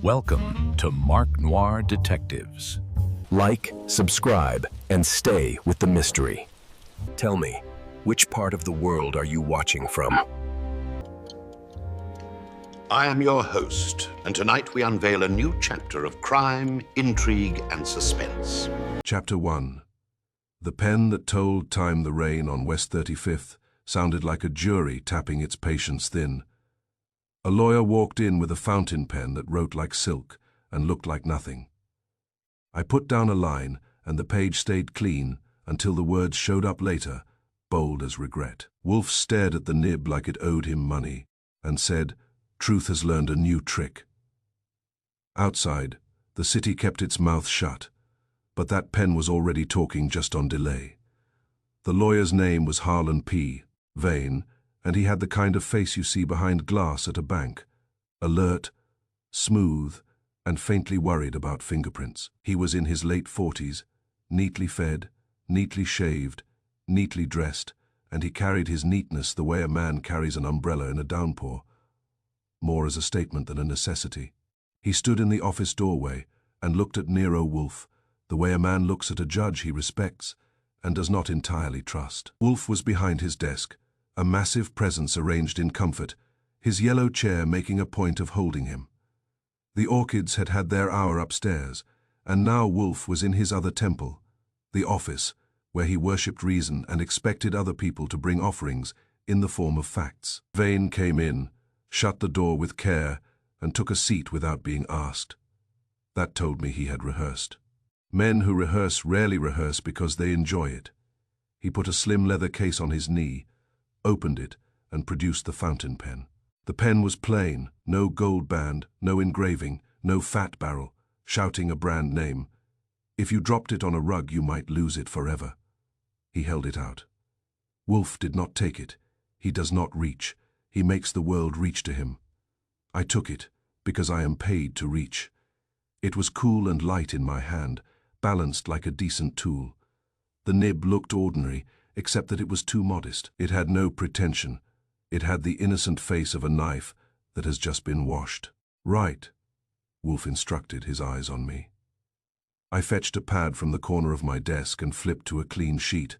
Welcome to Mark Noir Detectives. Like, subscribe, and stay with the mystery. Tell me, which part of the world are you watching from? I am your host, and tonight we unveil a new chapter of crime, intrigue, and suspense. Chapter 1. The pen that told time the rain on West 35th sounded like a jury tapping its patience thin. A lawyer walked in with a fountain pen that wrote like silk and looked like nothing. I put down a line, and the page stayed clean until the words showed up later, bold as regret. Wolfe stared at the nib like it owed him money and said, "Truth has learned a new trick." Outside, the city kept its mouth shut, but that pen was already talking just on delay. The lawyer's name was Harlan P. Vane, and he had the kind of face you see behind glass at a bank, alert, smooth, and faintly worried about fingerprints. He was in his late 40s, neatly fed, neatly shaved, neatly dressed, and he carried his neatness the way a man carries an umbrella in a downpour, more as a statement than a necessity. He stood in the office doorway and looked at Nero Wolfe, the way a man looks at a judge he respects and does not entirely trust. Wolfe was behind his desk, a massive presence arranged in comfort, his yellow chair making a point of holding him. The orchids had had their hour upstairs, and now Wolfe was in his other temple, the office, where he worshipped reason and expected other people to bring offerings in the form of facts. Vane came in, shut the door with care, and took a seat without being asked. That told me he had rehearsed. Men who rehearse rarely rehearse because they enjoy it. He put a slim leather case on his knee, opened it, and produced the fountain pen. The pen was plain, no gold band, no engraving, no fat barrel, shouting a brand name. If you dropped it on a rug, you might lose it forever. He held it out. Wolfe did not take it. He does not reach. He makes the world reach to him. I took it, because I am paid to reach. It was cool and light in my hand, balanced like a decent tool. The nib looked ordinary, except that it was too modest. It had no pretension. It had the innocent face of a knife that has just been washed. "Right," Wolfe instructed, his eyes on me. I fetched a pad from the corner of my desk and flipped to a clean sheet.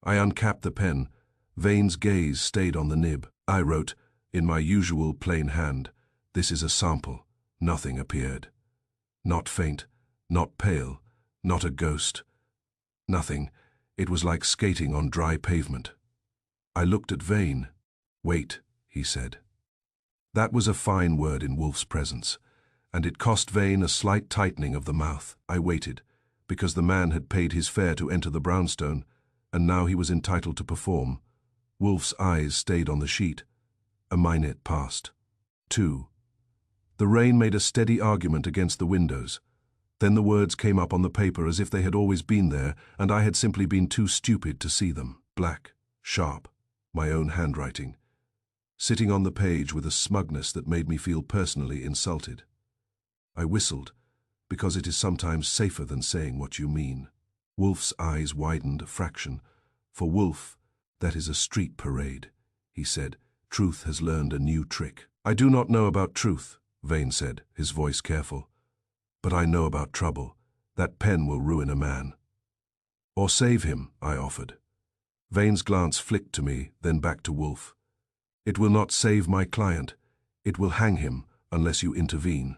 I uncapped the pen. Vane's gaze stayed on the nib. I wrote, in my usual plain hand, "This is a sample." Nothing appeared. Not faint, not pale, not a ghost. Nothing. It was like skating on dry pavement. I looked at Vane. "Wait," he said. That was a fine word in Wolfe's presence, and it cost Vane a slight tightening of the mouth. I waited, because the man had paid his fare to enter the brownstone, and now he was entitled to perform. Wolfe's eyes stayed on the sheet. A minute passed. 2. The rain made a steady argument against the windows. Then the words came up on the paper as if they had always been there, and I had simply been too stupid to see them. Black, sharp, my own handwriting, sitting on the page with a smugness that made me feel personally insulted. I whistled, because it is sometimes safer than saying what you mean. Wolfe's eyes widened a fraction. "For Wolfe, that is a street parade," he said. "Truth has learned a new trick." "I do not know about truth," Vane said, his voice careful. "But I know about trouble. That pen will ruin a man." "Or save him," I offered. Vane's glance flicked to me, then back to Wolfe. "It will not save my client. It will hang him unless you intervene."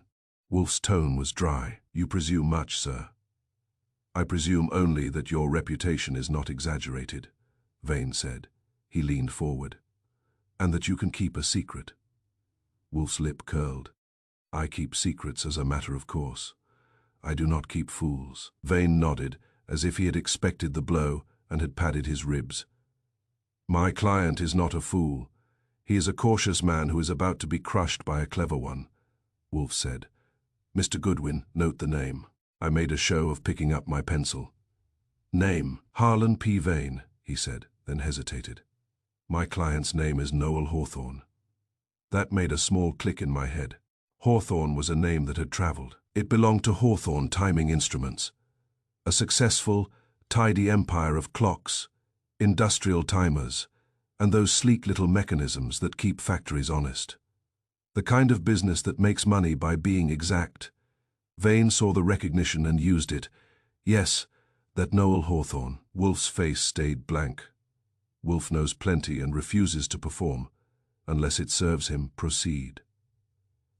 Wolfe's tone was dry. "You presume much, sir." "I presume only that your reputation is not exaggerated," Vane said. He leaned forward. "And that you can keep a secret." Wolfe's lip curled. "I keep secrets as a matter of course. I do not keep fools." Vane nodded, as if he had expected the blow and had padded his ribs. "My client is not a fool. He is a cautious man who is about to be crushed by a clever one," Wolfe said. "Mr. Goodwin, note the name." I made a show of picking up my pencil. "Name, Harlan P. Vane," he said, then hesitated. "My client's name is Noel Hawthorne." That made a small click in my head. Hawthorne was a name that had traveled. It belonged to Hawthorne Timing Instruments, a successful, tidy empire of clocks, industrial timers, and those sleek little mechanisms that keep factories honest. The kind of business that makes money by being exact. Vane saw the recognition and used it. Yes, that Noel Hawthorne. Wolfe's face stayed blank. Wolfe knows plenty and refuses to perform. Unless it serves him, proceed.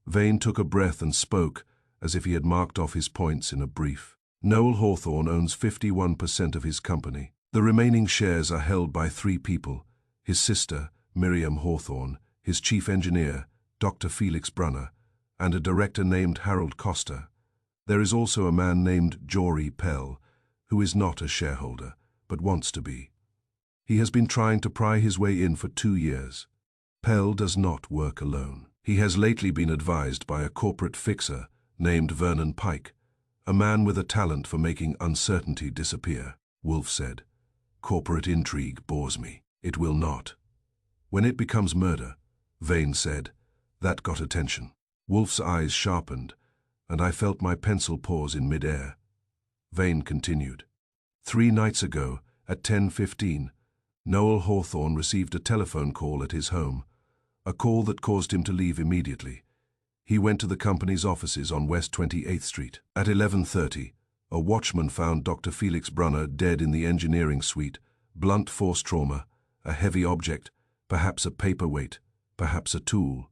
Vane took a breath and spoke, as if he had marked off his points in a brief. Noel Hawthorne owns 51% of his company. The remaining shares are held by 3 people: his sister, Miriam Hawthorne, his chief engineer, Dr. Felix Brunner, and a director named Harold Costa. There is also a man named Jory Pell, who is not a shareholder, but wants to be. He has been trying to pry his way in for 2 years. Pell does not work alone. He has lately been advised by a corporate fixer named Vernon Pike, a man with a talent for making uncertainty disappear. Wolfe said, "Corporate intrigue bores me. It will not." "When it becomes murder," Vane said, "that got attention." Wolfe's eyes sharpened, and I felt my pencil pause in mid-air. Vane continued. 3 nights ago, at 10:15, Noel Hawthorne received a telephone call at his home, a call that caused him to leave immediately. He went to the company's offices on West 28th Street. At 11:30, a watchman found Dr. Felix Brunner dead in the engineering suite, blunt force trauma, a heavy object, perhaps a paperweight, perhaps a tool.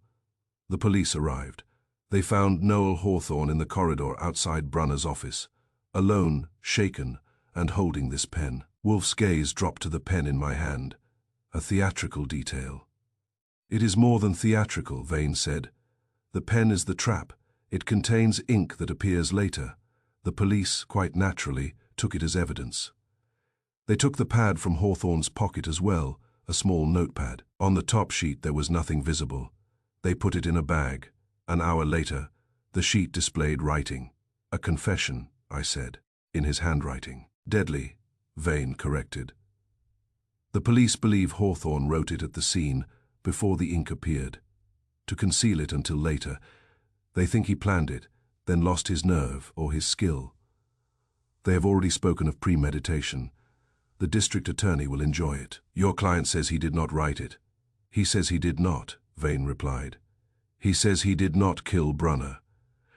The police arrived. They found Noel Hawthorne in the corridor outside Brunner's office, alone, shaken, and holding this pen. Wolfe's gaze dropped to the pen in my hand. A theatrical detail. "It is more than theatrical," Vane said. "The pen is the trap. It contains ink that appears later. The police, quite naturally, took it as evidence. They took the pad from Hawthorne's pocket as well, a small notepad. On the top sheet there was nothing visible. They put it in a bag. An hour later, the sheet displayed writing. A confession, I said, in his handwriting. Deadly, Vane corrected. The police believe Hawthorne wrote it at the scene, before the ink appeared. To conceal it until later, they think he planned it, then lost his nerve or his skill. They have already spoken of premeditation. The district attorney will enjoy it. Your client says he did not write it. He says he did not, Vane replied. He says he did not kill Brunner.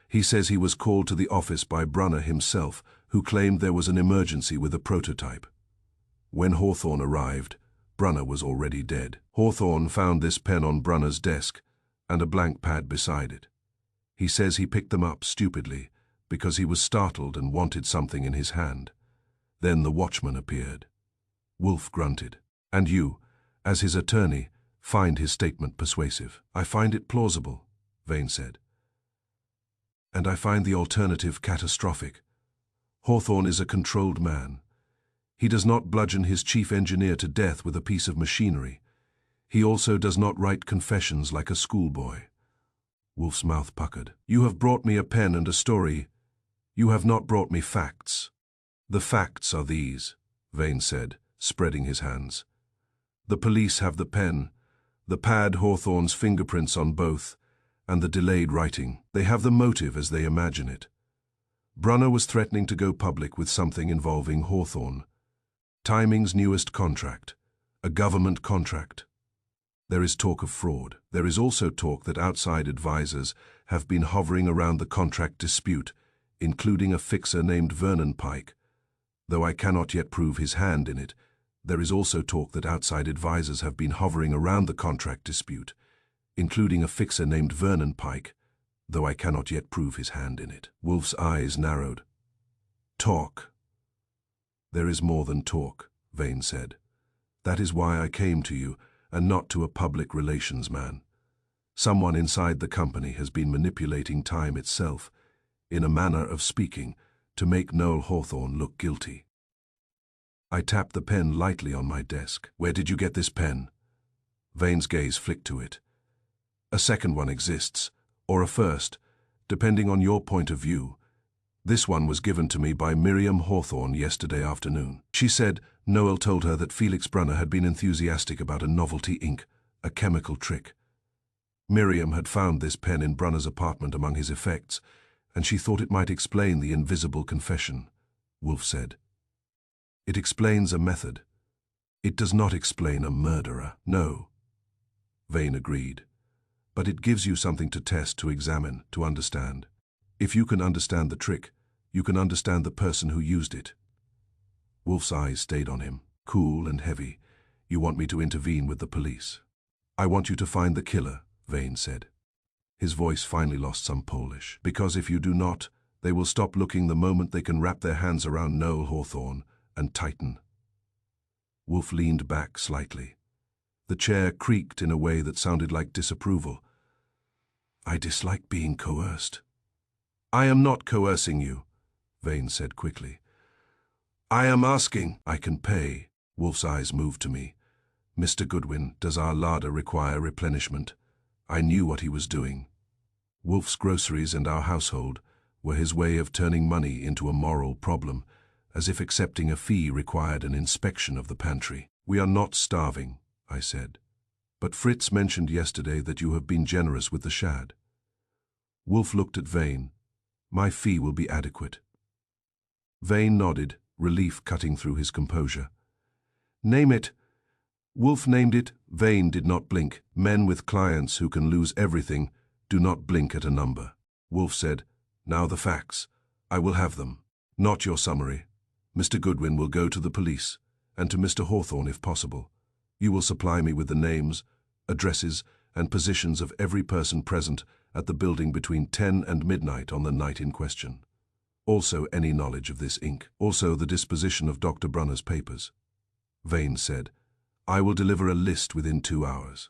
He says he was called to the office by Brunner himself, who claimed there was an emergency with a prototype. When Hawthorne arrived, Brunner was already dead. Hawthorne found this pen on Brunner's desk, and a blank pad beside it. He says he picked them up stupidly, because he was startled and wanted something in his hand. Then the watchman appeared. Wolfe grunted. And you, as his attorney, find his statement persuasive. I find it plausible, Vane said. And I find the alternative catastrophic. Hawthorne is a controlled man. He does not bludgeon his chief engineer to death with a piece of machinery. He also does not write confessions like a schoolboy. Wolfe's mouth puckered. You have brought me a pen and a story. You have not brought me facts. The facts are these, Vane said, spreading his hands. The police have the pen, the pad Hawthorne's fingerprints on both, and the delayed writing. They have the motive as they imagine it. Brunner was threatening to go public with something involving Hawthorne. Timing's newest contract, a government contract. There is talk of fraud. There is also talk that outside advisors have been hovering around the contract dispute, including a fixer named Vernon Pike. Though I cannot yet prove his hand in it, there is also talk that outside advisors have been hovering around the contract dispute, including a fixer named Vernon Pike, though I cannot yet prove his hand in it. Wolfe's eyes narrowed. Talk. There is more than talk, Vane said. That is why I came to you, and not to a public relations man. Someone inside the company has been manipulating time itself, in a manner of speaking, to make Noel Hawthorne look guilty. I tapped the pen lightly on my desk. Where did you get this pen? Vane's gaze flicked to it. A second one exists, or a first, depending on your point of view. This one was given to me by Miriam Hawthorne yesterday afternoon. She said Noel told her that Felix Brunner had been enthusiastic about a novelty ink, a chemical trick. Miriam had found this pen in Brunner's apartment among his effects, and she thought it might explain the invisible confession, Wolfe said. It explains a method. It does not explain a murderer. No. Vane agreed. But it gives you something to test, to examine, to understand. If you can understand the trick, you can understand the person who used it. Wolfe's eyes stayed on him, cool and heavy. You want me to intervene with the police? I want you to find the killer, Vane said. His voice finally lost some Polish. Because if you do not, they will stop looking the moment they can wrap their hands around Noel Hawthorne and tighten. Wolfe leaned back slightly. The chair creaked in a way that sounded like disapproval. I dislike being coerced. I am not coercing you, Vane said quickly. I am asking. I can pay. Wolfe's eyes moved to me. Mr. Goodwin, does our larder require replenishment? I knew what he was doing. Wolfe's groceries and our household were his way of turning money into a moral problem, as if accepting a fee required an inspection of the pantry. We are not starving, I said. But Fritz mentioned yesterday that you have been generous with the shad. Wolfe looked at Vane. My fee will be adequate. Vane nodded, relief cutting through his composure. Name it. Wolfe named it. Vane did not blink. Men with clients who can lose everything do not blink at a number. Wolfe said, Now the facts. I will have them. Not your summary. Mr. Goodwin will go to the police, and to Mr. Hawthorne if possible. You will supply me with the names, addresses, and positions of every person present at the building between 10 and midnight on the night in question. Also any knowledge of this ink. Also the disposition of Dr. Brunner's papers. Vane said, I will deliver a list within 2 hours.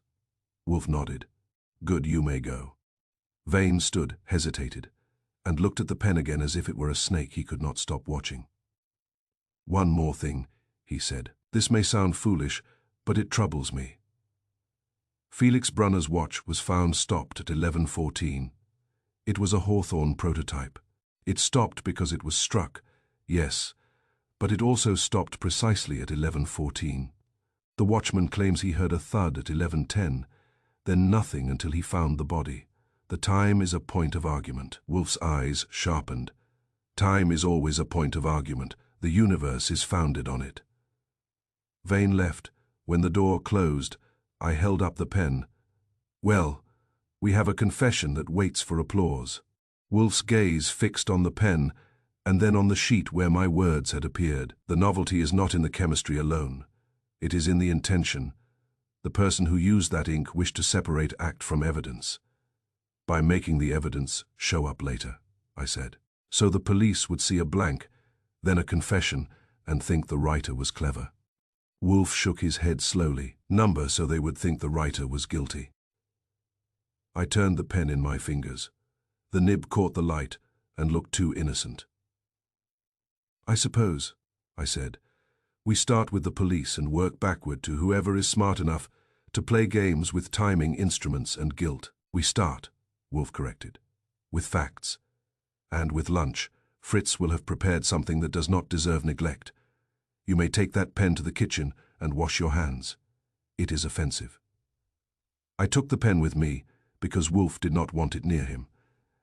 Wolfe nodded. Good, you may go. Vane stood, hesitated, and looked at the pen again as if it were a snake he could not stop watching. One more thing, he said. This may sound foolish, but it troubles me. Felix Brunner's watch was found stopped at 11:14. It was a Hawthorne prototype. It stopped because it was struck, yes, but it also stopped precisely at 11:14. The watchman claims he heard a thud at 11:10, then nothing until he found the body. The time is a point of argument. Wolfe's eyes sharpened. Time is always a point of argument. The universe is founded on it. Vane left. When the door closed, I held up the pen. Well, we have a confession that waits for applause. Wolfe's gaze fixed on the pen, and then on the sheet where my words had appeared. The novelty is not in the chemistry alone. It is in the intention. The person who used that ink wished to separate act from evidence. By making the evidence show up later, I said. So the police would see a blank, then a confession, and think the writer was clever. Wolfe shook his head slowly. Number so they would think the writer was guilty. I turned the pen in my fingers. The nib caught the light and looked too innocent. I suppose, I said, we start with the police and work backward to whoever is smart enough to play games with timing instruments and guilt. We start, Wolfe corrected, with facts. And with lunch, Fritz will have prepared something that does not deserve neglect. You may take that pen to the kitchen and wash your hands. It is offensive. I took the pen with me because Wolfe did not want it near him,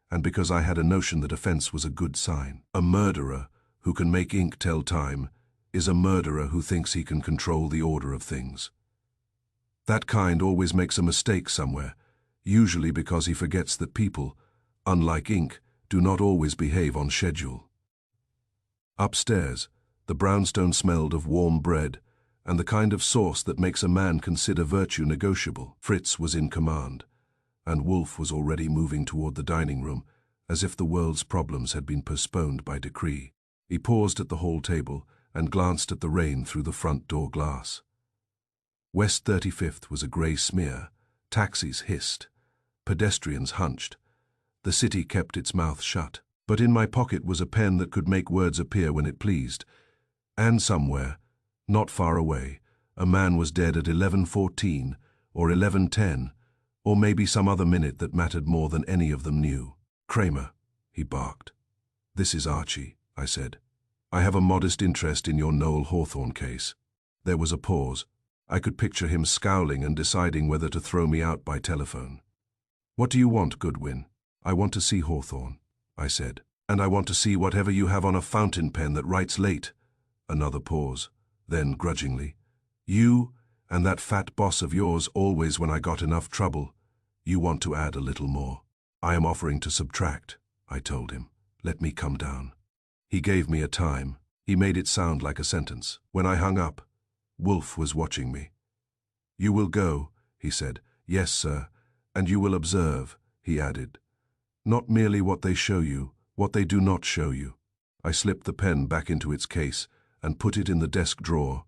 and because I had a notion that offense was a good sign. A murderer who can make ink tell time is a murderer who thinks he can control the order of things. That kind always makes a mistake somewhere, usually because he forgets that people, unlike ink, do not always behave on schedule. Upstairs, the brownstone smelled of warm bread and the kind of sauce that makes a man consider virtue negotiable. Fritz was in command, and Wolfe was already moving toward the dining room, as if the world's problems had been postponed by decree. He paused at the hall table and glanced at the rain through the front door glass. West 35th was a grey smear. Taxis hissed. Pedestrians hunched. The city kept its mouth shut. But in my pocket was a pen that could make words appear when it pleased. And somewhere, not far away, a man was dead at 11:14 or 11:10, or maybe some other minute that mattered more than any of them knew. Kramer, he barked. This is Archie, I said. I have a modest interest in your Noel Hawthorne case. There was a pause. I could picture him scowling and deciding whether to throw me out by telephone. What do you want, Goodwin? I want to see Hawthorne, I said. And I want to see whatever you have on a fountain pen that writes late. Another pause. Then, grudgingly, you and that fat boss of yours always when I got enough trouble. You want to add a little more. I am offering to subtract, I told him. Let me come down. He gave me a time. He made it sound like a sentence. When I hung up, Wolfe was watching me. You will go, he said. Yes, sir. And you will observe, he added. Not merely what they show you, what they do not show you. I slipped the pen back into its case and put it in the desk drawer.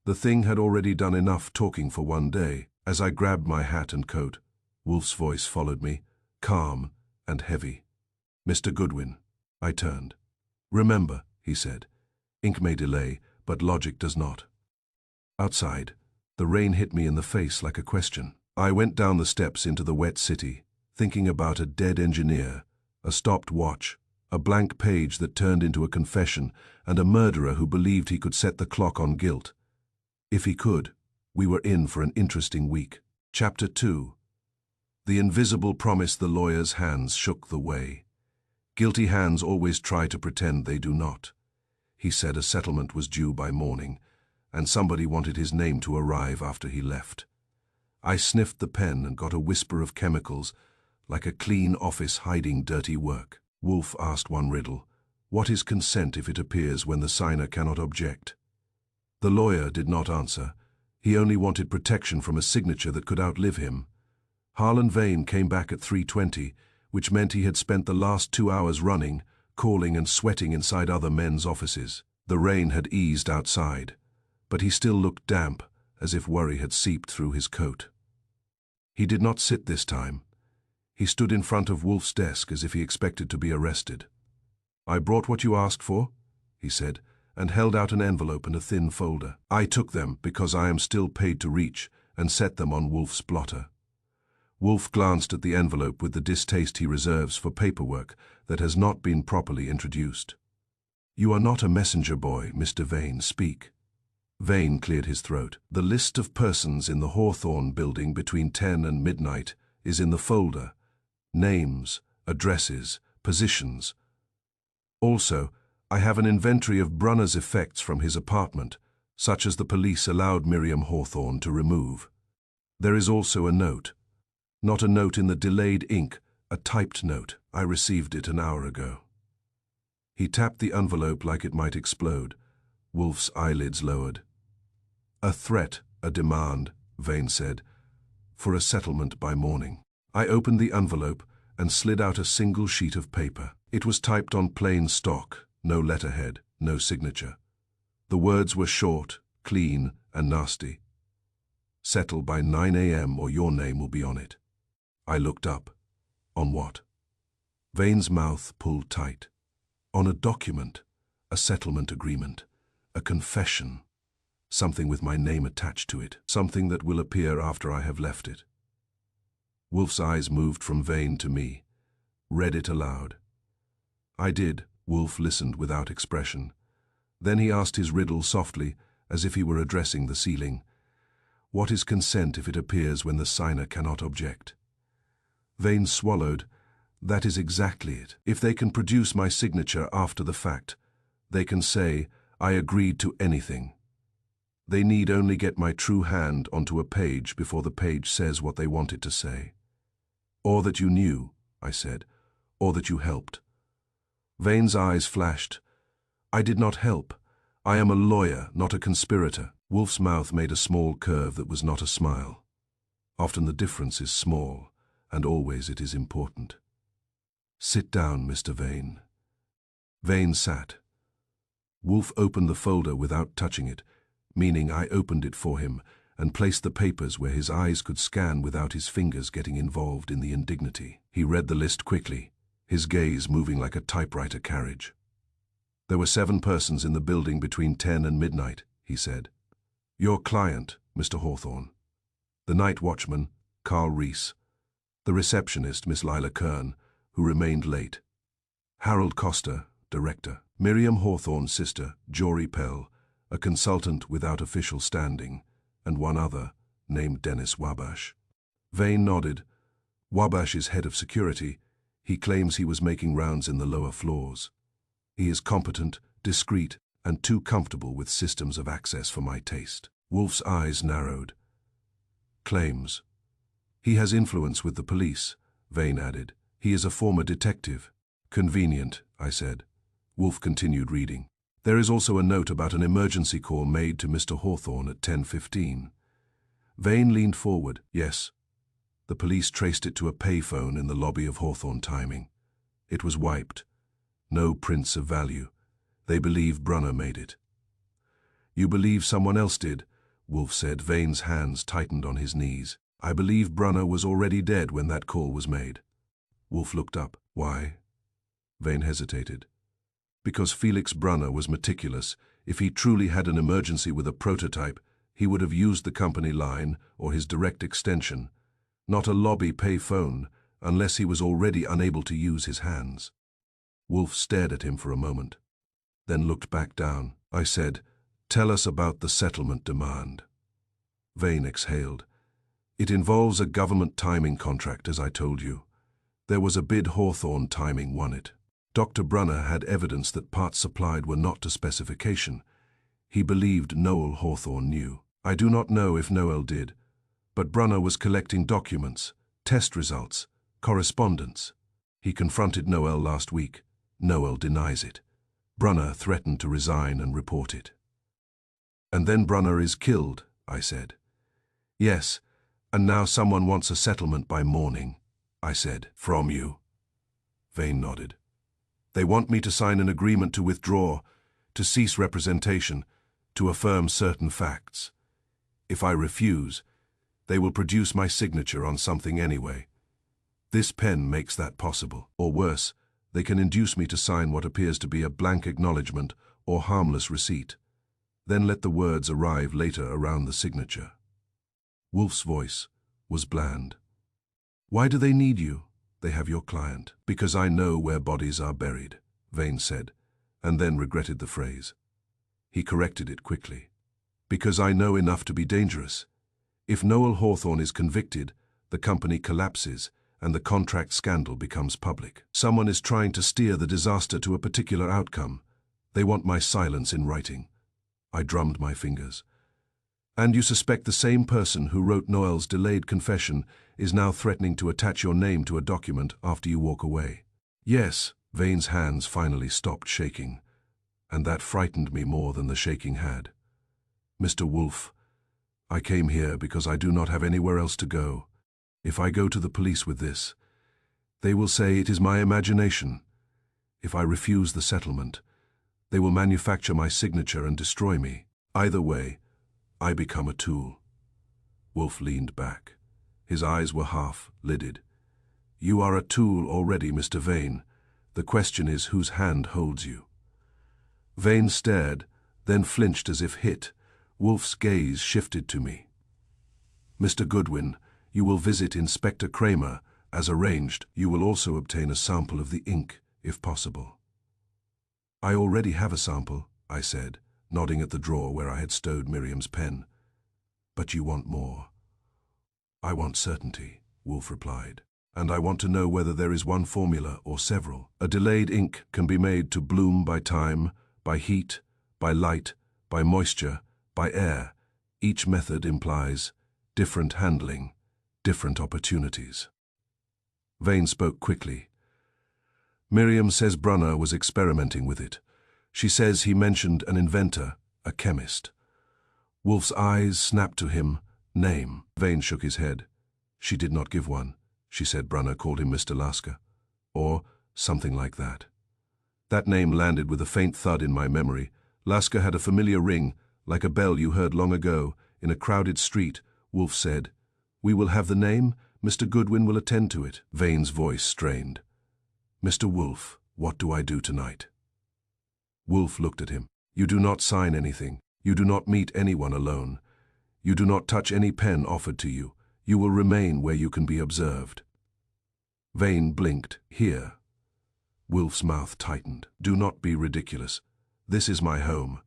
The thing had already done enough talking for one day. As I grabbed my hat and coat, Wolfe's voice followed me, calm and heavy. Mr. Goodwin. I turned. Remember, he said, ink may delay, but logic does not. Outside, the rain hit me in the face like a question. I went down the steps into the wet city, thinking about a dead engineer, a stopped watch, a blank page that turned into a confession, and a murderer who believed he could set the clock on guilt. If he could, we were in for an interesting week. Chapter 2. The invisible promise. The lawyer's hands shook the way. Guilty hands always try to pretend they do not. He said a settlement was due by morning, and somebody wanted his name to arrive after he left. I sniffed the pen and got a whisper of chemicals, like a clean office hiding dirty work. Wolfe asked one riddle. What is consent if it appears when the signer cannot object? The lawyer did not answer. He only wanted protection from a signature that could outlive him. Harlan Vane came back at 3:20, which meant he had spent the last 2 hours running, calling and sweating inside other men's offices. The rain had eased outside, but he still looked damp, as if worry had seeped through his coat. He did not sit this time. He stood in front of Wolfe's desk as if he expected to be arrested. I brought what you asked for, he said, and held out an envelope and a thin folder. I took them because I am still paid to reach, and set them on Wolfe's blotter. Wolfe glanced at the envelope with the distaste he reserves for paperwork that has not been properly introduced. You are not a messenger boy, Mr. Vane, speak. Vane cleared his throat. The list of persons in the Hawthorne building between 10 and midnight is in the folder. Names, addresses, positions. Also, I have an inventory of Brunner's effects from his apartment, such as the police allowed Miriam Hawthorne to remove. There is also a note. Not a note in the delayed ink, a typed note. I received it an hour ago. He tapped the envelope like it might explode. Wolfe's eyelids lowered. A threat, a demand, Vane said, for a settlement by morning. I opened the envelope and slid out a single sheet of paper. It was typed on plain stock, no letterhead, no signature. The words were short, clean, and nasty. Settle by 9 a.m. or your name will be on it. I looked up. On what? Vane's mouth pulled tight. On a document, a settlement agreement, a confession, something with my name attached to it, something that will appear after I have left it. Wolfe's eyes moved from Vane to me. Read it aloud. I did. Wolfe listened without expression. Then he asked his riddle softly, as if he were addressing the ceiling. What is consent if it appears when the signer cannot object? Vane swallowed. That is exactly it. If they can produce my signature after the fact, they can say, I agreed to anything. They need only get my true hand onto a page before the page says what they want it to say. Or that you knew, I said, or that you helped. Vane's eyes flashed. I did not help. I am a lawyer, not a conspirator. Wolfe's mouth made a small curve that was not a smile. Often the difference is small, and always it is important. Sit down, Mr. Vane. Vane sat. Wolfe opened the folder without touching it, meaning I opened it for him, and placed the papers where his eyes could scan without his fingers getting involved in the indignity. He read the list quickly, his gaze moving like a typewriter carriage. There were 7 persons in the building between 10 and midnight, he said. Your client, Mr. Hawthorne. The night watchman, Carl Reese. The receptionist, Miss Lila Kern, who remained late. Harold Costa, director. Miriam Hawthorne's sister, Jory Pell, a consultant without official standing, and one other, named Dennis Wabash. Vane nodded. Wabash is head of security. He claims he was making rounds in the lower floors. He is competent, discreet, and too comfortable with systems of access for my taste. Wolfe's eyes narrowed. Claims. He has influence with the police, Vane added. He is a former detective. Convenient, I said. Wolfe continued reading. There is also a note about an emergency call made to Mr. Hawthorne at 10:15. Vane leaned forward. Yes. The police traced it to a payphone in the lobby of Hawthorne Timing. It was wiped. No prints of value. They believe Brunner made it. You believe someone else did, Wolfe said. Vane's hands tightened on his knees. I believe Brunner was already dead when that call was made. Wolfe looked up. Why? Vane hesitated. Because Felix Brunner was meticulous. If he truly had an emergency with a prototype, he would have used the company line or his direct extension, not a lobby pay phone, unless he was already unable to use his hands. Wolfe stared at him for a moment, then looked back down. I said, tell us about the settlement demand. Vane exhaled. It involves a government timing contract, as I told you. There was a bid. Hawthorne Timing won it. Dr. Brunner had evidence that parts supplied were not to specification. He believed Noel Hawthorne knew. I do not know if Noel did, but Brunner was collecting documents, test results, correspondence. He confronted Noel last week. Noel denies it. Brunner threatened to resign and report it. And then Brunner is killed, I said. Yes, and now someone wants a settlement by morning, I said. From you? Vane nodded. They want me to sign an agreement to withdraw, to cease representation, to affirm certain facts. If I refuse, they will produce my signature on something anyway. This pen makes that possible. Or worse, they can induce me to sign what appears to be a blank acknowledgement or harmless receipt, then let the words arrive later around the signature. Wolfe's voice was bland. Why do they need you? They have your client. Because I know where bodies are buried, Vane said, and then regretted the phrase. He corrected it quickly. Because I know enough to be dangerous. If Noel Hawthorne is convicted, the company collapses and the contract scandal becomes public. Someone is trying to steer the disaster to a particular outcome. They want my silence in writing. I drummed my fingers. And you suspect the same person who wrote Noel's delayed confession is now threatening to attach your name to a document after you walk away? Yes, Vane's hands finally stopped shaking, and that frightened me more than the shaking had. Mr. Wolfe, I came here because I do not have anywhere else to go. If I go to the police with this, they will say it is my imagination. If I refuse the settlement, they will manufacture my signature and destroy me. Either way, I become a tool. Wolfe leaned back. His eyes were half-lidded. You are a tool already, Mr. Vane. The question is whose hand holds you. Vane stared, then flinched as if hit. Wolfe's gaze shifted to me. Mr. Goodwin, you will visit Inspector Kramer. As arranged, you will also obtain a sample of the ink, if possible. I already have a sample, I said, nodding at the drawer where I had stowed Miriam's pen. But you want more. I want certainty, Wolfe replied. And I want to know whether there is one formula or several. A delayed ink can be made to bloom by time, by heat, by light, by moisture, by air. Each method implies different handling, different opportunities. Vane spoke quickly. Miriam says Brunner was experimenting with it. She says he mentioned an inventor, a chemist. Wolfe's eyes snapped to him. Name. Vane shook his head. She did not give one. She said Brunner called him Mr. Lasker, or something like that. That name landed with a faint thud in my memory. Lasker had a familiar ring, like a bell you heard long ago, in a crowded street. Wolfe said, We will have the name. Mr. Goodwin will attend to it. Vane's voice strained. Mr. Wolfe, what do I do tonight? Wolfe looked at him. You do not sign anything. You do not meet anyone alone. You do not touch any pen offered to you. You will remain where you can be observed. Vane blinked. Here. Wolfe's mouth tightened. Do not be ridiculous. This is my home.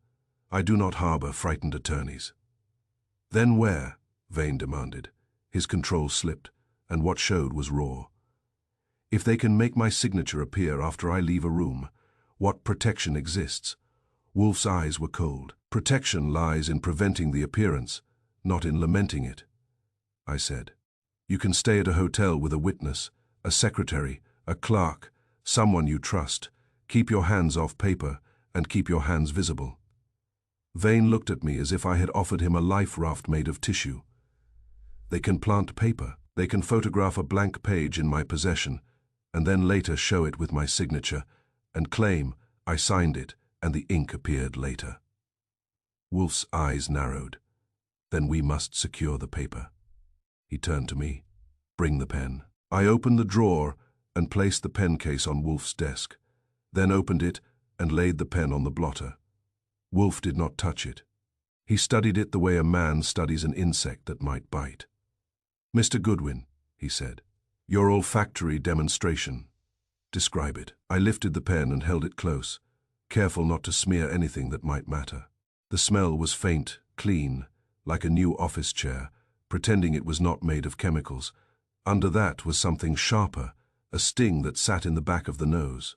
I do not harbor frightened attorneys. Then where? Vane demanded. His control slipped, and what showed was raw. If they can make my signature appear after I leave a room, what protection exists? Wolfe's eyes were cold. Protection lies in preventing the appearance, not in lamenting it, I said. You can stay at a hotel with a witness, a secretary, a clerk, someone you trust. Keep your hands off paper and keep your hands visible. Vane looked at me as if I had offered him a life raft made of tissue. They can plant paper. They can photograph a blank page in my possession and then later show it with my signature and claim I signed it and the ink appeared later. Wolfe's eyes narrowed. Then we must secure the paper. He turned to me. Bring the pen. I opened the drawer and placed the pen case on Wolfe's desk, then opened it and laid the pen on the blotter. Wolfe did not touch it. He studied it the way a man studies an insect that might bite. Mr. Goodwin, he said, your olfactory demonstration. Describe it. I lifted the pen and held it close, careful not to smear anything that might matter. The smell was faint, clean, like a new office chair, pretending it was not made of chemicals. Under that was something sharper, a sting that sat in the back of the nose.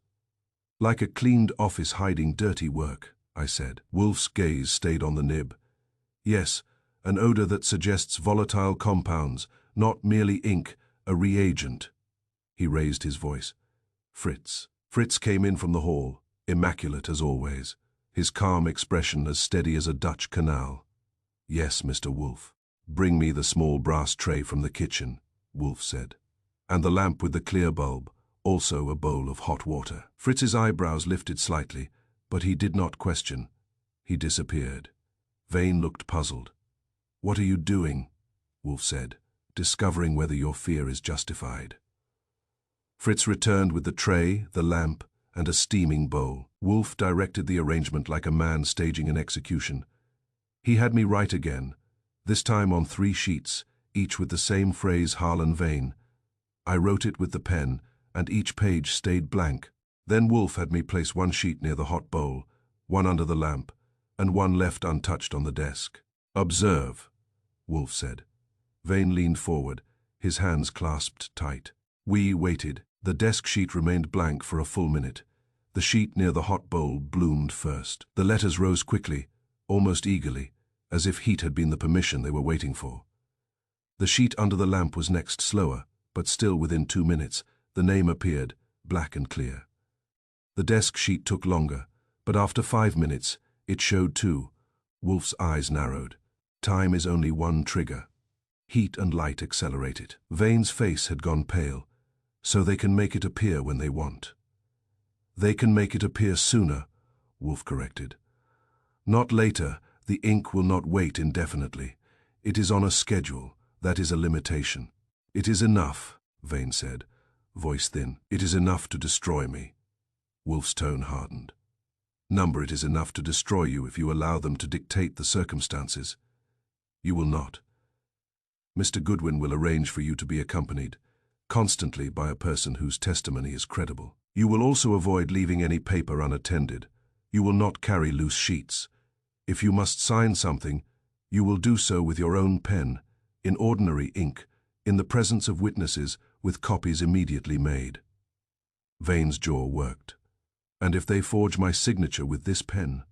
Like a cleaned office hiding dirty work, I said. Wolfe's gaze stayed on the nib. Yes, an odor that suggests volatile compounds, not merely ink, a reagent. He raised his voice. Fritz. Fritz came in from the hall, immaculate as always, his calm expression as steady as a Dutch canal. Yes, Mr. Wolfe. Bring me the small brass tray from the kitchen, Wolfe said. And the lamp with the clear bulb, also a bowl of hot water. Fritz's eyebrows lifted slightly, but he did not question. He disappeared. Vane looked puzzled. What are you doing? Wolfe said, discovering whether your fear is justified. Fritz returned with the tray, the lamp, and a steaming bowl. Wolfe directed the arrangement like a man staging an execution. He had me write again, this time on 3 sheets, each with the same phrase Harlan Vane. I wrote it with the pen, and each page stayed blank. Then Wolfe had me place 1 sheet near the hot bowl, 1 under the lamp, and 1 left untouched on the desk. Observe, Wolfe said. Vane leaned forward, his hands clasped tight. We waited. The desk sheet remained blank for a full minute. The sheet near the hot bowl bloomed first. The letters rose quickly, almost eagerly, as if heat had been the permission they were waiting for. The sheet under the lamp was next slower, but still within 2 minutes, the name appeared, black and clear. The desk sheet took longer, but after 5 minutes, it showed too. Wolfe's eyes narrowed. Time is only one trigger. Heat and light accelerate it. Vane's face had gone pale, so they can make it appear when they want. They can make it appear sooner, Wolfe corrected. Not later. The ink will not wait indefinitely. It is on a schedule. That is a limitation. It is enough, Vane said, voice thin. It is enough to destroy me. Wolfe's tone hardened. Number, it is enough to destroy you if you allow them to dictate the circumstances. You will not. Mr. Goodwin will arrange for you to be accompanied, constantly by a person whose testimony is credible. You will also avoid leaving any paper unattended. You will not carry loose sheets. If you must sign something, you will do so with your own pen, in ordinary ink, in the presence of witnesses, with copies immediately made. Vane's jaw worked. And if they forge my signature with this pen?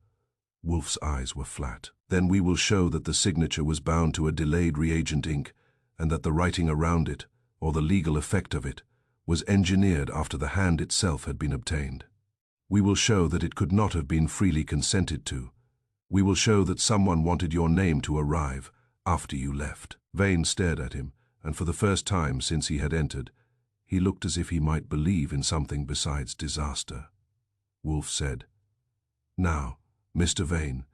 Wolfe's eyes were flat. Then we will show that the signature was bound to a delayed reagent ink, and that the writing around it, or the legal effect of it, was engineered after the hand itself had been obtained. We will show that it could not have been freely consented to. We will show that someone wanted your name to arrive after you left. Vane stared at him, and for the first time since he had entered, he looked as if he might believe in something besides disaster. Wolfe said, Now, Mr. Vane,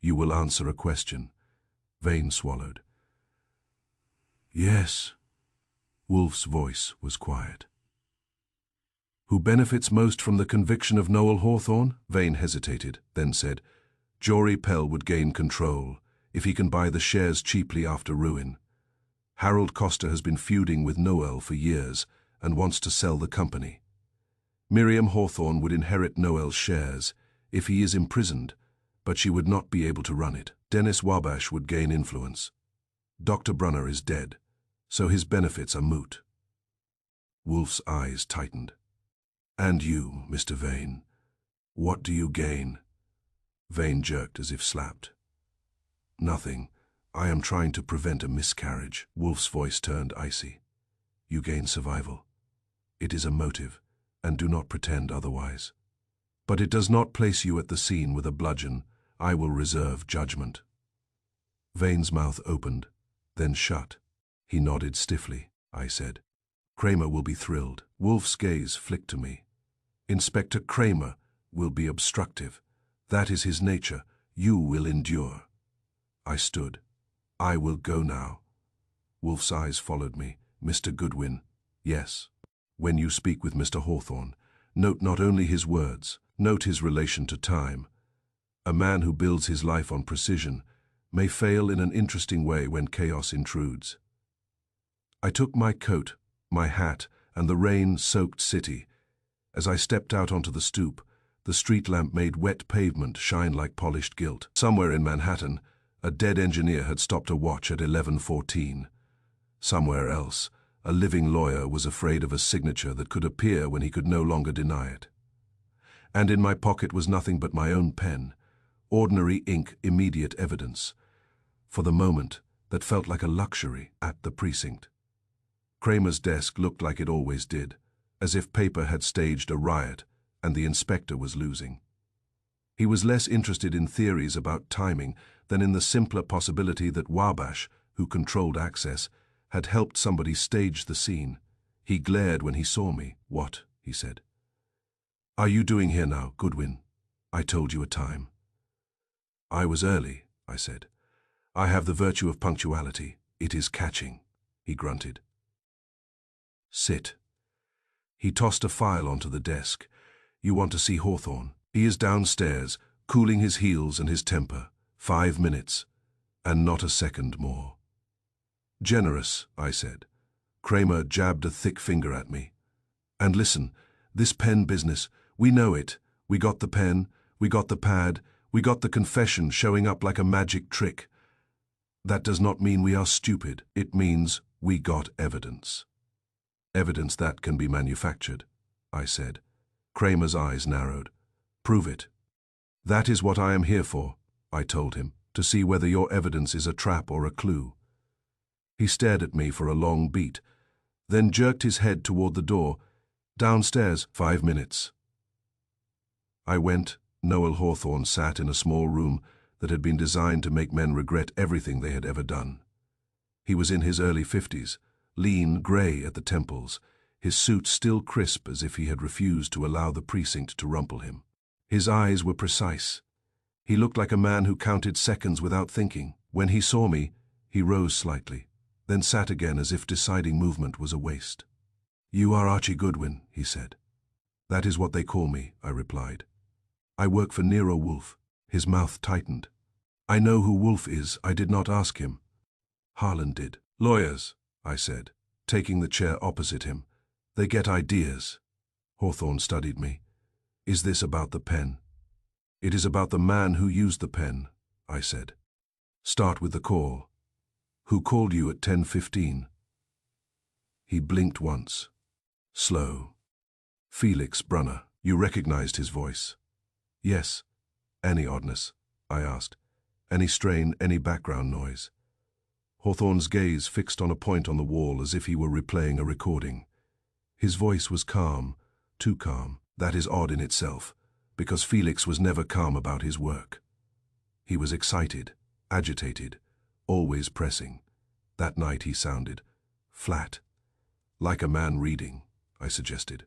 you will answer a question. Vane swallowed. Yes. Wolfe's voice was quiet. Who benefits most from the conviction of Noel Hawthorne? Vane hesitated, then said, Jory Pell would gain control if he can buy the shares cheaply after ruin. Harold Coster has been feuding with Noel for years and wants to sell the company. Miriam Hawthorne would inherit Noel's shares if he is imprisoned, but she would not be able to run it. Dennis Wabash would gain influence. Dr. Brunner is dead, so his benefits are moot. Wolfe's eyes tightened. And you, Mr. Vane, what do you gain? Vane jerked as if slapped. Nothing. I am trying to prevent a miscarriage. Wolfe's voice turned icy. You gain survival. It is a motive, and do not pretend otherwise. But it does not place you at the scene with a bludgeon. I will reserve judgment. Vane's mouth opened, then shut. He nodded stiffly. I said, Kramer will be thrilled. Wolfe's gaze flicked to me. Inspector Kramer will be obstructive. That is his nature. You will endure. I stood. I will go now. Wolfe's eyes followed me. Mr. Goodwin, yes. When you speak with Mr. Hawthorne, note not only his words, note his relation to time. A man who builds his life on precision may fail in an interesting way when chaos intrudes. I took my coat, my hat, and the rain-soaked city. As I stepped out onto the stoop, the street lamp made wet pavement shine like polished gilt. Somewhere in Manhattan, a dead engineer had stopped a watch at 11:14. Somewhere else, a living lawyer was afraid of a signature that could appear when he could no longer deny it. And in my pocket was nothing but my own pen, ordinary ink, immediate evidence. For the moment, that felt like a luxury at the precinct. Kramer's desk looked like it always did, as if paper had staged a riot and the inspector was losing. He was less interested in theories about timing than in the simpler possibility that Wabash, who controlled access, had helped somebody stage the scene. He glared when he saw me. What? He said. Are you doing here now, Goodwin? I told you a time. I was early, I said. I have the virtue of punctuality. It is catching, he grunted. Sit. He tossed a file onto the desk. You want to see Hawthorne? He is downstairs, cooling his heels and his temper. 5 minutes, and not a second more. Generous, I said. Kramer jabbed a thick finger at me. And listen, this pen business, we know it. We got the pen, we got the pad, we got the confession showing up like a magic trick. That does not mean we are stupid. It means we got evidence. Evidence that can be manufactured, I said. Kramer's eyes narrowed. Prove it. That is what I am here for, I told him, to see whether your evidence is a trap or a clue. He stared at me for a long beat, then jerked his head toward the door. Downstairs, 5 minutes. I went. Noel Hawthorne sat in a small room that had been designed to make men regret everything they had ever done. He was in his early 50s, lean, grey at the temples, his suit still crisp as if he had refused to allow the precinct to rumple him. His eyes were precise. He looked like a man who counted seconds without thinking. When he saw me, he rose slightly, then sat again as if deciding movement was a waste. You are Archie Goodwin, he said. That is what they call me, I replied. I work for Nero Wolfe. His mouth tightened. I know who Wolfe is. I did not ask him. Harlan did. Lawyers, I said, taking the chair opposite him. They get ideas. Hawthorne studied me. Is this about the pen? It is about the man who used the pen, I said. Start with the call. Who called you at 10:15? He blinked once. Slow. Felix Brunner. You recognized his voice? Yes. Any oddness? I asked. Any strain, any background noise? Hawthorne's gaze fixed on a point on the wall as if he were replaying a recording. His voice was calm, too calm. That is odd in itself, because Felix was never calm about his work. He was excited, agitated, always pressing. That night he sounded flat. Like a man reading, I suggested.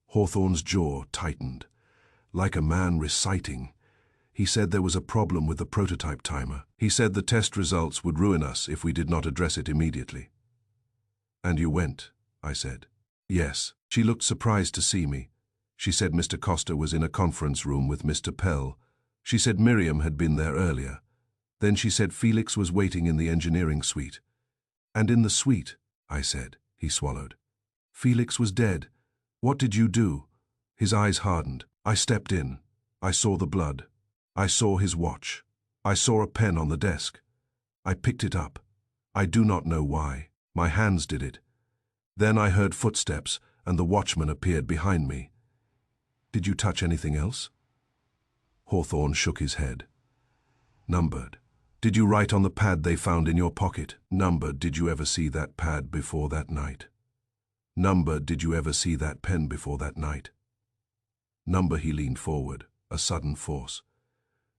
Hawthorne's jaw tightened. Like a man reciting. He said there was a problem with the prototype timer. He said the test results would ruin us if we did not address it immediately. And you went, I said. Yes. She looked surprised to see me. She said Mr. Costa was in a conference room with Mr. Pell. She said Miriam had been there earlier. Then she said Felix was waiting in the engineering suite. And in the suite, I said. He swallowed. Felix was dead. What did you do? His eyes hardened. I stepped in. I saw the blood. I saw his watch. I saw a pen on the desk. I picked it up. I do not know why. My hands did it. Then I heard footsteps, and the watchman appeared behind me. Did you touch anything else? Hawthorne shook his head. Numbered. Did you write on the pad they found in your pocket? Number, did you ever see that pad before that night? Number, did you ever see that pen before that night? Number, he leaned forward, a sudden force.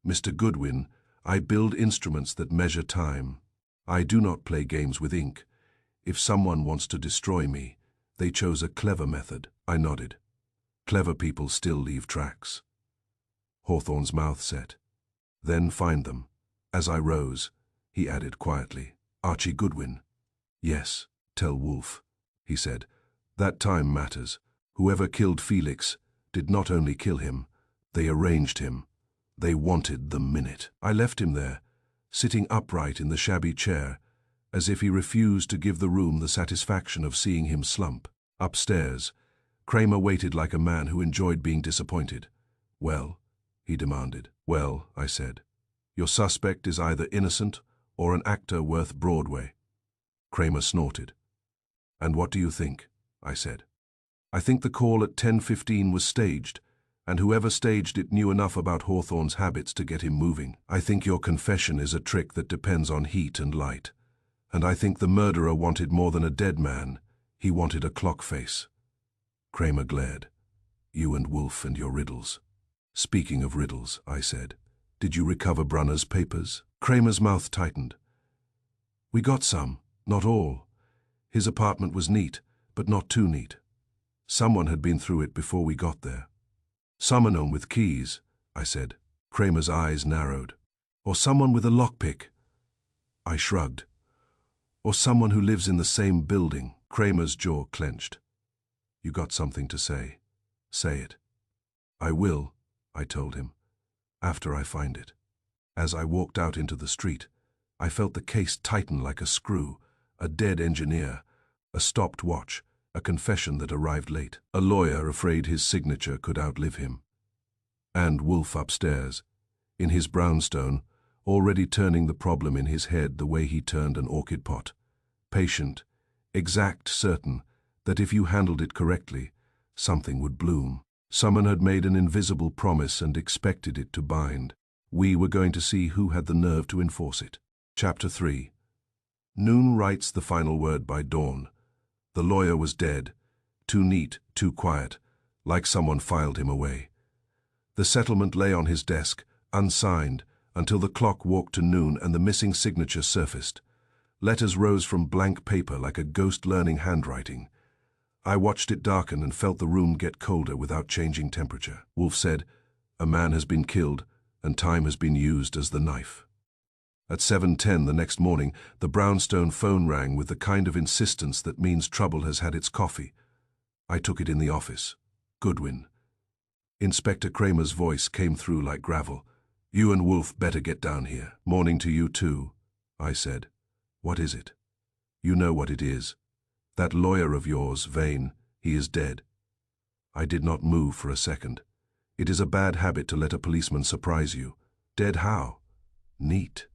Mr. Goodwin, I build instruments that measure time. I do not play games with ink. If someone wants to destroy me, they chose a clever method. I nodded. Clever people still leave tracks. Hawthorne's mouth set. Then find them. As I rose, he added quietly, Archie Goodwin. Yes, tell Wolfe, he said. That time matters. Whoever killed Felix did not only kill him, they arranged him. They wanted the minute. I left him there, sitting upright in the shabby chair, as if he refused to give the room the satisfaction of seeing him slump. Upstairs, Kramer waited like a man who enjoyed being disappointed. Well, he demanded. Well, I said. Your suspect is either innocent or an actor worth Broadway. Kramer snorted. And what do you think? I said. I think the call at 10:15 was staged, and whoever staged it knew enough about Hawthorne's habits to get him moving. I think your confession is a trick that depends on heat and light. And I think the murderer wanted more than a dead man. He wanted a clock face. Kramer glared. You and Wolfe and your riddles. Speaking of riddles, I said, did you recover Brunner's papers? Kramer's mouth tightened. We got some, not all. His apartment was neat, but not too neat. Someone had been through it before we got there. Someone with keys, I said. Kramer's eyes narrowed. Or someone with a lockpick. I shrugged. Or someone who lives in the same building. Kramer's jaw clenched. You got something to say. Say it. I will, I told him, after I find it. As I walked out into the street, I felt the case tighten like a screw, a dead engineer, a stopped watch, a confession that arrived late, a lawyer afraid his signature could outlive him. And Wolfe upstairs, in his brownstone, already turning the problem in his head the way he turned an orchid pot. Patient, exact, certain that if you handled it correctly, something would bloom. Someone had made an invisible promise and expected it to bind. We were going to see who had the nerve to enforce it. Chapter 3. Noon writes the final word by dawn. The lawyer was dead, too neat, too quiet, like someone filed him away. The settlement lay on his desk, unsigned, until the clock walked to noon and the missing signature surfaced. Letters rose from blank paper like a ghost learning handwriting. I watched it darken and felt the room get colder without changing temperature. Wolfe said, a man has been killed and time has been used as the knife. At 7:10 the next morning, the brownstone phone rang with the kind of insistence that means trouble has had its coffee. I took it in the office. Goodwin. Inspector Kramer's voice came through like gravel. You and Wolfe better get down here. Morning to you too, I said. What is it? You know what it is. That lawyer of yours, Vane, he is dead. I did not move for a second. It is a bad habit to let a policeman surprise you. Dead how? Neat.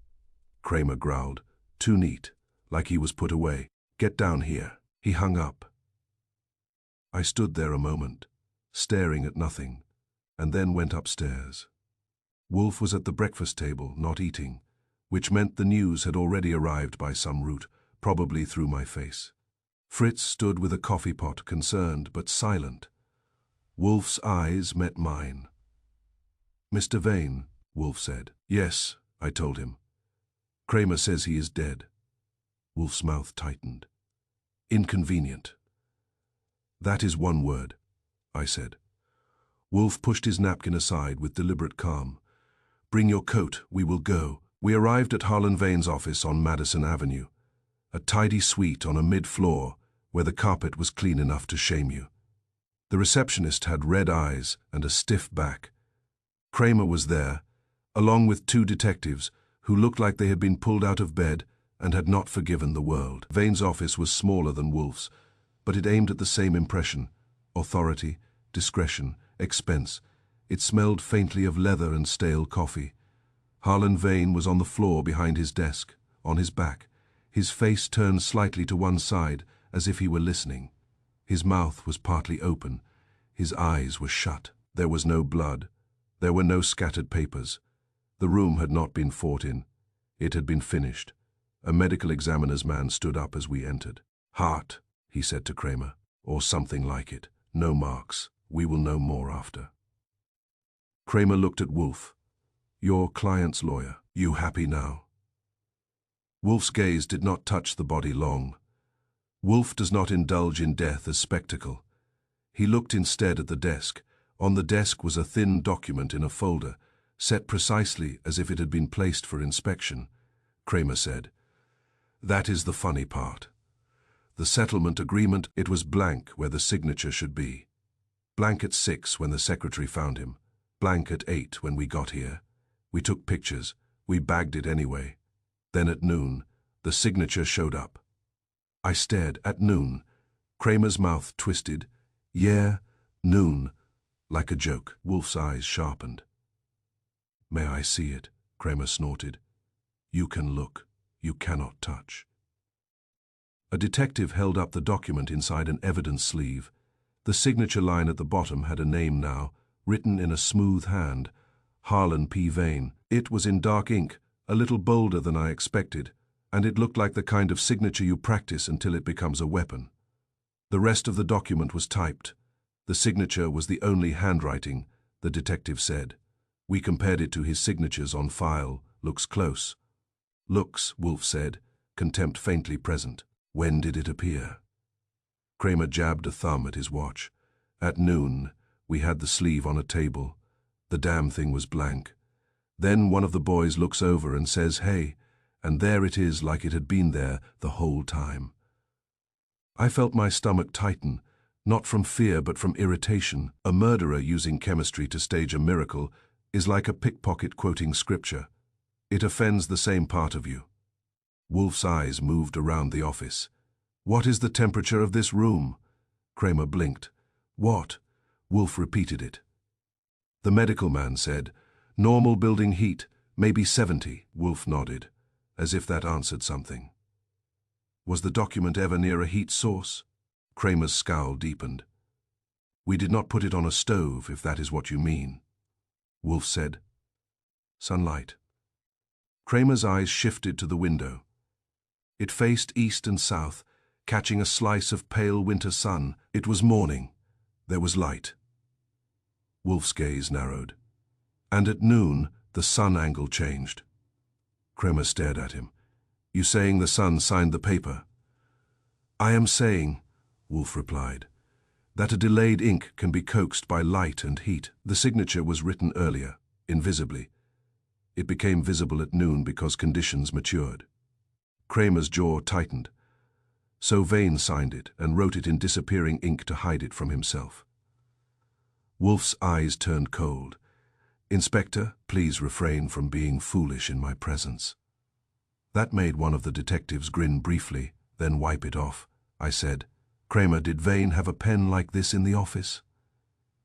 Kramer growled. Too neat, like he was put away. Get down here. He hung up. I stood there a moment, staring at nothing, and then went upstairs. Wolfe was at the breakfast table, not eating, which meant the news had already arrived by some route, probably through my face. Fritz stood with a coffee pot, concerned but silent. Wolfe's eyes met mine. Mr. Vane, Wolfe said. Yes, I told him. Kramer says he is dead. Wolfe's mouth tightened. Inconvenient. That is one word, I said. Wolfe pushed his napkin aside with deliberate calm. Bring your coat, we will go. We arrived at Harlan Vane's office on Madison Avenue, a tidy suite on a mid-floor where the carpet was clean enough to shame you. The receptionist had red eyes and a stiff back. Kramer was there, along with two detectives who looked like they had been pulled out of bed and had not forgiven the world. Vane's office was smaller than Wolfe's, but it aimed at the same impression: authority, discretion, expense. It smelled faintly of leather and stale coffee. Harlan Vane was on the floor behind his desk, on his back, his face turned slightly to one side as if he were listening. His mouth was partly open, his eyes were shut. There was no blood. There were no scattered papers. The room had not been fought in. It had been finished. A medical examiner's man stood up as we entered. "Heart," he said to Kramer, "or something like it. No marks. We will know more after." Kramer looked at Wolfe. "Your client's lawyer. You happy now?" Wolfe's gaze did not touch the body long. Wolfe does not indulge in death as spectacle. He looked instead at the desk. On the desk was a thin document in a folder, set precisely as if it had been placed for inspection. Kramer said, "That is the funny part. The settlement agreement, it was blank where the signature should be. Blank at 6 when the secretary found him. Blank at 8 when we got here. We took pictures. We bagged it anyway. Then at noon, the signature showed up." I stared. At noon. Kramer's mouth twisted. "Yeah, noon." Like a joke. Wolfe's eyes sharpened. "May I see it?" Kramer snorted. "You can look. You cannot touch." A detective held up the document inside an evidence sleeve. The signature line at the bottom had a name now, written in a smooth hand. Harlan P. Vane. It was in dark ink, a little bolder than I expected, and it looked like the kind of signature you practice until it becomes a weapon. The rest of the document was typed. The signature was the only handwriting, the detective said. We compared it to his signatures on file. Looks close. "Looks," Wolfe said, contempt faintly present. "When did it appear?" Kramer jabbed a thumb at his watch. "At noon. We had the sleeve on a table. The damn thing was blank. Then one of the boys looks over and says, 'Hey,' and there it is like it had been there the whole time." I felt my stomach tighten, not from fear but from irritation. A murderer using chemistry to stage a miracle is like a pickpocket quoting scripture. It offends the same part of you. Wolfe's eyes moved around the office. "What is the temperature of this room?" Kramer blinked. "What?" Wolfe repeated it. The medical man said, "Normal building heat, maybe 70. Wolfe nodded, as if that answered something. "Was the document ever near a heat source?" Kramer's scowl deepened. "We did not put it on a stove, if that is what you mean." Wolfe said, "Sunlight." Kramer's eyes shifted to the window. It faced east and south, catching a slice of pale winter sun. It was morning. There was light. Wolfe's gaze narrowed. "And at noon, the sun angle changed." Kramer stared at him. "You saying the sun signed the paper?" "I am saying," Wolfe replied, "that a delayed ink can be coaxed by light and heat." The signature was written earlier, invisibly. It became visible at noon because conditions matured. Kramer's jaw tightened. So Vane signed it and wrote it in disappearing ink to hide it from himself. Wolfe's eyes turned cold. "Inspector, please refrain from being foolish in my presence." That made one of the detectives grin briefly, then wipe it off. I said, "Kramer, did Vane have a pen like this in the office?"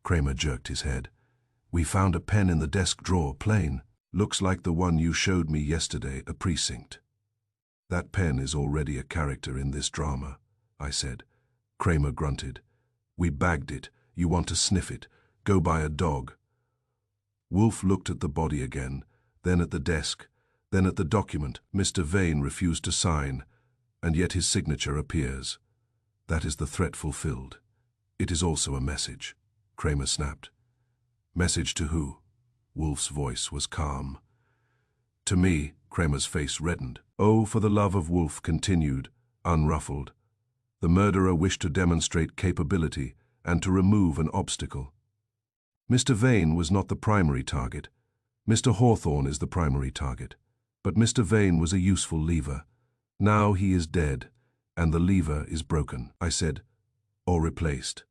Kramer jerked his head. "We found a pen in the desk drawer, plain. Looks like the one you showed me yesterday, a precinct." "That pen is already a character in this drama," I said. Kramer grunted. "We bagged it. You want to sniff it. Go buy a dog." Wolfe looked at the body again, then at the desk, then at the document Mr. Vane refused to sign, and yet his signature appears. That is the threat fulfilled. It is also a message. Kramer snapped. "Message to who?" Wolfe's voice was calm. "To me." Kramer's face reddened. "Oh, for the love of," Wolfe continued, unruffled. The murderer wished to demonstrate capability and to remove an obstacle. Mr. Vane was not the primary target. Mr. Hawthorne is the primary target. But Mr. Vane was a useful lever. Now he is dead, and the lever is broken, I said, or replaced.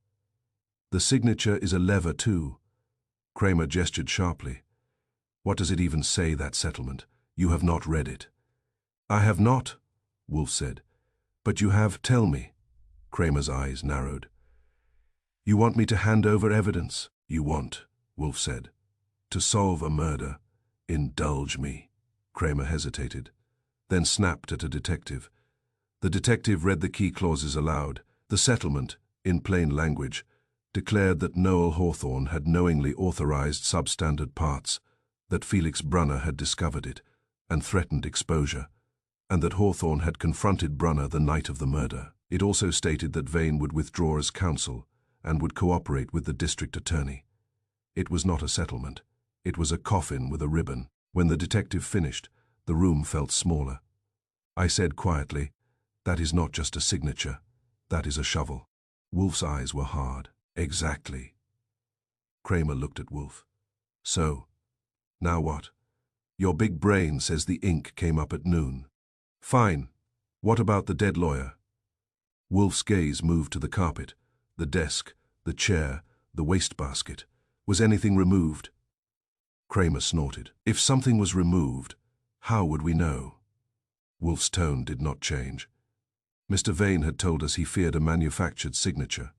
The signature is a lever too. Kramer gestured sharply. "What does it even say, that settlement? You have not read it." "I have not," Wolfe said. "But you have, tell me." Kramer's eyes narrowed. "You want me to hand over evidence?" "You want," Wolfe said, "to solve a murder. Indulge me." Kramer hesitated, then snapped at a detective. The detective read the key clauses aloud. The settlement, in plain language, declared that Noel Hawthorne had knowingly authorized substandard parts, that Felix Brunner had discovered it, and threatened exposure, and that Hawthorne had confronted Brunner the night of the murder. It also stated that Vane would withdraw as counsel and would cooperate with the district attorney. It was not a settlement. It was a coffin with a ribbon. When the detective finished, the room felt smaller. I said quietly, "That is not just a signature. That is a shovel." Wolfe's eyes were hard. "Exactly." Kramer looked at Wolfe. "So, now what? Your big brain says the ink came up at noon. Fine. What about the dead lawyer?" Wolfe's gaze moved to the carpet, the desk, the chair, the wastebasket. "Was anything removed?" Kramer snorted. "If something was removed, how would we know?" Wolfe's tone did not change. Mr. Vane had told us he feared a manufactured signature.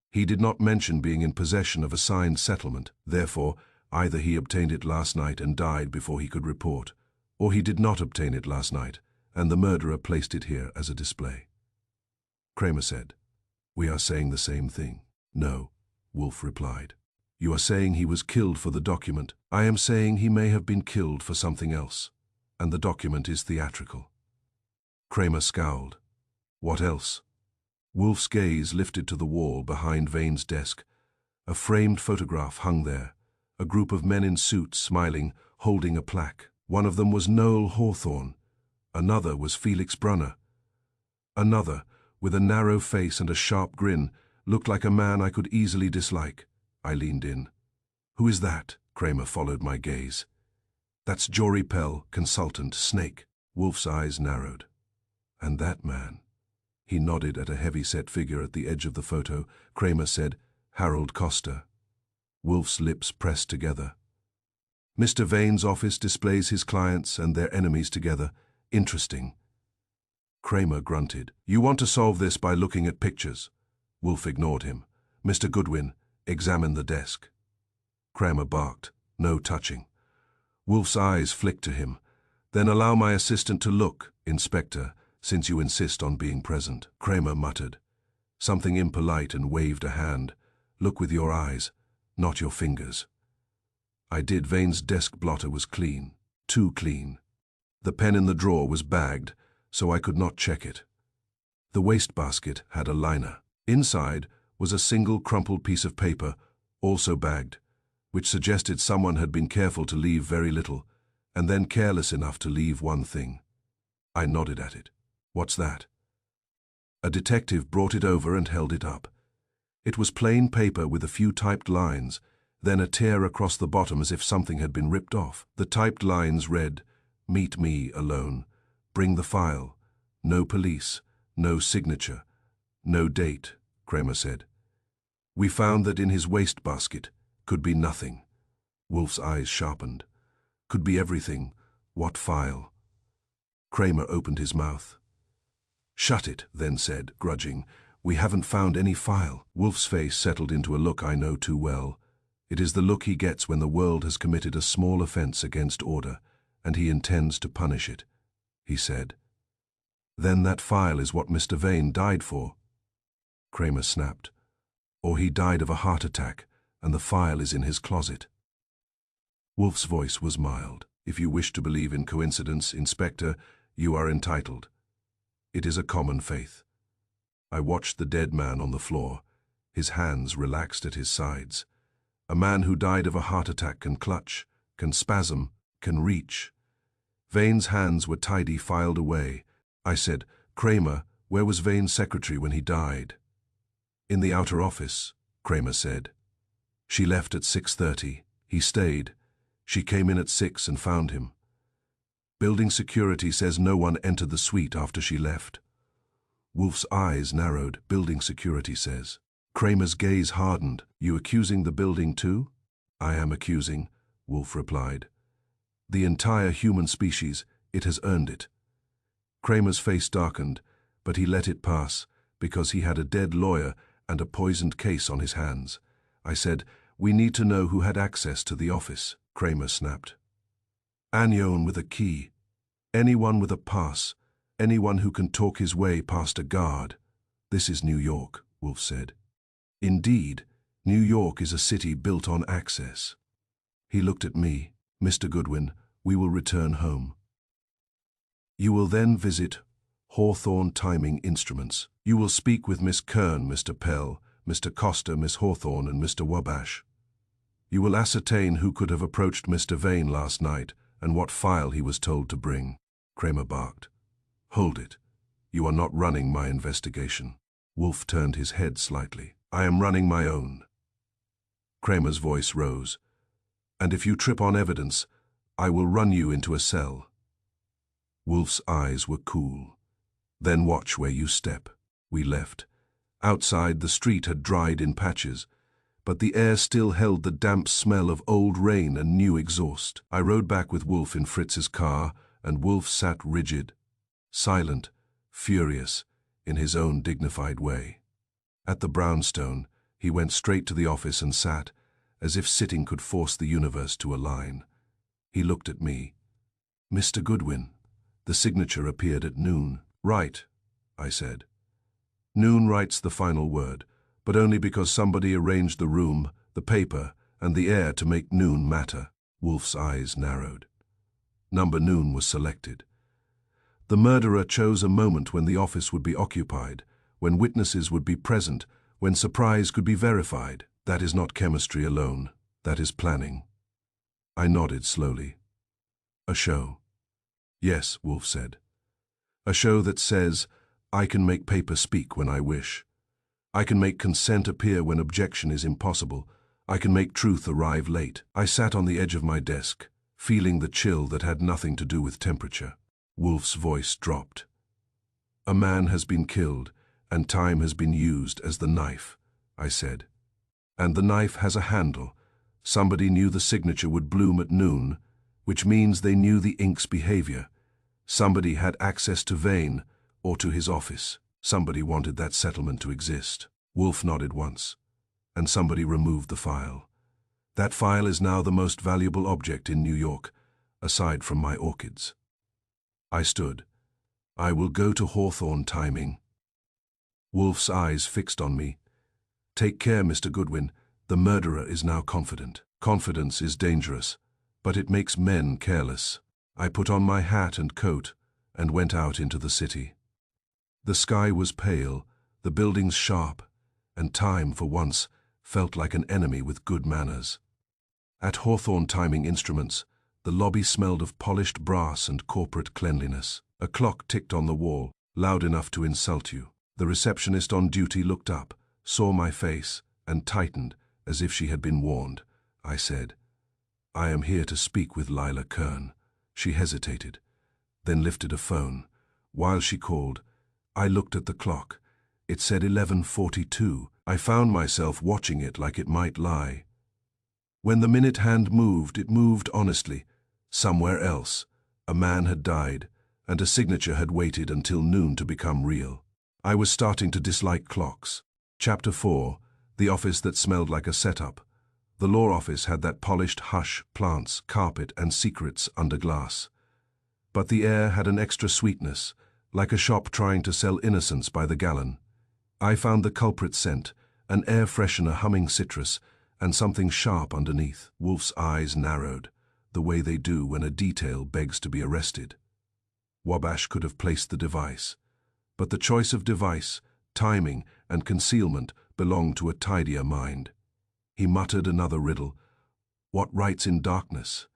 He did not mention being in possession of a signed settlement. Therefore, either he obtained it last night and died before he could report, or he did not obtain it last night, and the murderer placed it here as a display. Kramer said, "We are saying the same thing." "No," Wolfe replied. "You are saying he was killed for the document. I am saying he may have been killed for something else, and the document is theatrical." Kramer scowled. "What else?" Wolfe's gaze lifted to the wall behind Vane's desk. A framed photograph hung there, a group of men in suits smiling, holding a plaque. One of them was Noel Hawthorne. Another was Felix Brunner. Another, with a narrow face and a sharp grin, looked like a man I could easily dislike. I leaned in. "Who is that?" Kramer followed my gaze. "That's Jory Pell, consultant, Snake." Wolfe's eyes narrowed. "And that man?" He nodded at a heavy-set figure at the edge of the photo. Kramer said, "Harold Costa." Wolfe's lips pressed together. "Mr. Vane's office displays his clients and their enemies together. Interesting." Kramer grunted. "You want to solve this by looking at pictures." Wolfe ignored him. "Mr. Goodwin, examine the desk." Kramer barked. "No touching." Wolfe's eyes flicked to him. "Then allow my assistant to look, Inspector, since you insist on being present." Kramer muttered something impolite and waved a hand. "Look with your eyes, not your fingers." I did. Vane's desk blotter was clean. Too clean. The pen in the drawer was bagged, so I could not check it. The wastebasket had a liner. Inside was a single crumpled piece of paper, also bagged, which suggested someone had been careful to leave very little, and then careless enough to leave one thing. I nodded at it. "What's that?" A detective brought it over and held it up. It was plain paper with a few typed lines, then a tear across the bottom as if something had been ripped off. The typed lines read, "Meet me alone. Bring the file. No police. No signature. No date," Kramer said. "We found that in his wastebasket could be nothing." Wolfe's eyes sharpened. "Could be everything. What file?" Kramer opened his mouth. "Shut it," then said, grudging. "We haven't found any file." Wolfe's face settled into a look I know too well. It is the look he gets when the world has committed a small offense against order, and he intends to punish it. He said, "Then that file is what Mr. Vane died for?" Kramer snapped. "Or he died of a heart attack, and the file is in his closet." Wolfe's voice was mild. "If you wish to believe in coincidence, Inspector, you are entitled. It is a common faith." I watched the dead man on the floor. His hands relaxed at his sides. A man who died of a heart attack can clutch, can spasm, can reach. Vane's hands were tidy, filed away. I said, "Kramer, where was Vane's secretary when he died?" "In the outer office," Kramer said. "She left at 6:30. He stayed. She came in at 6 and found him. Building security says no one entered the suite after she left." Wolfe's eyes narrowed. "Building security says." Kramer's gaze hardened. "You accusing the building too?" "I am accusing," Wolfe replied. "The entire human species. It has earned it." Kramer's face darkened, but he let it pass, because he had a dead lawyer and a poisoned case on his hands. I said, "We need to know who had access to the office." Kramer snapped. "Anyone with a key. Anyone with a pass. Anyone who can talk his way past a guard." "This is New York," Wolfe said. "Indeed, New York is a city built on access." He looked at me. "Mr. Goodwin, we will return home." You will then visit Hawthorne Timing Instruments. You will speak with Miss Kern, Mr. Pell, Mr. Costa, Miss Hawthorne, and Mr. Wabash. You will ascertain who could have approached Mr. Vane last night and what file he was told to bring. Kramer barked. Hold it. You are not running my investigation. Wolfe turned his head slightly. I am running my own. Kramer's voice rose. And if you trip on evidence, I will run you into a cell. Wolfe's eyes were cool. Then watch where you step. We left. Outside, the street had dried in patches, but the air still held the damp smell of old rain and new exhaust. I rode back with Wolfe in Fritz's car, and Wolfe sat rigid, silent, furious, in his own dignified way. At the brownstone, he went straight to the office and sat, as if sitting could force the universe to align. He looked at me. Mr. Goodwin. The signature appeared at noon. Right, I said. Noon writes the final word, but only because somebody arranged the room, the paper, and the air to make noon matter. Wolfe's eyes narrowed. Number noon was selected. The murderer chose a moment when the office would be occupied, when witnesses would be present, when surprise could be verified. That is not chemistry alone. That is planning. I nodded slowly. A show. Yes, Wolfe said. A show that says, I can make paper speak when I wish. I can make consent appear when objection is impossible. I can make truth arrive late. I sat on the edge of my desk, feeling the chill that had nothing to do with temperature. Wolfe's voice dropped. A man has been killed, and time has been used as the knife, I said. And the knife has a handle. Somebody knew the signature would bloom at noon, which means they knew the ink's behavior. Somebody had access to Vane, or to his office. Somebody wanted that settlement to exist. Wolfe nodded once, and somebody removed the file. That file is now the most valuable object in New York, aside from my orchids. I stood. I will go to Hawthorne Timing. Wolfe's eyes fixed on me. Take care, Mr. Goodwin. The murderer is now confident. Confidence is dangerous, but it makes men careless. I put on my hat and coat and went out into the city. The sky was pale, the buildings sharp, and time, for once, felt like an enemy with good manners. At Hawthorne Timing Instruments, the lobby smelled of polished brass and corporate cleanliness. A clock ticked on the wall, loud enough to insult you. The receptionist on duty looked up, saw my face, and tightened, as if she had been warned. I said, I am here to speak with Lila Kern. She hesitated, then lifted a phone. While she called, I looked at the clock. It said 11:42. I found myself watching it like it might lie. When the minute hand moved, it moved honestly. Somewhere else, a man had died, and a signature had waited until noon to become real. I was starting to dislike clocks. Chapter 4, the office that smelled like a setup. The law office had that polished hush, plants, carpet, and secrets under glass. But the air had an extra sweetness, like a shop trying to sell innocence by the gallon. I found the culprit scent, an air freshener humming citrus, and something sharp underneath. Wolfe's eyes narrowed, the way they do when a detail begs to be arrested. Wabash could have placed the device, but the choice of device, timing, and concealment belonged to a tidier mind. He muttered another riddle. What writes in darkness,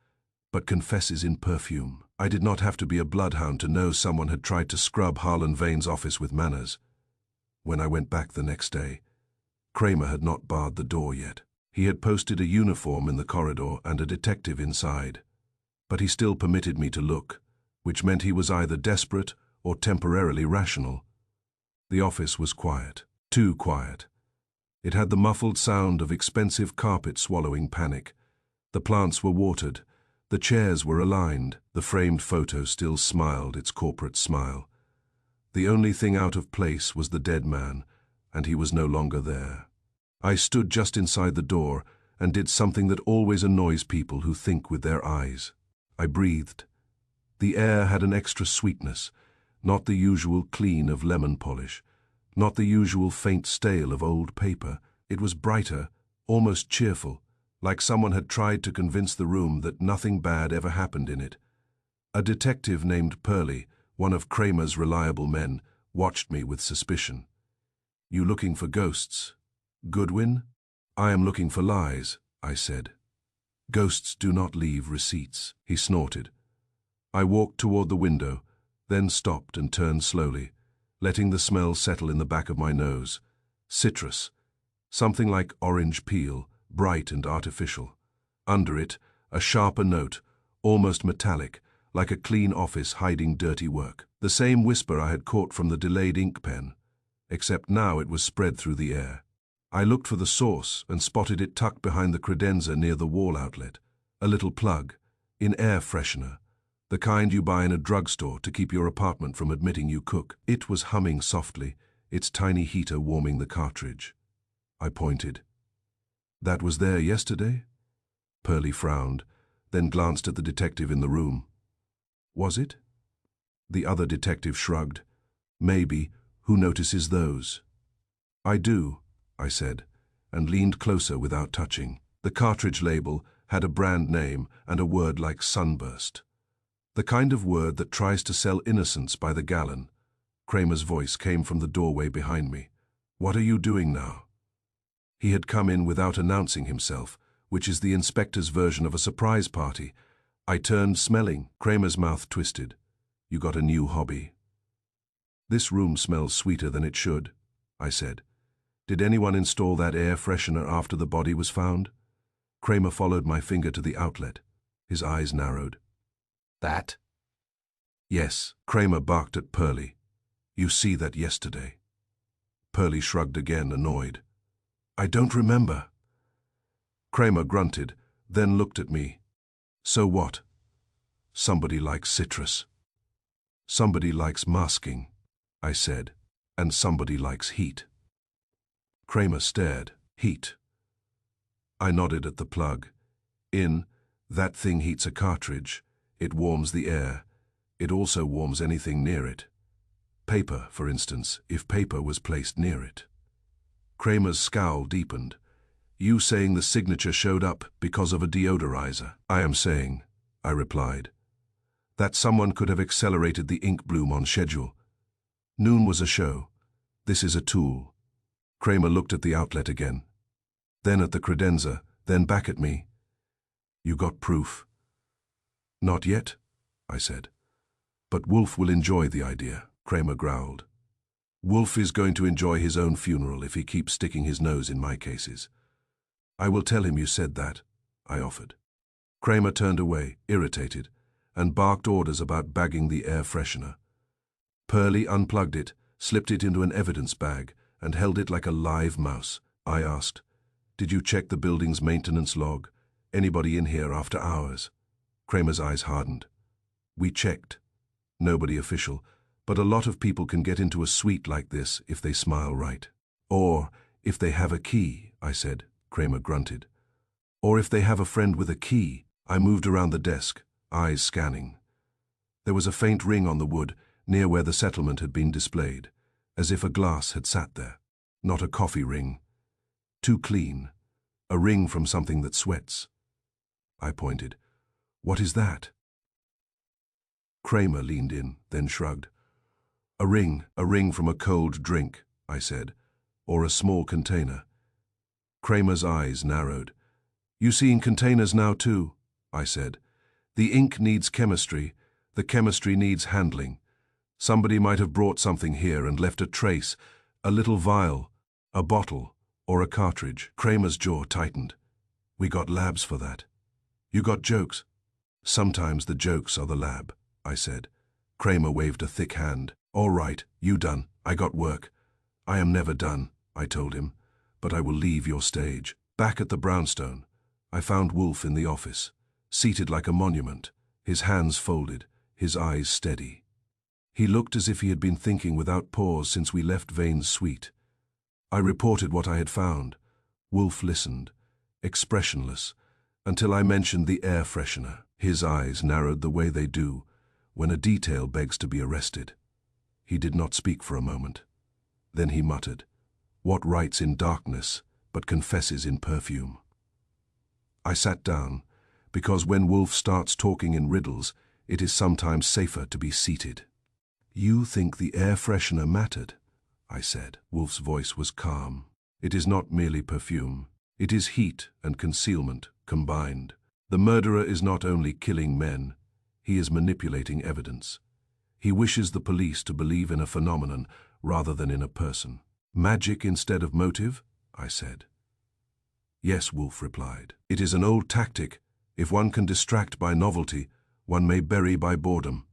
but confesses in perfume? I did not have to be a bloodhound to know someone had tried to scrub Harlan Vane's office with manners. When I went back the next day, Kramer had not barred the door yet. He had posted a uniform in the corridor and a detective inside, but he still permitted me to look, which meant he was either desperate or temporarily rational. The office was quiet, too quiet. It had the muffled sound of expensive carpet swallowing panic. The plants were watered, the chairs were aligned, the framed photo still smiled its corporate smile. The only thing out of place was the dead man, and he was no longer there. I stood just inside the door and did something that always annoys people who think with their eyes. I breathed. The air had an extra sweetness, not the usual clean of lemon polish, not the usual faint stale of old paper. It was brighter, almost cheerful, like someone had tried to convince the room that nothing bad ever happened in it. A detective named Pearlie One of Kramer's reliable men watched me with suspicion. "You looking for ghosts, Goodwin?" "I am looking for lies," I said. "Ghosts do not leave receipts," he snorted. I walked toward the window, then stopped and turned slowly, letting the smell settle in the back of my nose. Citrus, something like orange peel, bright and artificial. Under it, a sharper note, almost metallic, like a clean office hiding dirty work. The same whisper I had caught from the delayed ink pen, except now it was spread through the air. I looked for the source and spotted it tucked behind the credenza near the wall outlet, a little plug, in air freshener, the kind you buy in a drugstore to keep your apartment from admitting you cook. It was humming softly, its tiny heater warming the cartridge. I pointed. "That was there yesterday?" Pearlie frowned, then glanced at the detective in the room. "Was it?" The other detective shrugged. "Maybe. Who notices those?" "I do," I said, and leaned closer without touching. The cartridge label had a brand name and a word like sunburst. The kind of word that tries to sell innocence by the gallon. Kramer's voice came from the doorway behind me. "What are you doing now?" He had come in without announcing himself, which is the inspector's version of a surprise party. I turned, smelling. Kramer's mouth twisted. "You got a new hobby." "This room smells sweeter than it should," I said. "Did anyone install that air freshener after the body was found?" Kramer followed my finger to the outlet. His eyes narrowed. "That?" "Yes." Kramer barked at Pearlie. "You see that yesterday." Pearlie shrugged again, annoyed. "I don't remember." Kramer grunted, then looked at me. "So what?" "Somebody likes citrus. Somebody likes masking," I said, "and somebody likes heat." Kramer stared. "Heat." I nodded at the plug. That thing heats a cartridge. It warms the air. It also warms anything near it. Paper, for instance, if paper was placed near it. Kramer's scowl deepened. "You saying the signature showed up because of a deodorizer?" "I am saying," I replied, "that someone could have accelerated the ink bloom on schedule. Noon was a show. This is a tool." Kramer looked at the outlet again, then at the credenza, then back at me. "You got proof?" "Not yet," I said. "But Wolfe will enjoy the idea," Kramer growled. "Wolfe is going to enjoy his own funeral if he keeps sticking his nose in my cases." "I will tell him you said that," I offered. Kramer turned away, irritated, and barked orders about bagging the air freshener. Pearlie unplugged it, slipped it into an evidence bag, and held it like a live mouse. I asked, "Did you check the building's maintenance log? Anybody in here after hours?" Kramer's eyes hardened. "We checked. Nobody official, but a lot of people can get into a suite like this if they smile right. Or if they have a key," I said. Kramer grunted. "Or if they have a friend with a key." I moved around the desk, eyes scanning. There was a faint ring on the wood, near where the settlement had been displayed, as if a glass had sat there. Not a coffee ring. Too clean. A ring from something that sweats. I pointed. "What is that?" Kramer leaned in, then shrugged. A ring from a cold drink," I said, "or a small container." Kramer's eyes narrowed. "You seeing containers now too?" I said. "The ink needs chemistry. The chemistry needs handling. Somebody might have brought something here and left a trace, a little vial, a bottle, or a cartridge." Kramer's jaw tightened. "We got labs for that." "You got jokes?" "Sometimes the jokes are the lab," I said. Kramer waved a thick hand. "All right, you done. I got work." "I am never done," I told him, "but I will leave your stage." Back at the brownstone, I found Wolfe in the office, seated like a monument, his hands folded, his eyes steady. He looked as if he had been thinking without pause since we left Vane's suite. I reported what I had found. Wolfe listened, expressionless, until I mentioned the air freshener. His eyes narrowed the way they do when a detail begs to be arrested. He did not speak for a moment. Then he muttered, "What writes in darkness but confesses in perfume?" I sat down, because when Wolfe starts talking in riddles, it is sometimes safer to be seated. You think the air freshener mattered, I said. Wolfe's voice was calm. It is not merely perfume. It is heat and concealment combined. The murderer is not only killing men, he is manipulating evidence. He wishes the police to believe in a phenomenon rather than in a person. Magic instead of motive, I said. Yes, Wolfe replied. It is an old tactic. If one can distract by novelty, one may bury by boredom.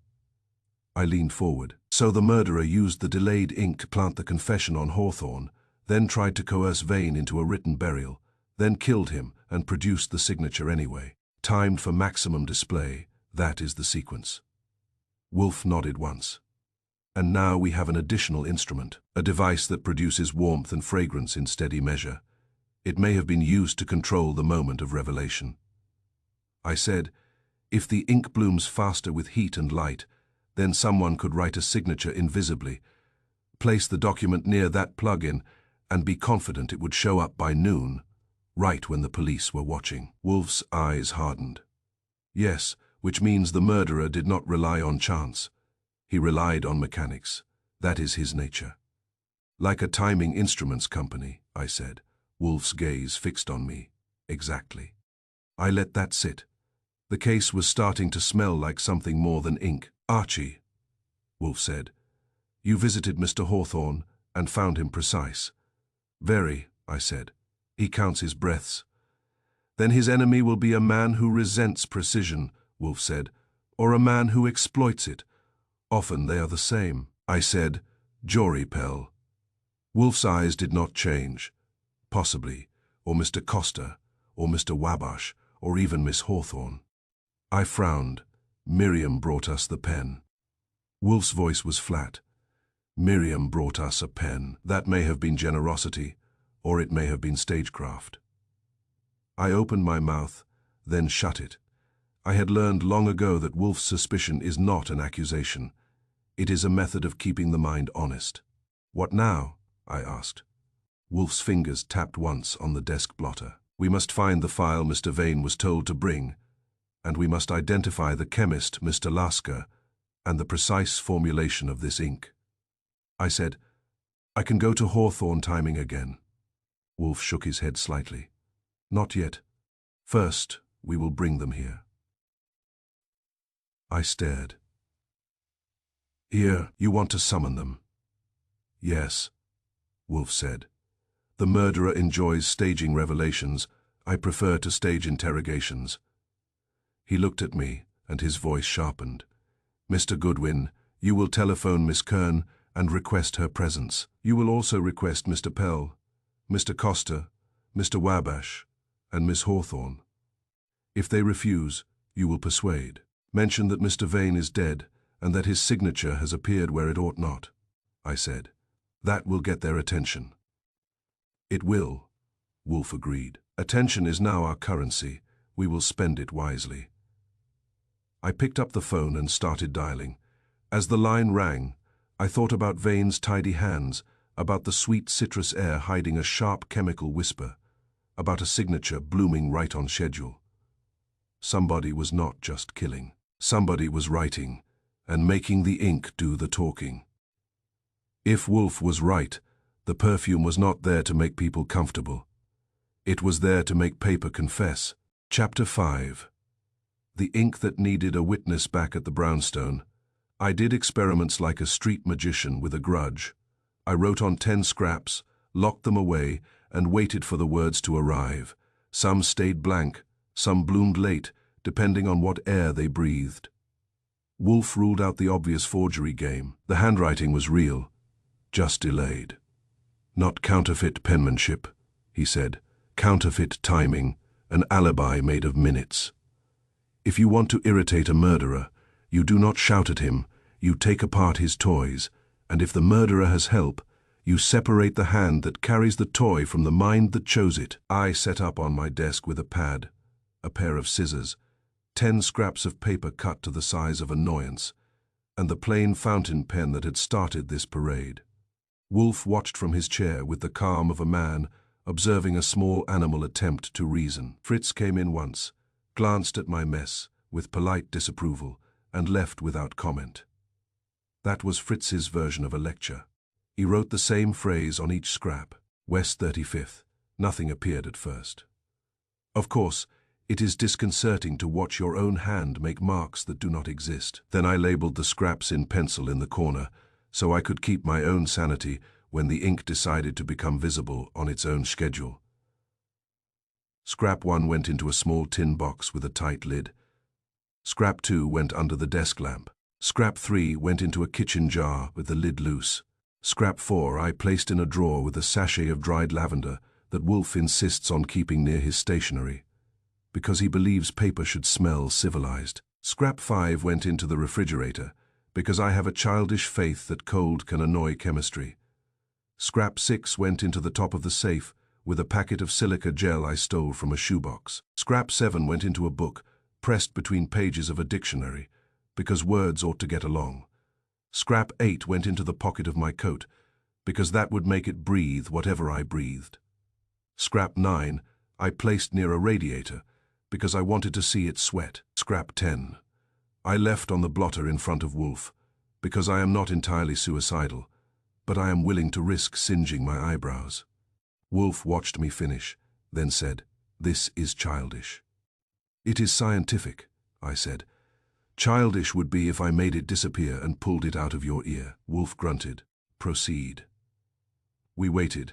I leaned forward. So the murderer used the delayed ink to plant the confession on Hawthorne, then tried to coerce Vane into a written burial, then killed him and produced the signature anyway. Timed for maximum display, that is the sequence. Wolfe nodded once. And now we have an additional instrument, a device that produces warmth and fragrance in steady measure. It may have been used to control the moment of revelation. I said, if the ink blooms faster with heat and light, then someone could write a signature invisibly, place the document near that plug-in, and be confident it would show up by noon, right when the police were watching. Wolfe's eyes hardened. Yes, which means the murderer did not rely on chance. He relied on mechanics. That is his nature. Like a timing instruments company, I said. Wolfe's gaze fixed on me. Exactly. I let that sit. The case was starting to smell like something more than ink. Archie, Wolfe said, you visited Mr. Hawthorne and found him precise. Very, I said. He counts his breaths. Then his enemy will be a man who resents precision, Wolfe said, or a man who exploits it. Often they are the same. I said, Jory Pell. Wolfe's eyes did not change. Possibly, or Mr. Costa, or Mr. Wabash, or even Miss Hawthorne. I frowned. Miriam brought us the pen. Wolfe's voice was flat. Miriam brought us a pen. That may have been generosity, or it may have been stagecraft. I opened my mouth, then shut it. I had learned long ago that Wolfe's suspicion is not an accusation. It is a method of keeping the mind honest. What now? I asked. Wolfe's fingers tapped once on the desk blotter. We must find the file Mr. Vane was told to bring, and we must identify the chemist, Mr. Lasker, and the precise formulation of this ink. I said, I can go to Hawthorne timing again. Wolfe shook his head slightly. Not yet. First, we will bring them here. I stared. Here, you want to summon them? Yes, Wolfe said. The murderer enjoys staging revelations. I prefer to stage interrogations. He looked at me, and his voice sharpened. Mr. Goodwin, you will telephone Miss Kern and request her presence. You will also request Mr. Pell, Mr. Costa, Mr. Wabash, and Miss Hawthorne. If they refuse, you will persuade. Mention that Mr. Vane is dead and that his signature has appeared where it ought not, I said. That will get their attention. It will, Wolfe agreed. Attention is now our currency. We will spend it wisely. I picked up the phone and started dialing. As the line rang, I thought about Vane's tidy hands, about the sweet citrus air hiding a sharp chemical whisper, about a signature blooming right on schedule. Somebody was not just killing. Somebody was writing, and making the ink do the talking. If Wolfe was right, the perfume was not there to make people comfortable. It was there to make paper confess. Chapter 5. The ink that needed a witness back at the brownstone. I did experiments like a street magician with a grudge. I wrote on 10 scraps, locked them away, and waited for the words to arrive. Some stayed blank, some bloomed late, depending on what air they breathed. Wolfe ruled out the obvious forgery game. The handwriting was real, just delayed. Not counterfeit penmanship, he said. Counterfeit timing, an alibi made of minutes. If you want to irritate a murderer, you do not shout at him, you take apart his toys, and if the murderer has help, you separate the hand that carries the toy from the mind that chose it. I set up on my desk with a pad, a pair of scissors, 10 scraps of paper cut to the size of annoyance, and the plain fountain pen that had started this parade. Wolfe watched from his chair with the calm of a man observing a small animal attempt to reason. Fritz came in once, glanced at my mess with polite disapproval, and left without comment. That was Fritz's version of a lecture. He wrote the same phrase on each scrap. West 35th. Nothing appeared at first. Of course, it is disconcerting to watch your own hand make marks that do not exist. Then I labeled the scraps in pencil in the corner, so I could keep my own sanity when the ink decided to become visible on its own schedule. Scrap 1 went into a small tin box with a tight lid. Scrap 2 went under the desk lamp. Scrap 3 went into a kitchen jar with the lid loose. Scrap 4 I placed in a drawer with a sachet of dried lavender that Wolfe insists on keeping near his stationery, because he believes paper should smell civilized. Scrap 5 went into the refrigerator, because I have a childish faith that cold can annoy chemistry. Scrap 6 went into the top of the safe with a packet of silica gel I stole from a shoebox. Scrap 7 went into a book, pressed between pages of a dictionary, because words ought to get along. Scrap 8 went into the pocket of my coat, because that would make it breathe whatever I breathed. Scrap 9 I placed near a radiator, because I wanted to see it sweat. Scrap 10 I left on the blotter in front of Wolfe, because I am not entirely suicidal, but I am willing to risk singeing my eyebrows. Wolfe watched me finish, then said, "This is childish." "It is scientific," I said. "Childish would be if I made it disappear and pulled it out of your ear." Wolfe grunted. "Proceed." We waited.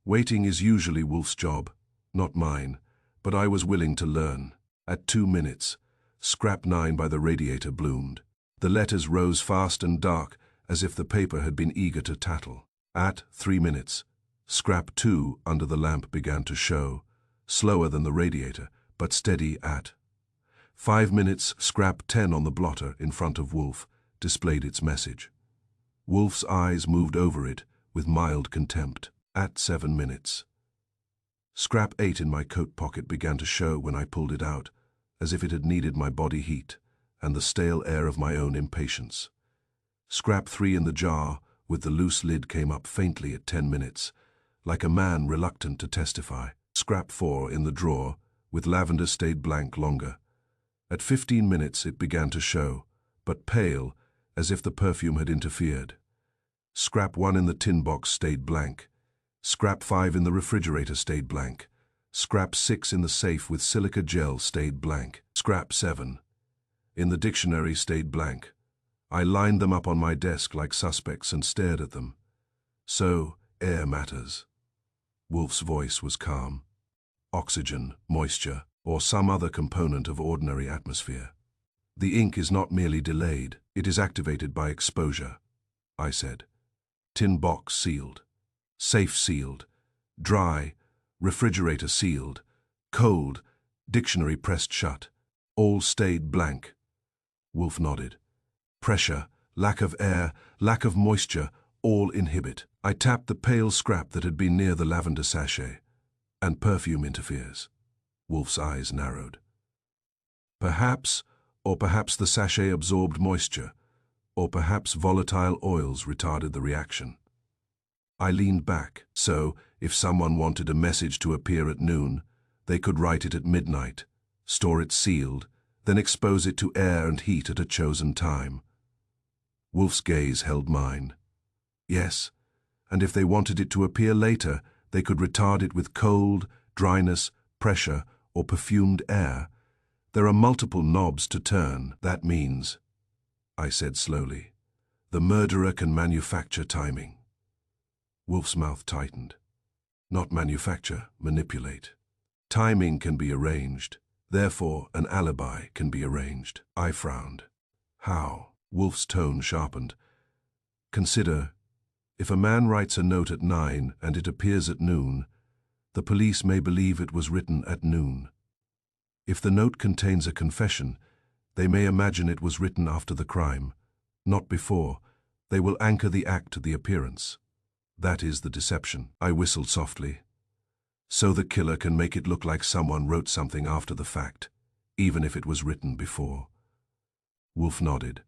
Waiting is usually Wolfe's job, not mine, but I was willing to learn. At 2 minutes, scrap 9 by the radiator bloomed. The letters rose fast and dark, as if the paper had been eager to tattle. At 3 minutes, scrap 2 under the lamp began to show, slower than the radiator, but steady at 5 minutes. Scrap 10 on the blotter in front of Wolfe displayed its message. Wolfe's eyes moved over it with mild contempt. At 7 minutes, scrap 8 in my coat pocket began to show when I pulled it out, as if it had needed my body heat and the stale air of my own impatience. Scrap 3 in the jar with the loose lid came up faintly at 10 minutes, like a man reluctant to testify. Scrap 4 in the drawer with lavender stayed blank longer. At 15 minutes it began to show, but pale, as if the perfume had interfered. Scrap 1 in the tin box stayed blank. Scrap 5 in the refrigerator stayed blank. Scrap 6 in the safe with silica gel stayed blank. Scrap 7 in the dictionary stayed blank. I lined them up on my desk like suspects and stared at them. So, air matters. Wolfe's voice was calm. Oxygen, moisture, or some other component of ordinary atmosphere. The ink is not merely delayed, it is activated by exposure, I said. Tin box sealed. Safe sealed. Dry. Refrigerator sealed. Cold. Dictionary pressed shut. All stayed blank. Wolfe nodded. Pressure, lack of air, lack of moisture, all inhibit. I tapped the pale scrap that had been near the lavender sachet. And perfume interferes. Wolfe's eyes narrowed. Perhaps, or perhaps the sachet absorbed moisture, or perhaps volatile oils retarded the reaction. I leaned back, so, if someone wanted a message to appear at noon, they could write it at midnight, store it sealed, then expose it to air and heat at a chosen time. Wolfe's gaze held mine. Yes, and if they wanted it to appear later, they could retard it with cold, dryness, pressure, or perfumed air. There are multiple knobs to turn. That means, I said slowly, the murderer can manufacture timing. Wolfe's mouth tightened. Not manufacture, manipulate. Timing can be arranged. Therefore, an alibi can be arranged. I frowned. How? Wolfe's tone sharpened. Consider, if a man writes a note at 9 and it appears at noon, the police may believe it was written at noon. If the note contains a confession, they may imagine it was written after the crime, not before. They will anchor the act to the appearance. That is the deception. I whistled softly. So the killer can make it look like someone wrote something after the fact, even if it was written before. Wolfe nodded.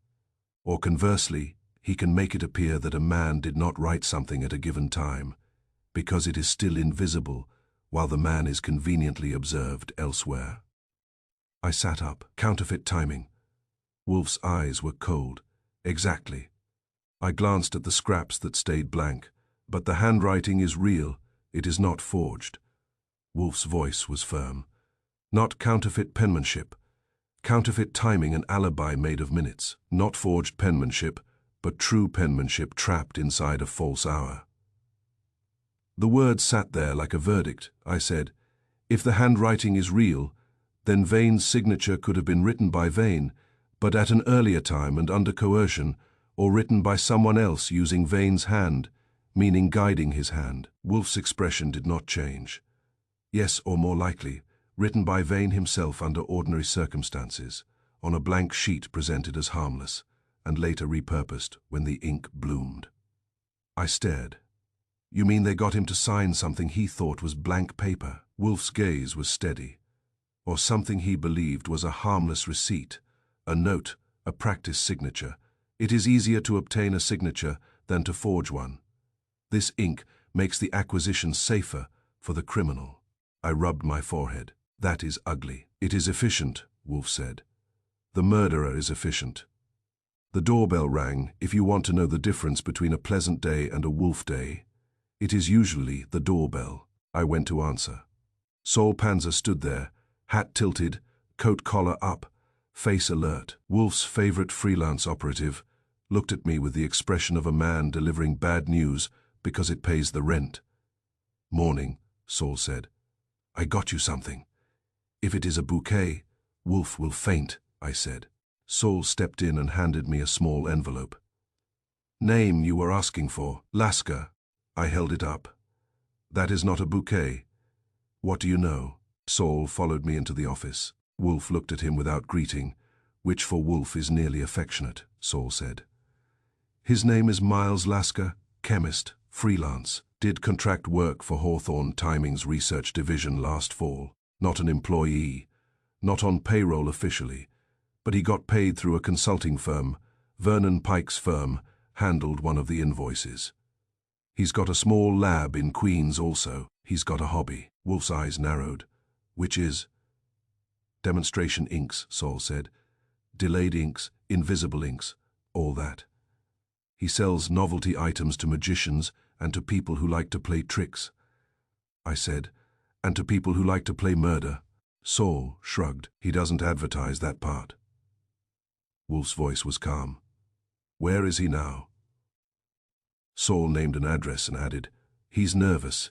Or conversely, he can make it appear that a man did not write something at a given time, because it is still invisible, while the man is conveniently observed elsewhere. I sat up. Counterfeit timing. Wolfe's eyes were cold. Exactly. I glanced at the scraps that stayed blank. But the handwriting is real. It is not forged. Wolfe's voice was firm. Not counterfeit penmanship. Counterfeit timing and alibi made of minutes. Not forged penmanship, but true penmanship trapped inside a false hour. The words sat there like a verdict. I said, if the handwriting is real, then Vane's signature could have been written by Vane, but at an earlier time and under coercion, or written by someone else using Vane's hand, meaning guiding his hand. Wolfe's expression did not change. Yes, or more likely, written by Vane himself under ordinary circumstances, on a blank sheet presented as harmless, and later repurposed when the ink bloomed. I stared. You mean they got him to sign something he thought was blank paper? Wolfe's gaze was steady. Or something he believed was a harmless receipt, a note, a practice signature. It is easier to obtain a signature than to forge one. This ink makes the acquisition safer for the criminal. I rubbed my forehead. That is ugly. It is efficient, Wolfe said. The murderer is efficient. The doorbell rang. If you want to know the difference between a pleasant day and a Wolfe day, it is usually the doorbell. I went to answer. Saul Panzer stood there, hat tilted, coat collar up, face alert. Wolfe's favorite freelance operative looked at me with the expression of a man delivering bad news because it pays the rent. Morning, Saul said. I got you something. If it is a bouquet, Wolfe will faint, I said. Saul stepped in and handed me a small envelope. Name you were asking for, Lasker. I held it up. That is not a bouquet. What do you know? Saul followed me into the office. Wolfe looked at him without greeting, which for Wolfe is nearly affectionate, Saul said. His name is Miles Lasker, chemist, freelance. Did contract work for Hawthorne Timing's research division last fall. Not an employee, not on payroll officially, but he got paid through a consulting firm. Vernon Pike's firm handled one of the invoices. He's got a small lab in Queens also. He's got a hobby. Wolfe's eyes narrowed. Which is? Demonstration inks, Saul said. Delayed inks, invisible inks, all that. He sells novelty items to magicians and to people who like to play tricks. I said, and to people who like to play murder. Saul shrugged. He doesn't advertise that part. Wolfe's voice was calm. Where is he now? Saul named an address and added, he's nervous.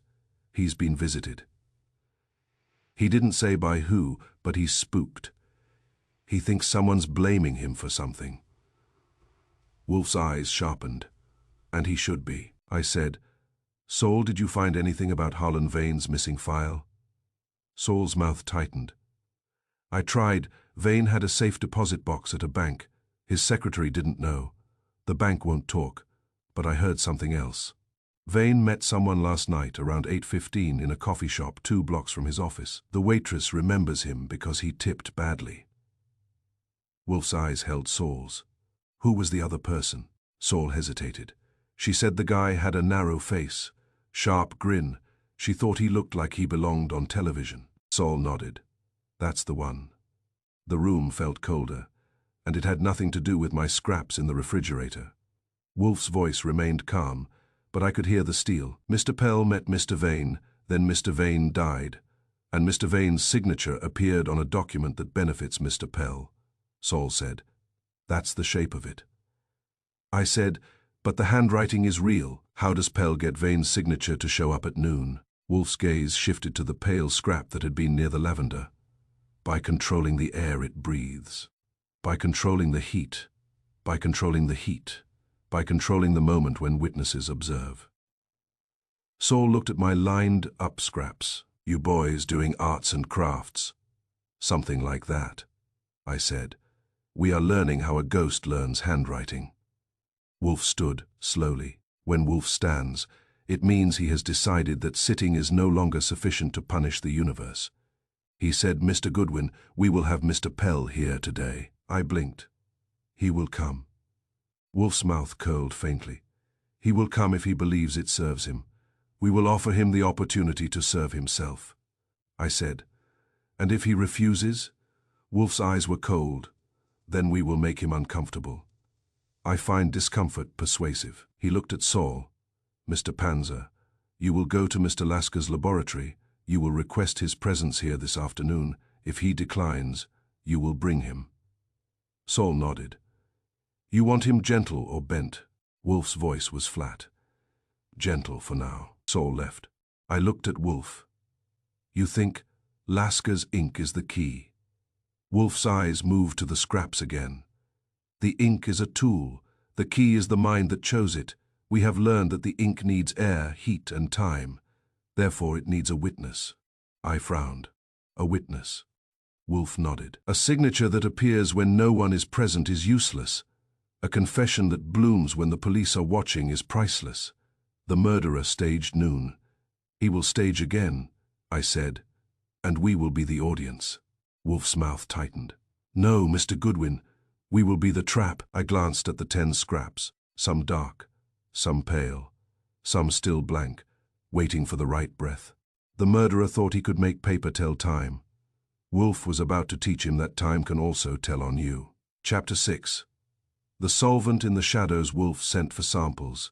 He's been visited. He didn't say by who, but he's spooked. He thinks someone's blaming him for something. Wolfe's eyes sharpened. And he should be. I said, Saul, did you find anything about Harlan Vane's missing file? Saul's mouth tightened. I tried. Vane had a safe deposit box at a bank. His secretary didn't know. The bank won't talk. But I heard something else. Vane met someone last night around 8:15 in a coffee shop 2 blocks from his office. The waitress remembers him because he tipped badly. Wolfe's eyes held Saul's. Who was the other person? Saul hesitated. She said the guy had a narrow face, sharp grin. She thought he looked like he belonged on television. Saul nodded. That's the one. The room felt colder, and it had nothing to do with my scraps in the refrigerator. Wolfe's voice remained calm, but I could hear the steel. Mr. Pell met Mr. Vane, then Mr. Vane died, and Mr. Vane's signature appeared on a document that benefits Mr. Pell, Saul said. That's the shape of it. I said, but the handwriting is real. How does Pell get Vane's signature to show up at noon? Wolfe's gaze shifted to the pale scrap that had been near the lavender. By controlling the air it breathes. By controlling the heat. By controlling the heat. By controlling the moment when witnesses observe. Saul looked at my lined-up scraps. You boys doing arts and crafts. Something like that, I said. We are learning how a ghost learns handwriting. Wolfe stood, slowly. When Wolfe stands, it means he has decided that sitting is no longer sufficient to punish the universe. He said, Mr. Goodwin, we will have Mr. Pell here today. I blinked. He will come. Wolfe's mouth curled faintly. He will come if he believes it serves him. We will offer him the opportunity to serve himself. I said, and if he refuses? Wolfe's eyes were cold. Then we will make him uncomfortable. I find discomfort persuasive. He looked at Saul. Mr. Panzer, you will go to Mr. Lasker's laboratory. You will request his presence here this afternoon. If he declines, you will bring him. Saul nodded. You want him gentle or bent? Wolfe's voice was flat. Gentle for now. Saul left. I looked at Wolfe. You think Lasker's ink is the key? Wolfe's eyes moved to the scraps again. The ink is a tool. The key is the mind that chose it. We have learned that the ink needs air, heat, and time. Therefore it needs a witness. I frowned. A witness. Wolfe nodded. A signature that appears when no one is present is useless. A confession that blooms when the police are watching is priceless. The murderer staged noon. He will stage again, I said, and we will be the audience. Wolfe's mouth tightened. No, Mr. Goodwin, we will be the trap. I glanced at the 10 scraps, some dark, some pale, some still blank, waiting for the right breath. The murderer thought he could make paper tell time. Wolfe was about to teach him that time can also tell on you. Chapter 6. The solvent in the shadows. Wolfe sent for samples.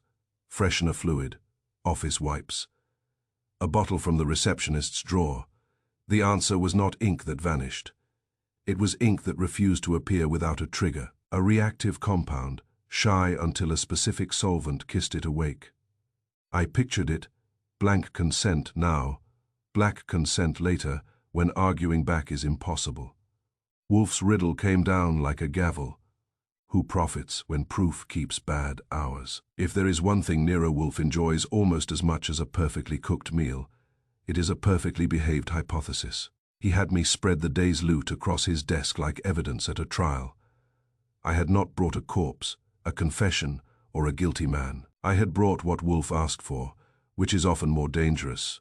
Freshener fluid. Office wipes. A bottle from the receptionist's drawer. The answer was not ink that vanished. It was ink that refused to appear without a trigger, a reactive compound, shy until a specific solvent kissed it awake. I pictured it, blank consent now, black consent later, when arguing back is impossible. Wolfe's riddle came down like a gavel. Who profits when proof keeps bad hours? If there is one thing Nero Wolfe enjoys almost as much as a perfectly cooked meal, it is a perfectly behaved hypothesis. He had me spread the day's loot across his desk like evidence at a trial. I had not brought a corpse, a confession, or a guilty man. I had brought what Wolfe asked for, which is often more dangerous: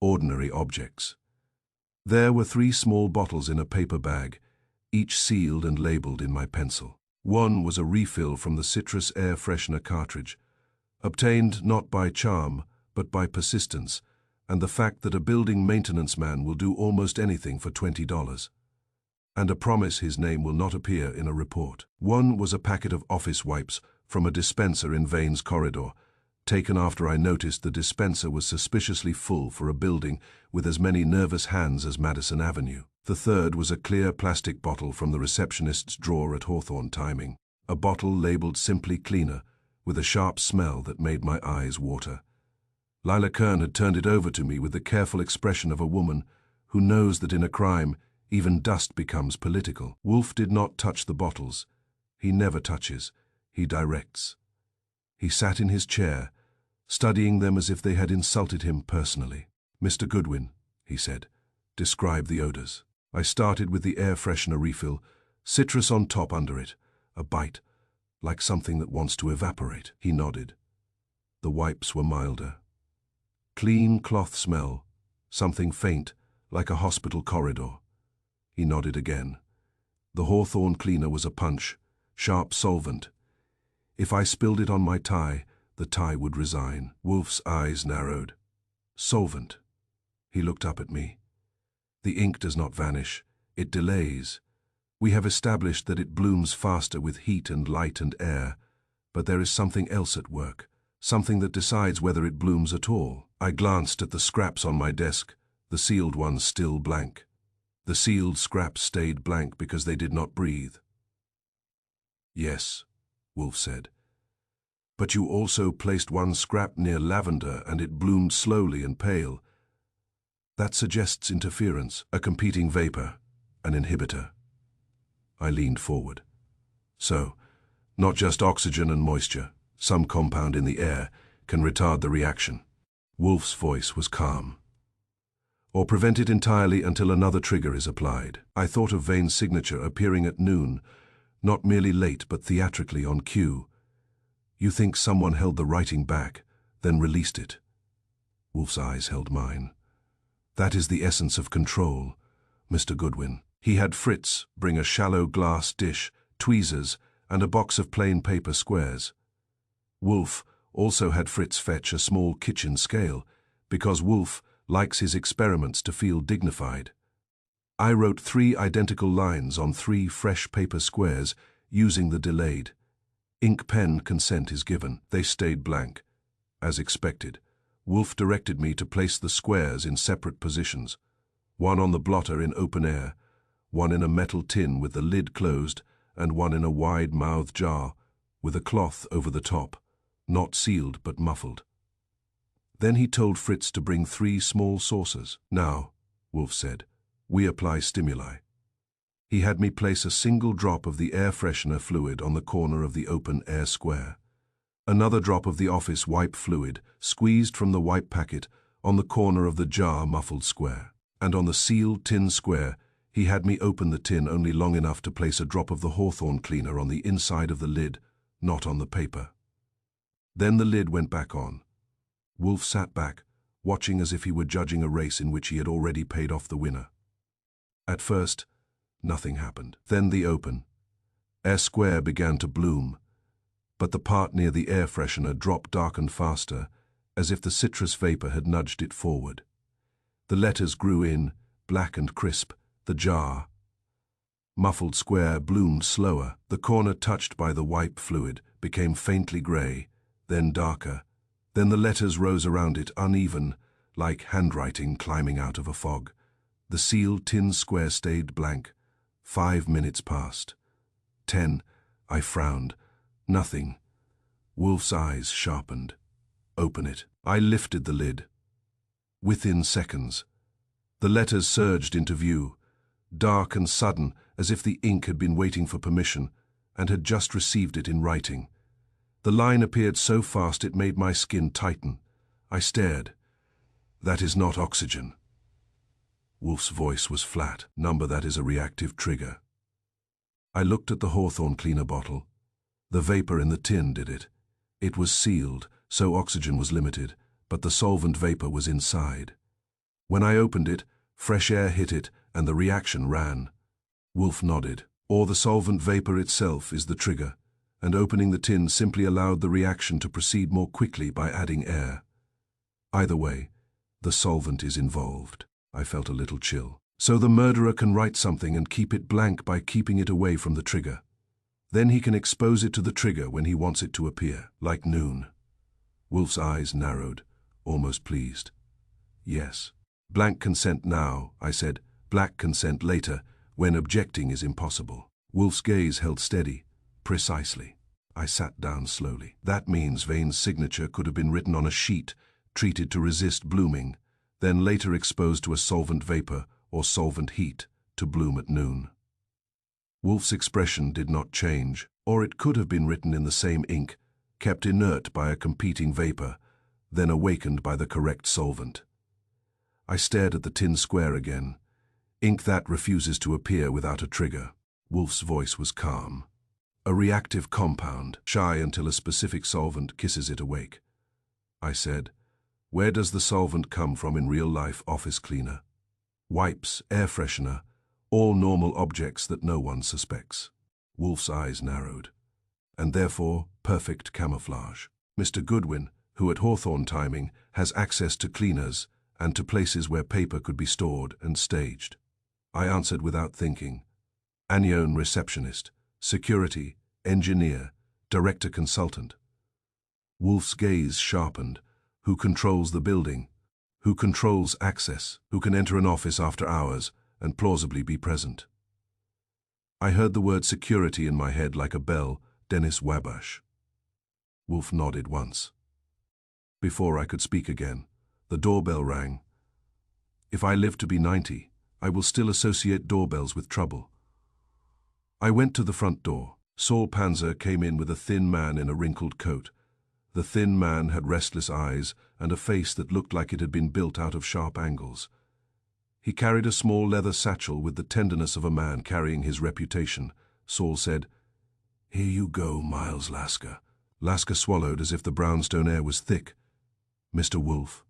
ordinary objects. There were 3 small bottles in a paper bag, each sealed and labeled in my pencil. One was a refill from the citrus air freshener cartridge, obtained not by charm, but by persistence, and the fact that a building maintenance man will do almost anything for $20, and a promise his name will not appear in a report. One was a packet of office wipes from a dispenser in Vane's corridor, taken after I noticed the dispenser was suspiciously full for a building with as many nervous hands as Madison Avenue. The third was a clear plastic bottle from the receptionist's drawer at Hawthorne Timing, a bottle labeled simply cleaner, with a sharp smell that made my eyes water. Lila Kern had turned it over to me with the careful expression of a woman who knows that in a crime, even dust becomes political. Wolfe did not touch the bottles. He never touches. He directs. He sat in his chair, studying them as if they had insulted him personally. Mr. Goodwin, he said, describe the odors. I started with the air freshener refill, citrus on top under it, a bite, like something that wants to evaporate. He nodded. The wipes were milder. Clean cloth smell, something faint, like a hospital corridor. He nodded again. The Hawthorne cleaner was a punch, sharp solvent. If I spilled it on my tie, the tie would resign. Wolfe's eyes narrowed. Solvent. He looked up at me. The ink does not vanish, it delays. We have established that it blooms faster with heat and light and air, but there is something else at work, something that decides whether it blooms at all. I glanced at the scraps on my desk, the sealed ones still blank. The sealed scraps stayed blank because they did not breathe. Yes, Wolfe said. But you also placed one scrap near lavender and it bloomed slowly and pale. That suggests interference, a competing vapor, an inhibitor. I leaned forward. So, not just oxygen and moisture, some compound in the air can retard the reaction. Wolfe's voice was calm. Or prevent it entirely until another trigger is applied. I thought of Vane's signature appearing at noon, not merely late but theatrically on cue. You think someone held the writing back, then released it. Wolfe's eyes held mine. That is the essence of control, Mr. Goodwin. He had Fritz bring a shallow glass dish, tweezers, and a box of plain paper squares. Wolfe also had Fritz fetch a small kitchen scale, because Wolfe likes his experiments to feel dignified. I wrote 3 identical lines on 3 fresh paper squares using the delayed. Ink pen consent is given. They stayed blank. As expected, Wolfe directed me to place the squares in separate positions, one on the blotter in open air, one in a metal tin with the lid closed, and one in a wide-mouthed jar with a cloth over the top, not sealed but muffled. Then he told Fritz to bring 3 small saucers. Now, Wolfe said, we apply stimuli. He had me place a single drop of the air freshener fluid on the corner of the open air square, another drop of the office wipe fluid, squeezed from the wipe packet, on the corner of the jar muffled square. And on the sealed tin square, he had me open the tin only long enough to place a drop of the hawthorn cleaner on the inside of the lid, not on the paper. Then the lid went back on. Wolfe sat back, watching as if he were judging a race in which he had already paid off the winner. At first, nothing happened. Then the open air square began to bloom, but the part near the air freshener drop darkened faster, as if the citrus vapor had nudged it forward. The letters grew in, black and crisp, the jar. Muffled square bloomed slower. The corner touched by the wipe fluid became faintly grey, then darker. Then the letters rose around it, uneven, like handwriting climbing out of a fog. The sealed tin square stayed blank. 5 minutes passed. 10. I frowned. Nothing. Wolfe's eyes sharpened. Open it. I lifted the lid. Within seconds, the letters surged into view, dark and sudden, as if the ink had been waiting for permission and had just received it in writing. The line appeared so fast it made my skin tighten. I stared. That is not oxygen. Wolfe's voice was flat. Number that is a reactive trigger. I looked at the hawthorn cleaner bottle. The vapor in the tin did it. It was sealed, so oxygen was limited, but the solvent vapor was inside. When I opened it, fresh air hit it and the reaction ran. Wolfe nodded. Or the solvent vapor itself is the trigger, and opening the tin simply allowed the reaction to proceed more quickly by adding air. Either way, the solvent is involved. I felt a little chill. So the murderer can write something and keep it blank by keeping it away from the trigger. Then he can expose it to the trigger when he wants it to appear, like noon. Wolfe's eyes narrowed, almost pleased. Yes. Blank consent now, I said. Black consent later, when objecting is impossible. Wolfe's gaze held steady. Precisely. I sat down slowly. That means Vane's signature could have been written on a sheet, treated to resist blooming, then later exposed to a solvent vapor or solvent heat to bloom at noon. Wolfe's expression did not change, or it could have been written in the same ink, kept inert by a competing vapor, then awakened by the correct solvent. I stared at the tin square again. Ink that refuses to appear without a trigger. Wolfe's voice was calm. A reactive compound, shy until a specific solvent kisses it awake. I said, where does the solvent come from in real-life office cleaner? Wipes, air freshener, all normal objects that no one suspects. Wolfe's eyes narrowed. And therefore, perfect camouflage. Mr. Goodwin, who at Hawthorne timing has access to cleaners and to places where paper could be stored and staged. I answered without thinking. Anione receptionist, security, engineer, director consultant. Wolfe's gaze sharpened. Who controls the building? Who controls access? Who can enter an office after hours and plausibly be present? I heard the word security in my head like a bell. Dennis Wabash. Wolfe nodded once. Before I could speak again, the doorbell rang. If I live to be 90, I will still associate doorbells with trouble. I went to the front door. Saul Panzer came in with a thin man in a wrinkled coat. The thin man had restless eyes and a face that looked like it had been built out of sharp angles. He carried a small leather satchel with the tenderness of a man carrying his reputation. Saul said, "Here you go, Miles Lasker." Lasker swallowed as if the brownstone air was thick. "Mr. Wolfe."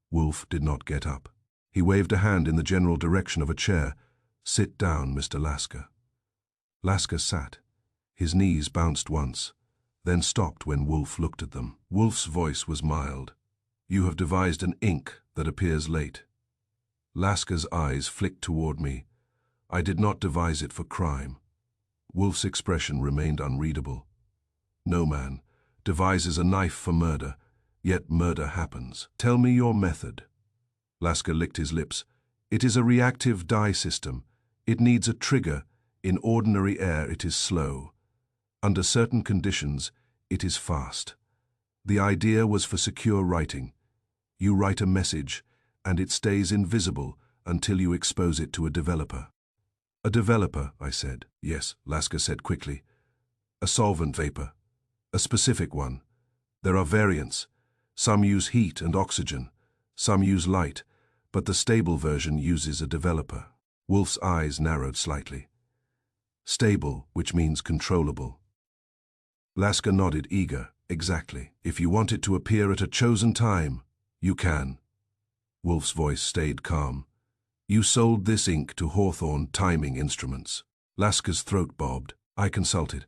Wolfe did not get up. He waved a hand in the general direction of a chair. "Sit down, Mr. Lasker." Lasker sat. His knees bounced once, then stopped when Wolfe looked at them. Wolfe's voice was mild. "You have devised an ink that appears late." Lasker's eyes flicked toward me. "I did not devise it for crime." Wolfe's expression remained unreadable. No man devises a knife for murder, yet murder happens. Tell me your method. Lasker licked his lips. It is a reactive dye system. It needs a trigger. In ordinary air, it is slow. Under certain conditions, it is fast. The idea was for secure writing. You write a message, and it stays invisible until you expose it to a developer. A developer, I said. Yes, Lasker said quickly. A solvent vapor. A specific one. There are variants. Some use heat and oxygen. Some use light, but the stable version uses a developer. Wolfe's eyes narrowed slightly. Stable, which means controllable. Lasker nodded, eager. Exactly. If you want it to appear at a chosen time, you can. Wolfe's voice stayed calm. You sold this ink to Hawthorne Timing Instruments. Lasker's throat bobbed. I consulted.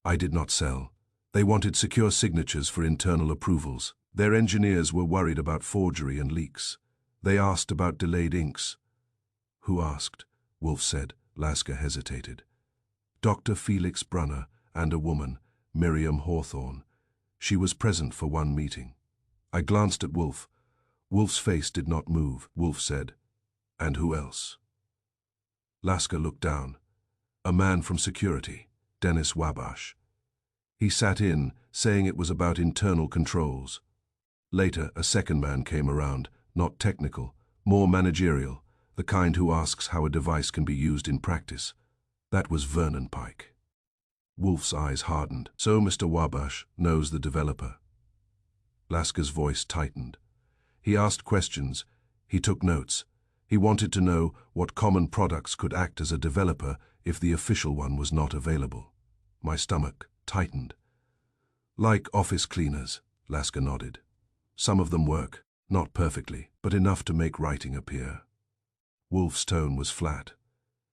I did not sell. They wanted secure signatures for internal approvals. Their engineers were worried about forgery and leaks. They asked about delayed inks. Who asked? Wolfe said. Lasker hesitated. Dr. Felix Brunner and a woman, Miriam Hawthorne. She was present for one meeting. I glanced at Wolfe. Wolfe's face did not move. Wolfe said, and who else? Lasker looked down. A man from security, Dennis Wabash. He sat in, saying it was about internal controls. Later, a second man came around, not technical, more managerial, the kind who asks how a device can be used in practice. That was Vernon Pike. Wolfe's eyes hardened. So Mr. Wabash knows the developer. Lasker's voice tightened. He asked questions. He took notes. He wanted to know what common products could act as a developer if the official one was not available. My stomach tightened. Like office cleaners, Lasker nodded. Some of them work, not perfectly, but enough to make writing appear. Wolfe's tone was flat.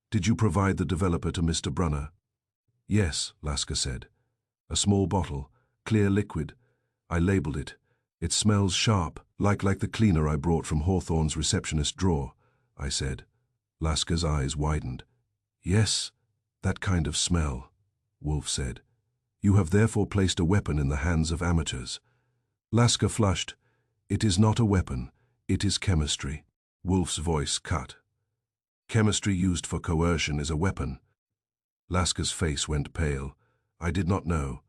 Did you provide the developer to Mr. Brunner? Yes, Lasker said. A small bottle, clear liquid. I labeled it. It smells sharp, like the cleaner I brought from Hawthorne's receptionist drawer, I said. Lasker's eyes widened. Yes, that kind of smell, Wolfe said. You have therefore placed a weapon in the hands of amateurs. Lasker flushed. It is not a weapon, it is chemistry. Wolfe's voice cut. Chemistry used for coercion is a weapon. Lasker's face went pale. I did not know.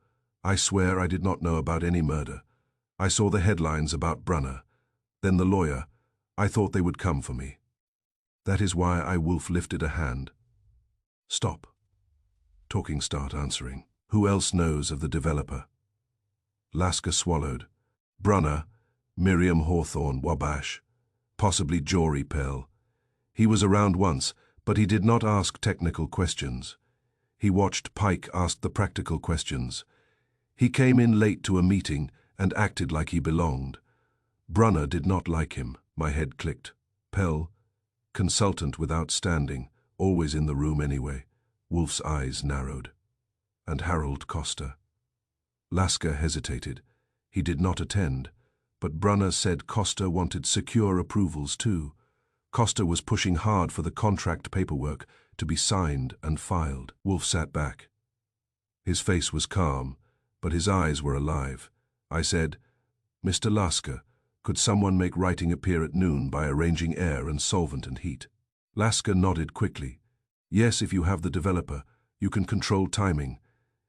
I swear I did not know about any murder. I saw the headlines about Brunner. Then the lawyer. I thought they would come for me. That is why Wolfe lifted a hand. Stop. Talking start answering. Who else knows of the developer? Lasker swallowed. Brunner, Miriam Hawthorne, Wabash, possibly Jory Pell. He was around once, but he did not ask technical questions. He watched Pike ask the practical questions. He came in late to a meeting and acted like he belonged. Brunner did not like him. My head clicked. Pell, consultant without standing, always in the room anyway. Wolfe's eyes narrowed. And Harold Costa. Lasker hesitated. He did not attend, but Brunner said Costa wanted secure approvals too. Costa was pushing hard for the contract paperwork to be signed and filed. Wolfe sat back. His face was calm, but his eyes were alive. I said, Mr. Lasker, could someone make writing appear at noon by arranging air and solvent and heat? Lasker nodded quickly. Yes, if you have the developer, you can control timing.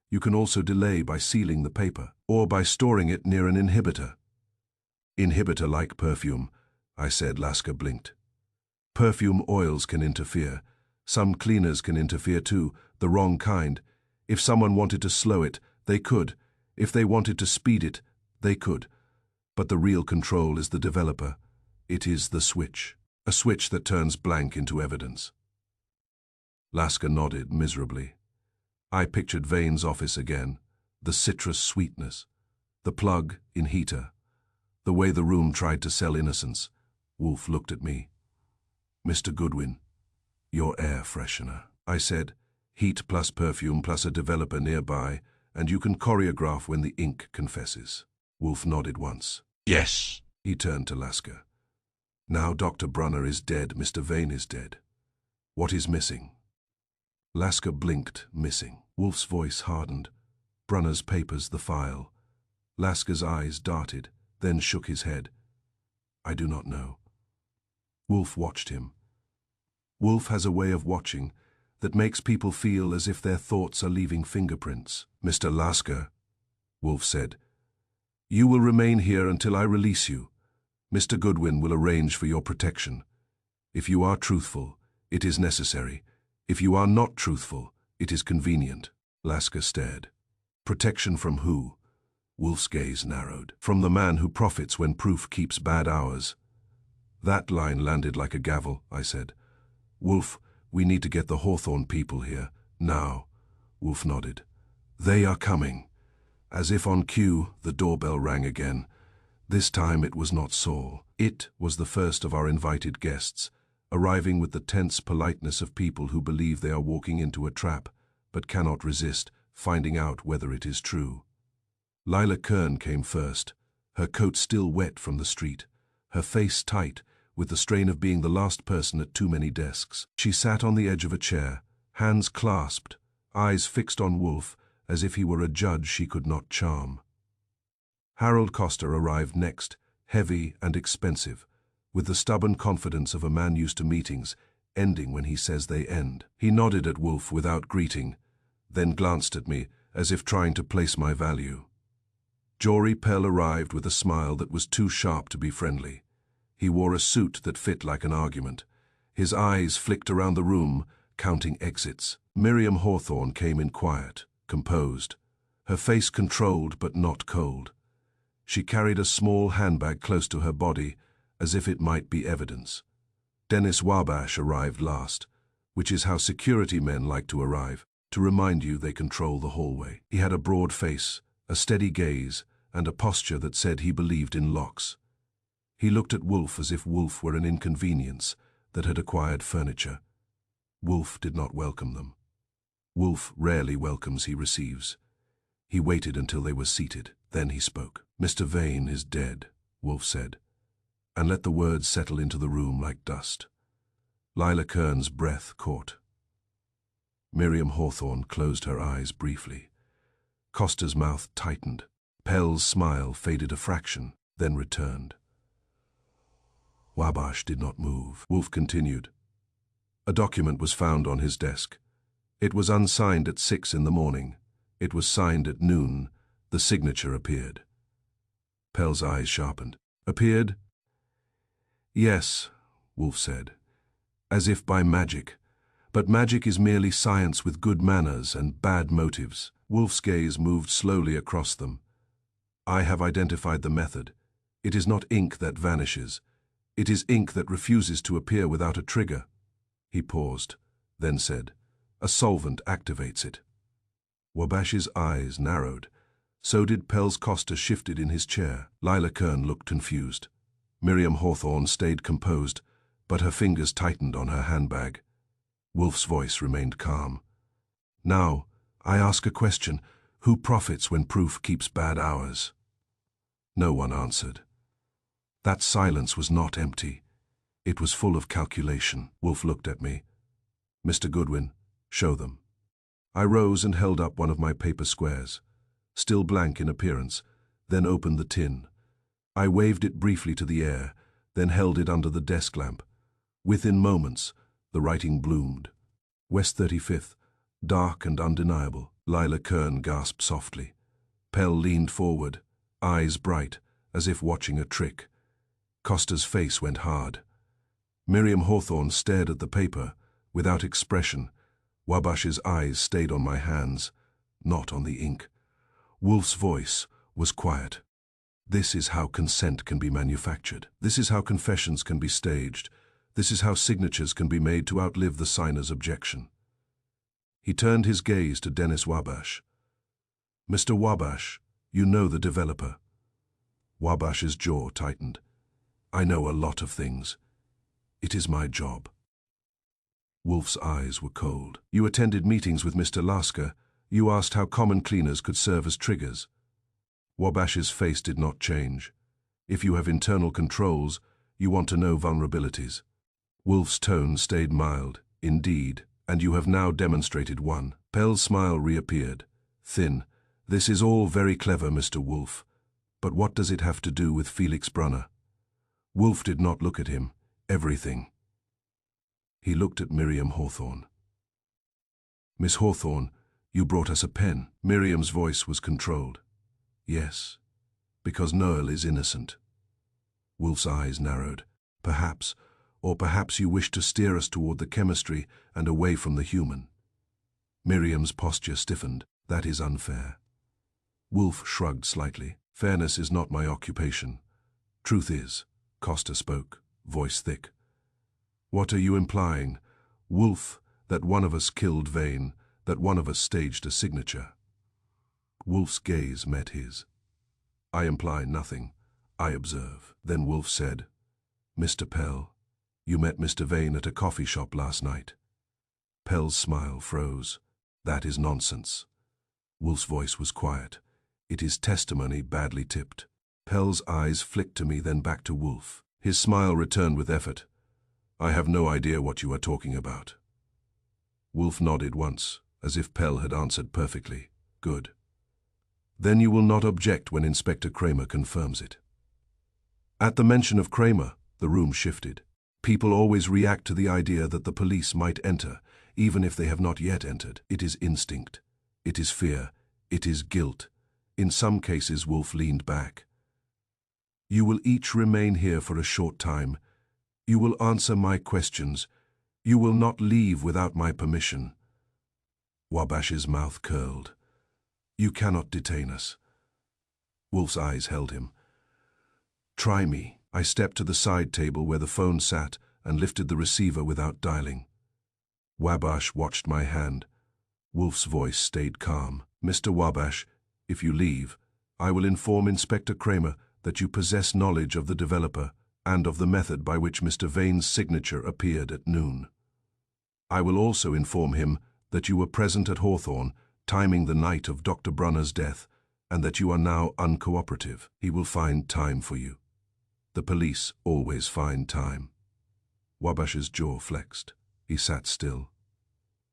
You can also delay by sealing the paper, or by storing it near an inhibitor. Inhibitor like perfume, I said. Lasker blinked. Perfume oils can interfere. Some cleaners can interfere too, the wrong kind. If someone wanted to slow it, they could. If they wanted to speed it, they could. But the real control is the developer. It is the switch. A switch that turns blank into evidence. Lasker nodded miserably. I pictured Vane's office again, the citrus sweetness, the plug in heater, the way the room tried to sell innocence. Wolfe looked at me. Mr. Goodwin, your air freshener. I said, heat plus perfume plus a developer nearby, and you can choreograph when the ink confesses. Wolfe nodded once. Yes. He turned to Lasker. Now Dr. Brunner is dead, Mr. Vane is dead. What is missing? Lasker blinked, missing. Wolfe's voice hardened. Brunner's papers, the file. Lasker's eyes darted, then shook his head. I do not know. Wolfe watched him. Wolfe has a way of watching that makes people feel as if their thoughts are leaving fingerprints. Mr. Lasker, Wolfe said, you will remain here until I release you. Mr. Goodwin will arrange for your protection. If you are truthful, it is necessary. If you are not truthful, it is convenient. Lasker stared. Protection from who? Wolfe's gaze narrowed. From the man who profits when proof keeps bad hours. That line landed like a gavel, I said. Wolfe, we need to get the Hawthorne people here, now. Wolfe nodded. They are coming. As if on cue, the doorbell rang again. This time it was not Saul. It was the first of our invited guests, arriving with the tense politeness of people who believe they are walking into a trap, but cannot resist finding out whether it is true. Lila Kern came first, her coat still wet from the street, her face tight, with the strain of being the last person at too many desks. She sat on the edge of a chair, hands clasped, eyes fixed on Wolfe, as if he were a judge she could not charm. Harold Coster arrived next, heavy and expensive, with the stubborn confidence of a man used to meetings, ending when he says they end. He nodded at Wolfe without greeting, then glanced at me, as if trying to place my value. Jory Pell arrived with a smile that was too sharp to be friendly. He wore a suit that fit like an argument. His eyes flicked around the room, counting exits. Miriam Hawthorne came in quiet, composed, her face controlled but not cold. She carried a small handbag close to her body, as if it might be evidence. Dennis Wabash arrived last, which is how security men like to arrive, to remind you they control the hallway. He had a broad face, a steady gaze, and a posture that said he believed in locks. He looked at Wolfe as if Wolfe were an inconvenience that had acquired furniture. Wolfe did not welcome them. Wolfe rarely welcomes, he receives. He waited until they were seated. Then he spoke. Mr. Vane is dead, Wolfe said, and let the words settle into the room like dust. Lila Kern's breath caught. Miriam Hawthorne closed her eyes briefly. Costa's mouth tightened. Pell's smile faded a fraction, then returned. Wabash did not move. Wolfe continued. A document was found on his desk. It was unsigned at 6 in the morning. It was signed at noon. The signature appeared. Pell's eyes sharpened. Appeared? Yes, Wolfe said, as if by magic. But magic is merely science with good manners and bad motives. Wolfe's gaze moved slowly across them. I have identified the method. It is not ink that vanishes. It is ink that refuses to appear without a trigger. He paused, then said, a solvent activates it. Wabash's eyes narrowed. So did Pell's. Costa shifted in his chair. Lila Kern looked confused. Miriam Hawthorne stayed composed, but her fingers tightened on her handbag. Wolfe's voice remained calm. Now, I ask a question. Who profits when proof keeps bad hours? No one answered. That silence was not empty. It was full of calculation. Wolfe looked at me. Mr. Goodwin, show them. I rose and held up one of my paper squares, still blank in appearance, then opened the tin. I waved it briefly to the air, then held it under the desk lamp. Within moments, the writing bloomed. West 35th, dark and undeniable. Lila Kern gasped softly. Pell leaned forward, eyes bright, as if watching a trick. Costa's face went hard. Miriam Hawthorne stared at the paper, without expression. Wabash's eyes stayed on my hands, not on the ink. Wolfe's voice was quiet. This is how consent can be manufactured. This is how confessions can be staged. This is how signatures can be made to outlive the signer's objection. He turned his gaze to Dennis Wabash. Mr. Wabash, you know the developer. Wabash's jaw tightened. I know a lot of things. It is my job. Wolfe's eyes were cold. You attended meetings with Mr. Lasker. You asked how common cleaners could serve as triggers. Wabash's face did not change. If you have internal controls, you want to know vulnerabilities. Wolfe's tone stayed mild. Indeed, and you have now demonstrated one. Pell's smile reappeared, thin, This is all very clever, Mr. Wolfe, but what does it have to do with Felix Brunner? Wolfe did not look at him. Everything. He looked at Miriam Hawthorne. Miss Hawthorne, you brought us a pen. Miriam's voice was controlled. Yes, because Noel is innocent. Wolfe's eyes narrowed. Perhaps, or perhaps you wish to steer us toward the chemistry and away from the human. Miriam's posture stiffened. That is unfair. Wolfe shrugged slightly. Fairness is not my occupation. Truth is, Costa spoke, voice thick. What are you implying? Wolfe, that one of us killed Vane, that one of us staged a signature. Wolfe's gaze met his. I imply nothing. I observe. Then Wolfe said, Mr. Pell, you met Mr. Vane at a coffee shop last night. Pell's smile froze. That is nonsense. Wolfe's voice was quiet. It is testimony badly tipped. Pell's eyes flicked to me, then back to Wolfe. His smile returned with effort. I have no idea what you are talking about. Wolfe nodded once, as if Pell had answered perfectly. Good. Then you will not object when Inspector Kramer confirms it. At the mention of Kramer, the room shifted. People always react to the idea that the police might enter, even if they have not yet entered. It is instinct. It is fear. It is guilt. In some cases, Wolfe leaned back. You will each remain here for a short time. You will answer my questions. You will not leave without my permission. Wabash's mouth curled. You cannot detain us. Wolfe's eyes held him. Try me. I stepped to the side table where the phone sat and lifted the receiver without dialing. Wabash watched my hand. Wolfe's voice stayed calm. Mr. Wabash, if you leave, I will inform Inspector Kramer that you possess knowledge of the developer and of the method by which Mr. Vane's signature appeared at noon. I will also inform him that you were present at Hawthorne, timing the night of Dr. Brunner's death, and that you are now uncooperative. He will find time for you. The police always find time. Wabash's jaw flexed. He sat still.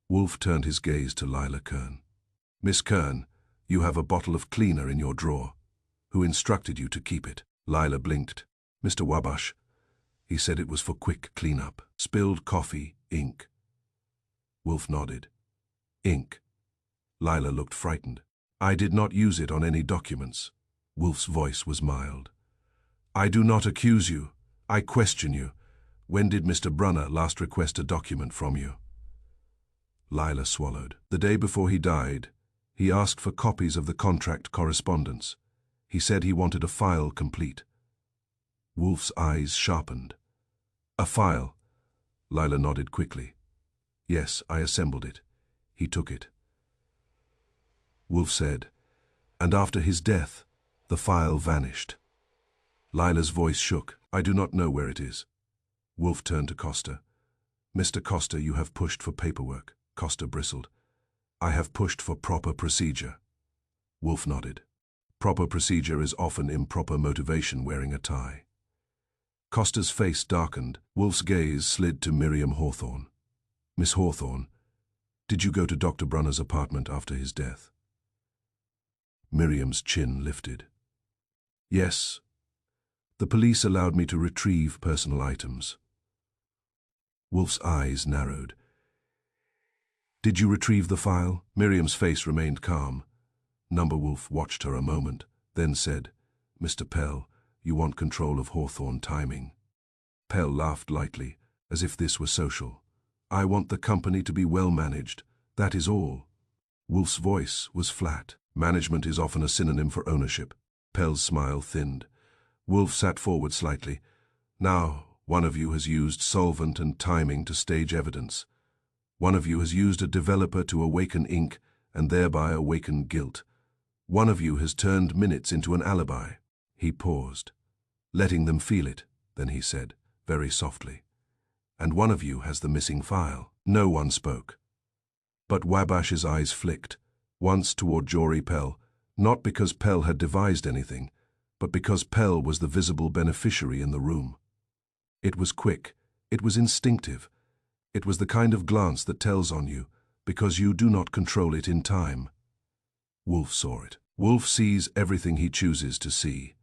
Wolfe turned his gaze to Lila Kern. Miss Kern, you have a bottle of cleaner in your drawer. Who instructed you to keep it? Lila blinked. Mr. Wabash. He said it was for quick cleanup. Spilled coffee, ink. Wolfe nodded. Ink. Lila looked frightened. I did not use it on any documents. Wolfe's voice was mild. I do not accuse you. I question you. When did Mr. Brunner last request a document from you? Lila swallowed. The day before he died, he asked for copies of the contract correspondence. He said he wanted a file complete. Wolfe's eyes sharpened. A file? Lila nodded quickly. Yes, I assembled it. He took it. Wolfe said, and after his death, the file vanished. Lila's voice shook. I do not know where it is. Wolfe turned to Costa. Mr. Costa, you have pushed for paperwork. Costa bristled. I have pushed for proper procedure. Wolfe nodded. Proper procedure is often improper motivation wearing a tie. Costa's face darkened. Wolfe's gaze slid to Miriam Hawthorne. Miss Hawthorne, did you go to Dr. Brunner's apartment after his death? Miriam's chin lifted. Yes. The police allowed me to retrieve personal items. Wolfe's eyes narrowed. Did you retrieve the file? Miriam's face remained calm. Number Wolfe watched her a moment, then said, Mr. Pell, you want control of Hawthorne timing. Pell laughed lightly, as if this were social. I want the company to be well managed. That is all. Wolfe's voice was flat. Management is often a synonym for ownership. Pell's smile thinned. Wolfe sat forward slightly. Now, one of you has used solvent and timing to stage evidence. One of you has used a developer to awaken ink and thereby awaken guilt. One of you has turned minutes into an alibi. He paused, letting them feel it, then he said, very softly. And one of you has the missing file. No one spoke. But Wabash's eyes flicked, once toward Jory Pell, not because Pell had devised anything, but because Pell was the visible beneficiary in the room. It was quick, it was instinctive, it was the kind of glance that tells on you, because you do not control it in time. Wolfe saw it. Wolfe sees everything he chooses to see.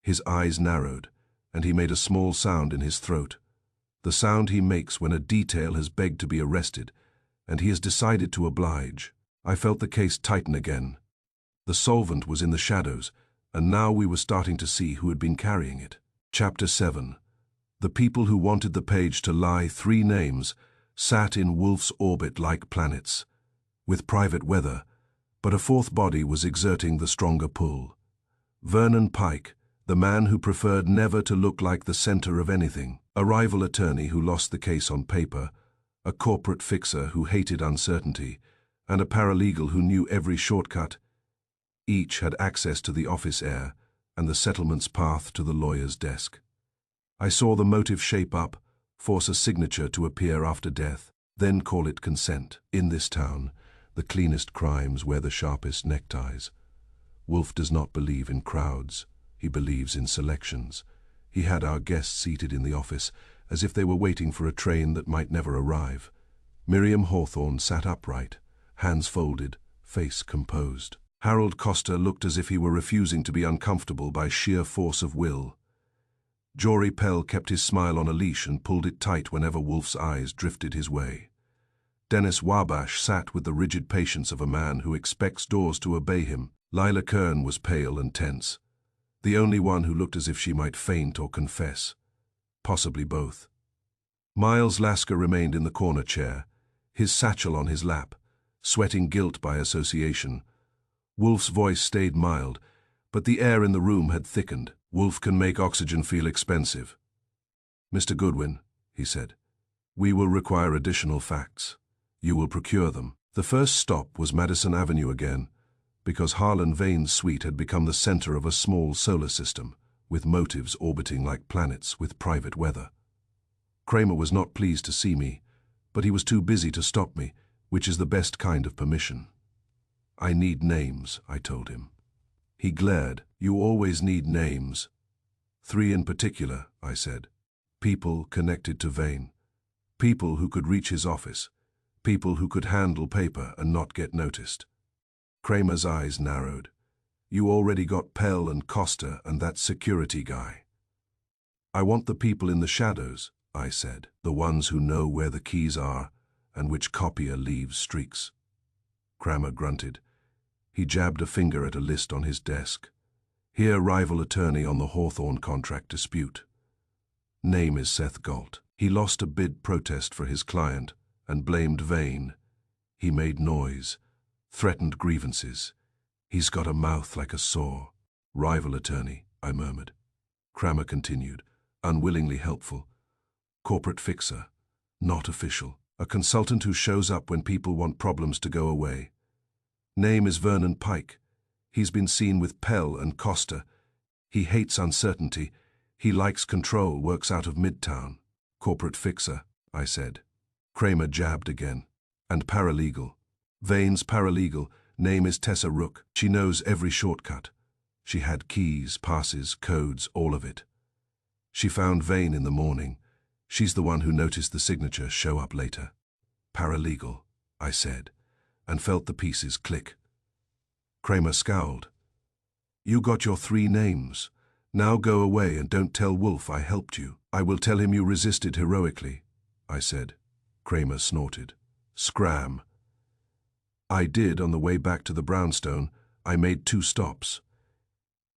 His eyes narrowed, and he made a small sound in his throat, the sound he makes when a detail has begged to be arrested, and he has decided to oblige. I felt the case tighten again. The solvent was in the shadows, and now we were starting to see who had been carrying it. Chapter 7. The people who wanted the page to lie 3 names sat in Wolfe's orbit like planets, with private weather, but a 4th body was exerting the stronger pull. Vernon Pike, the man who preferred never to look like the center of anything, a rival attorney who lost the case on paper, a corporate fixer who hated uncertainty, and a paralegal who knew every shortcut. Each had access to the office air and the settlement's path to the lawyer's desk. I saw the motive shape up, force a signature to appear after death, then call it consent. In this town, the cleanest crimes wear the sharpest neckties. Wolfe does not believe in crowds. He believes in selections. He had our guests seated in the office as if they were waiting for a train that might never arrive. Miriam Hawthorne sat upright, hands folded, face composed. Harold Costa looked as if he were refusing to be uncomfortable by sheer force of will. Jory Pell kept his smile on a leash and pulled it tight whenever Wolfe's eyes drifted his way. Dennis Wabash sat with the rigid patience of a man who expects doors to obey him. Lila Kern was pale and tense, the only one who looked as if she might faint or confess, possibly both. Miles Lasker remained in the corner chair, his satchel on his lap, sweating guilt by association. Wolfe's voice stayed mild, but the air in the room had thickened. Wolfe can make oxygen feel expensive. Mr. Goodwin, he said, we will require additional facts. You will procure them. The first stop was Madison Avenue again, because Harlan Vane's suite had become the center of a small solar system, with motives orbiting like planets with private weather. Kramer was not pleased to see me, but he was too busy to stop me, which is the best kind of permission. I need names, I told him. He glared. You always need names. 3 in particular, I said. People connected to Vane. People who could reach his office. People who could handle paper and not get noticed. Kramer's eyes narrowed. You already got Pell and Costa and that security guy. I want the people in the shadows, I said, the ones who know where the keys are and which copier leaves streaks. Kramer grunted. He jabbed a finger at a list on his desk. Here, rival attorney on the Hawthorne contract dispute. Name is Seth Galt. He lost a bid protest for his client and blamed Vane. He made noise, threatened grievances. He's got a mouth like a saw. Rival attorney, I murmured. Kramer continued, unwillingly helpful. Corporate fixer, not official. A consultant who shows up when people want problems to go away. Name is Vernon Pike. He's been seen with Pell and Costa. He hates uncertainty. He likes control, works out of Midtown. Corporate fixer, I said. Kramer jabbed again. And paralegal. Vane's paralegal. Name is Tessa Rook. She knows every shortcut. She had keys, passes, codes, all of it. She found Vane in the morning. She's the one who noticed the signature show up later. Paralegal, I said, and felt the pieces click. Kramer scowled. You got your 3 names. Now go away and don't tell Wolfe I helped you. I will tell him you resisted heroically, I said. Kramer snorted. Scram. I did on the way back to the brownstone. I made 2 stops.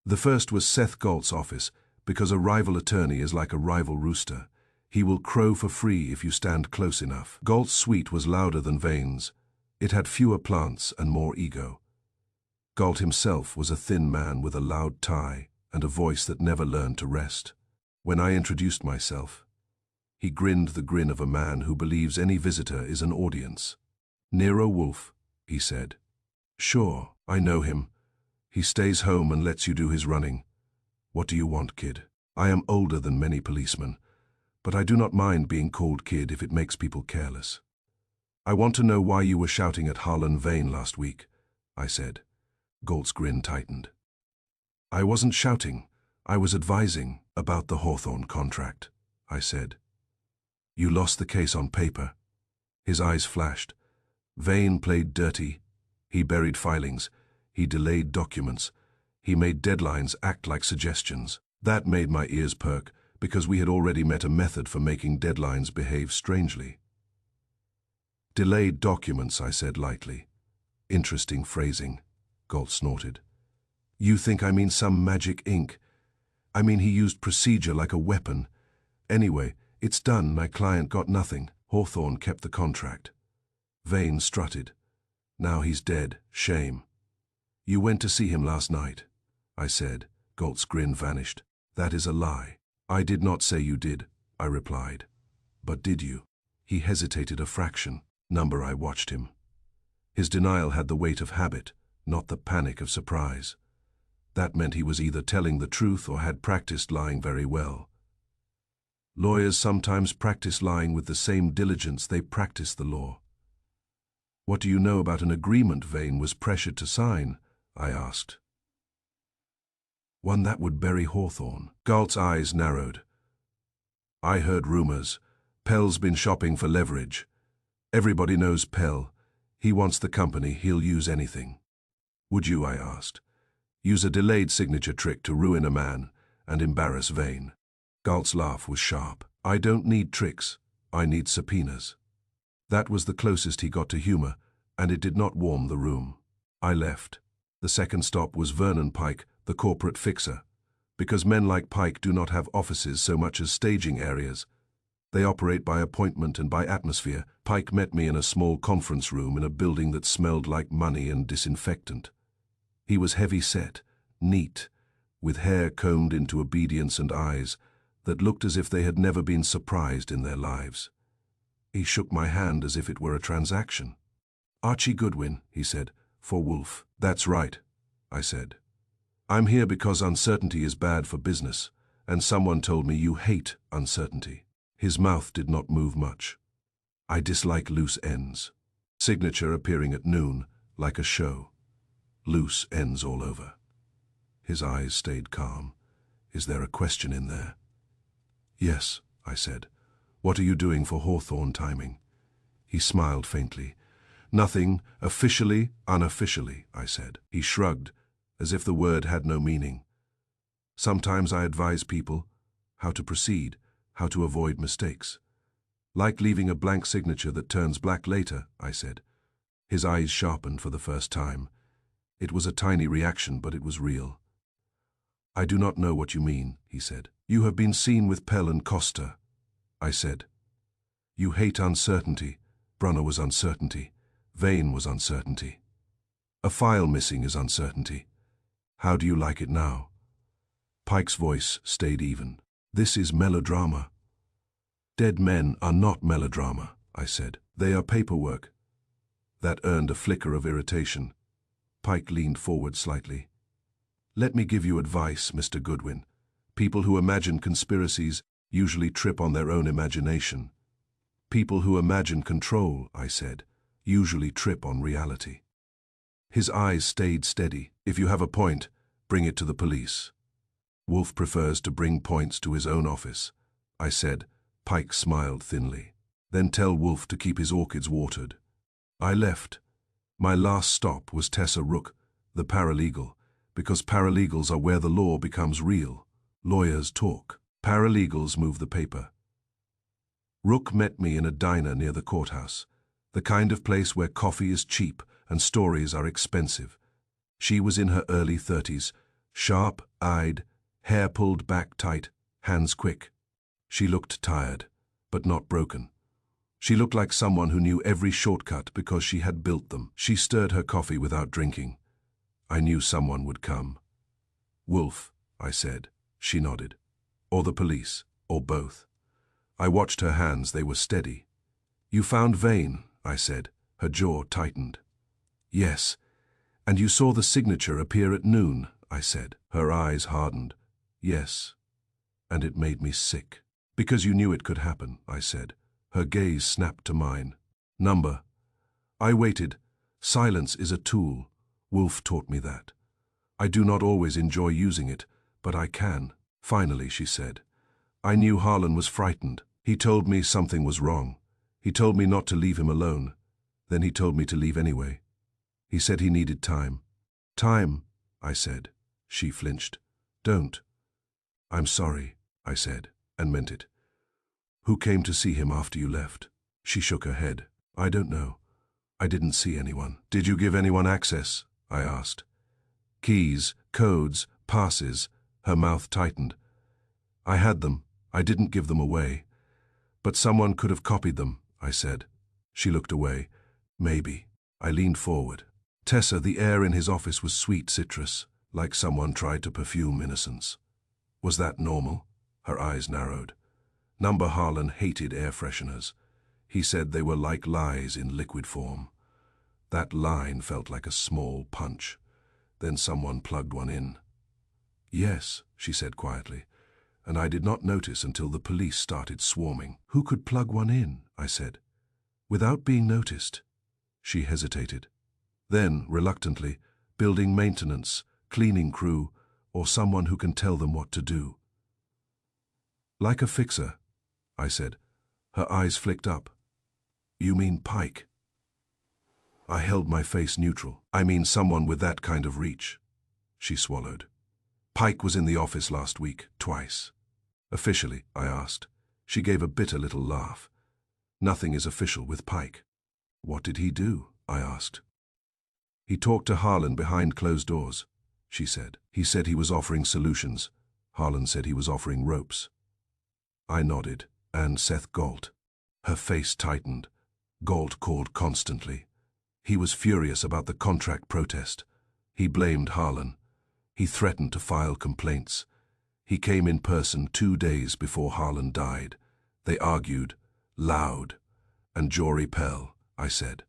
The first was Seth Galt's office, because a rival attorney is like a rival rooster. He will crow for free if you stand close enough. Galt's suite was louder than Vane's. It had fewer plants and more ego. Galt himself was a thin man with a loud tie and a voice that never learned to rest. When I introduced myself, he grinned the grin of a man who believes any visitor is an audience. Nero Wolfe, he said. Sure, I know him. He stays home and lets you do his running. What do you want, kid? I am older than many policemen, but I do not mind being called kid if it makes people careless. I want to know why you were shouting at Harlan Vane last week, I said. Galt's grin tightened. I wasn't shouting. I was advising about the Hawthorne contract, I said. You lost the case on paper. His eyes flashed. Vane played dirty. He buried filings. He delayed documents. He made deadlines act like suggestions. That made my ears perk, because we had already met a method for making deadlines behave strangely. Delayed documents, I said lightly. Interesting phrasing, Galt snorted. You think I mean some magic ink? I mean he used procedure like a weapon. Anyway, it's done. My client got nothing. Hawthorne kept the contract. Vane strutted. Now he's dead. Shame. You went to see him last night, I said. Galt's grin vanished. That is a lie. I did not say you did, I replied. But did you? He hesitated a fraction. Number I watched him. His denial had the weight of habit, not the panic of surprise. That meant he was either telling the truth or had practiced lying very well. Lawyers sometimes practice lying with the same diligence they practice the law. What do you know about an agreement Vane was pressured to sign? I asked. One that would bury Hawthorne. Galt's eyes narrowed. I heard rumors. Pell's been shopping for leverage. Everybody knows Pell. He wants the company. He'll use anything. Would you, I asked, use a delayed signature trick to ruin a man and embarrass Vane? Galt's laugh was sharp. I don't need tricks. I need subpoenas. That was the closest he got to humor, and it did not warm the room. I left. The second stop was Vernon Pike, the corporate fixer, because men like Pike do not have offices so much as staging areas. They operate by appointment and by atmosphere. Pike met me in a small conference room in a building that smelled like money and disinfectant. He was heavy-set, neat, with hair combed into obedience and eyes that looked as if they had never been surprised in their lives. He shook my hand as if it were a transaction. Archie Goodwin, he said, for Wolfe. That's right, I said. I'm here because uncertainty is bad for business, and someone told me you hate uncertainty. His mouth did not move much. I dislike loose ends. Signature appearing at noon, like a show. Loose ends all over. His eyes stayed calm. Is there a question in there? Yes, I said. What are you doing for Hawthorne timing? He smiled faintly. Nothing, officially, unofficially, I said. He shrugged, as if the word had no meaning. Sometimes I advise people how to proceed, how to avoid mistakes. Like leaving a blank signature that turns black later, I said. His eyes sharpened for the first time. It was a tiny reaction, but it was real. I do not know what you mean, he said. You have been seen with Pell and Costa, I said. You hate uncertainty. Brunner was uncertainty. Vane was uncertainty. A file missing is uncertainty. How do you like it now? Pike's voice stayed even. This is melodrama. Dead men are not melodrama, I said. They are paperwork. That earned a flicker of irritation. Pike leaned forward slightly. Let me give you advice, Mr. Goodwin. People who imagine conspiracies usually trip on their own imagination. People who imagine control, I said, usually trip on reality. His eyes stayed steady. If you have a point, bring it to the police. Wolfe prefers to bring points to his own office, I said. Pike smiled thinly. Then tell Wolfe to keep his orchids watered. I left. My last stop was Tessa Rook, the paralegal, because paralegals are where the law becomes real. Lawyers talk. Paralegals move the paper. Rook met me in a diner near the courthouse, the kind of place where coffee is cheap and stories are expensive. She was in her early 30s, sharp-eyed, hair pulled back tight, hands quick. She looked tired, but not broken. She looked like someone who knew every shortcut because she had built them. She stirred her coffee without drinking. I knew someone would come. Wolfe, I said. She nodded. Or the police, or both. I watched her hands, they were steady. You found Vane, I said. Her jaw tightened. Yes, and you saw the signature appear at noon, I said. Her eyes hardened. Yes, and it made me sick. Because you knew it could happen, I said. Her gaze snapped to mine. Number. I waited. Silence is a tool. Wolfe taught me that. I do not always enjoy using it, but I can. Finally, she said. I knew Harlan was frightened. He told me something was wrong. He told me not to leave him alone. Then he told me to leave anyway. He said he needed time. Time, I said. She flinched. Don't. I'm sorry, I said, and meant it. Who came to see him after you left? She shook her head. I don't know. I didn't see anyone. Did you give anyone access? I asked. Keys, codes, passes. Her mouth tightened. I had them. I didn't give them away. But someone could have copied them, I said. She looked away. Maybe. I leaned forward. Tessa, the air in his office was sweet citrus, like someone tried to perfume innocence. Was that normal? Her eyes narrowed. Number Harlan hated air fresheners. He said they were like lies in liquid form. That line felt like a small punch. Then someone plugged one in. Yes, she said quietly, and I did not notice until the police started swarming. Who could plug one in? I said. Without being noticed. She hesitated. Then, reluctantly, building maintenance, cleaning crew, or someone who can tell them what to do. Like a fixer, I said. Her eyes flicked up. You mean Pike? I held my face neutral. I mean someone with that kind of reach. She swallowed. Pike was in the office last week, twice. Officially, I asked. She gave a bitter little laugh. Nothing is official with Pike. What did he do? I asked. He talked to Harlan behind closed doors, she said. He said he was offering solutions. Harlan said he was offering ropes. I nodded, and Seth Galt. Her face tightened. Galt called constantly. He was furious about the contract protest. He blamed Harlan. He threatened to file complaints. He came in person 2 days before Harlan died. They argued, loud. And Jory Pell, I said.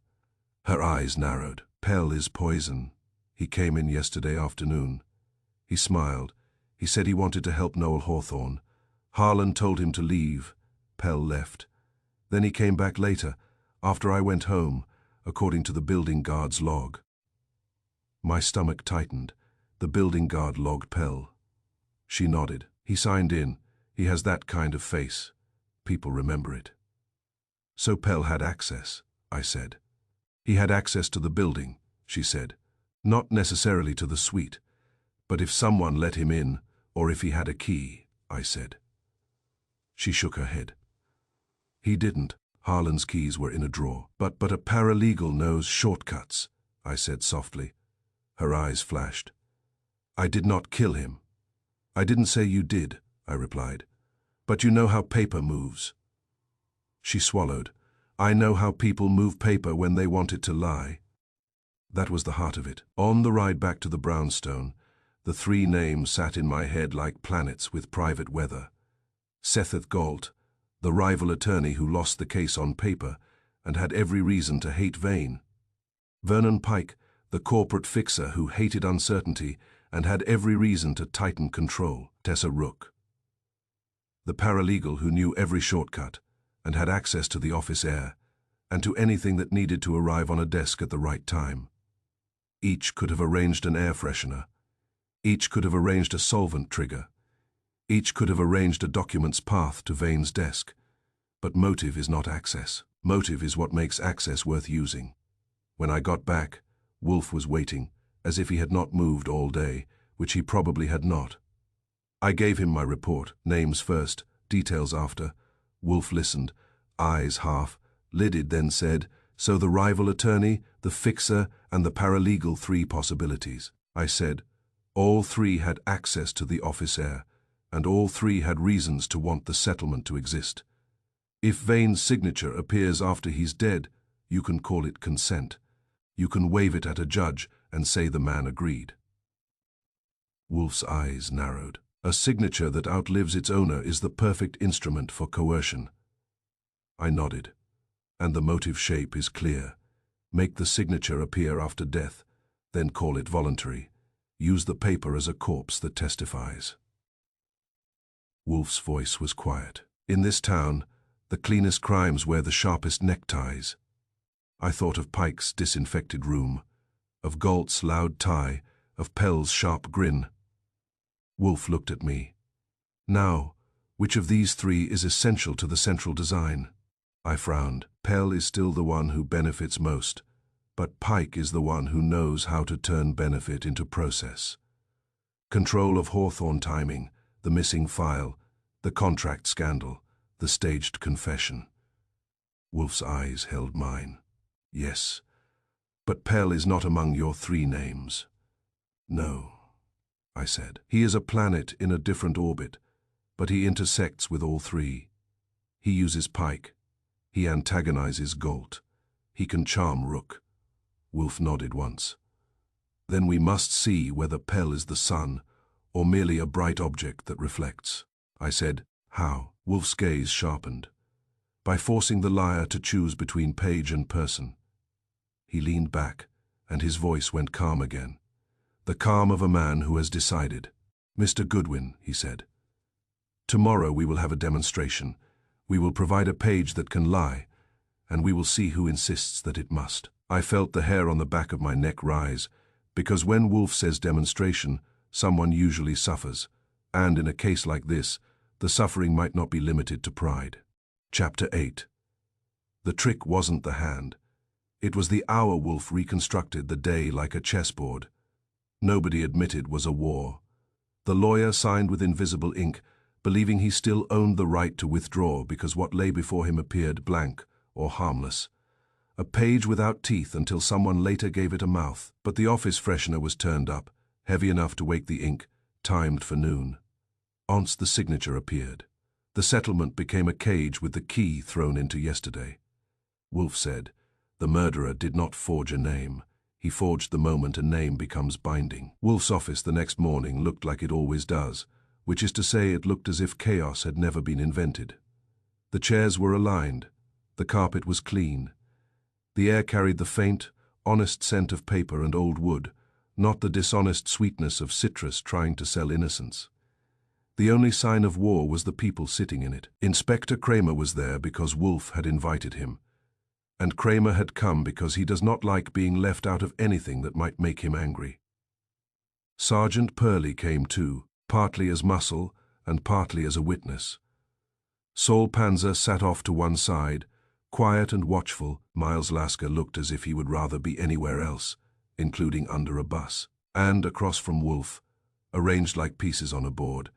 Her eyes narrowed. Pell is poison. He came in yesterday afternoon. He smiled. He said he wanted to help Noel Hawthorne. Harlan told him to leave. Pell left. Then he came back later, after I went home, according to the building guard's log. My stomach tightened. The building guard logged Pell. She nodded. He signed in. He has that kind of face. People remember it. So Pell had access, I said. He had access to the building, she said. Not necessarily to the suite, but if someone let him in, or if he had a key, I said. She shook her head. He didn't. Harlan's keys were in a drawer. But a paralegal knows shortcuts, I said softly. Her eyes flashed. I did not kill him. I didn't say you did, I replied. But you know how paper moves. She swallowed. I know how people move paper when they want it to lie. That was the heart of it. On the ride back to the brownstone, the 3 names sat in my head like planets with private weather. Seth Galt, the rival attorney who lost the case on paper and had every reason to hate Vane. Vernon Pike, the corporate fixer who hated uncertainty and had every reason to tighten control. Tessa Rook, the paralegal who knew every shortcut and had access to the office air and to anything that needed to arrive on a desk at the right time. Each could have arranged an air freshener. Each could have arranged a solvent trigger. Each could have arranged a document's path to Vane's desk. But motive is not access. Motive is what makes access worth using. When I got back, Wolfe was waiting, as if he had not moved all day, which he probably had not. I gave him my report, names first, details after. Wolfe listened, eyes half, lidded, then said, so the rival attorney, the fixer, and the paralegal 3 possibilities. I said, all 3 had access to the office air, and all 3 had reasons to want the settlement to exist. If Vane's signature appears after he's dead, you can call it consent. You can wave it at a judge and say the man agreed. Wolfe's eyes narrowed. A signature that outlives its owner is the perfect instrument for coercion. I nodded. And the motive shape is clear. Make the signature appear after death, then call it voluntary. Use the paper as a corpse that testifies. Wolfe's voice was quiet. In this town, the cleanest crimes wear the sharpest neckties. I thought of Pike's disinfected room, of Galt's loud tie, of Pell's sharp grin. Wolfe looked at me. Now, which of these 3 is essential to the central design? I frowned. Pell is still the one who benefits most, But Pike is the one who knows how to turn benefit into process. Control of Hawthorne timing, the missing file, the contract scandal, the staged confession. Wolfe's eyes held mine. Yes, but Pell is not among your 3 names. No, I said. He is a planet in a different orbit, but he intersects with all 3. He uses Pike. He antagonizes Galt. He can charm Rook. Wolfe nodded once. Then we must see whether Pell is the sun, or merely a bright object that reflects. I said, how? Wolfe's gaze sharpened. By forcing the liar to choose between page and person. He leaned back, and his voice went calm again. The calm of a man who has decided. Mr. Goodwin, he said. Tomorrow we will have a demonstration. We will provide a page that can lie, and we will see who insists that it must. I felt the hair on the back of my neck rise, because when Wolfe says demonstration, someone usually suffers, and in a case like this, the suffering might not be limited to pride. Chapter 8. The trick wasn't the hand. It was the hour Wolfe reconstructed the day like a chessboard. Nobody admitted was a war. The lawyer signed with invisible ink, believing he still owned the right to withdraw because what lay before him appeared blank or harmless. A page without teeth until someone later gave it a mouth, but the office freshener was turned up, heavy enough to wake the ink, timed for noon. Once the signature appeared. The settlement became a cage with the key thrown into yesterday. Wolfe said, the murderer did not forge a name. He forged the moment a name becomes binding. Wolfe's office the next morning looked like it always does, which is to say it looked as if chaos had never been invented. The chairs were aligned. The carpet was clean. The air carried the faint, honest scent of paper and old wood, not the dishonest sweetness of citrus trying to sell innocence. The only sign of war was the people sitting in it. Inspector Kramer was there because Wolfe had invited him. And Kramer had come because he does not like being left out of anything that might make him angry. Sergeant Purley came too, partly as muscle and partly as a witness. Saul Panzer sat off to one side, quiet and watchful. Miles Lasker looked as if he would rather be anywhere else, including under a bus. And across from Wolfe, arranged like pieces on a board,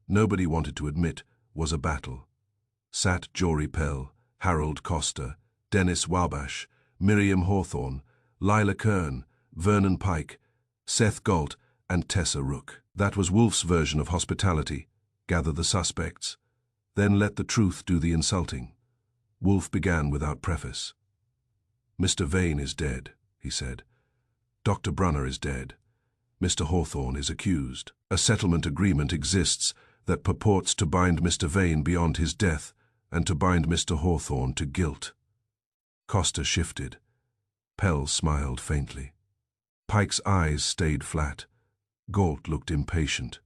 nobody wanted to admit, was a battle. Sat Jory Pell, Harold Costa, Dennis Wabash, Miriam Hawthorne, Lila Kern, Vernon Pike, Seth Galt, and Tessa Rook. That was Wolfe's version of hospitality. Gather the suspects. Then let the truth do the insulting. Wolfe began without preface. Mr. Vane is dead, he said. Dr. Brunner is dead. Mr. Hawthorne is accused. A settlement agreement exists that purports to bind Mr. Vane beyond his death and to bind Mr. Hawthorne to guilt. Costa shifted. Pell smiled faintly. Pike's eyes stayed flat. Galt looked impatient.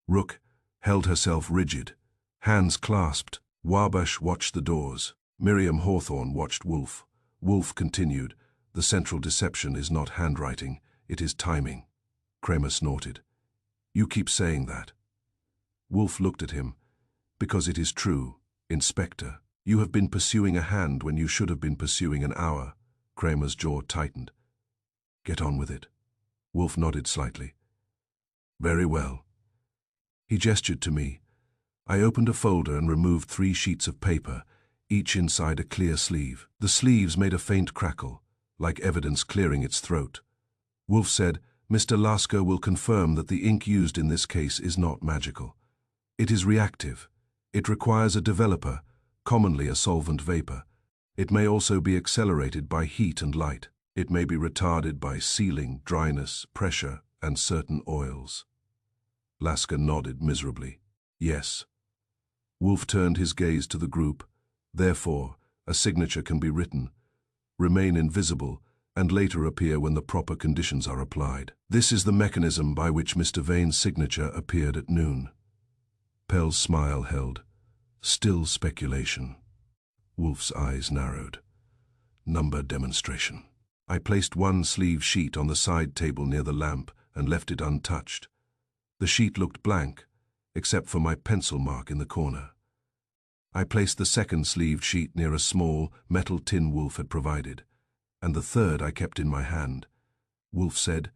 Rook held herself rigid, hands clasped. Wabash watched the doors. Miriam Hawthorne watched Wolfe. Wolfe continued, the central deception is not handwriting, it is timing. Kramer snorted. You keep saying that. Wolfe looked at him. Because it is true, Inspector. You have been pursuing a hand when you should have been pursuing an hour. Kramer's jaw tightened. Get on with it. Wolfe nodded slightly. Very well. He gestured to me. I opened a folder and removed 3 sheets of paper, each inside a clear sleeve. The sleeves made a faint crackle, like evidence clearing its throat. Wolfe said, Mr. Lasker will confirm that the ink used in this case is not magical. It is reactive. It requires a developer, commonly a solvent vapor. It may also be accelerated by heat and light. It may be retarded by sealing, dryness, pressure, and certain oils. Lasker nodded miserably. Yes. Wolfe turned his gaze to the group. Therefore, a signature can be written, remain invisible, and later appear when the proper conditions are applied. This is the mechanism by which Mr. Vane's signature appeared at noon. Pell's smile held. Still speculation. Wolfe's eyes narrowed. Number demonstration. I placed one sleeve sheet on the side table near the lamp and left it untouched. The sheet looked blank, except for my pencil mark in the corner. I placed the second sleeved sheet near a small, metal tin Wolfe had provided, and the third I kept in my hand. Wolfe said,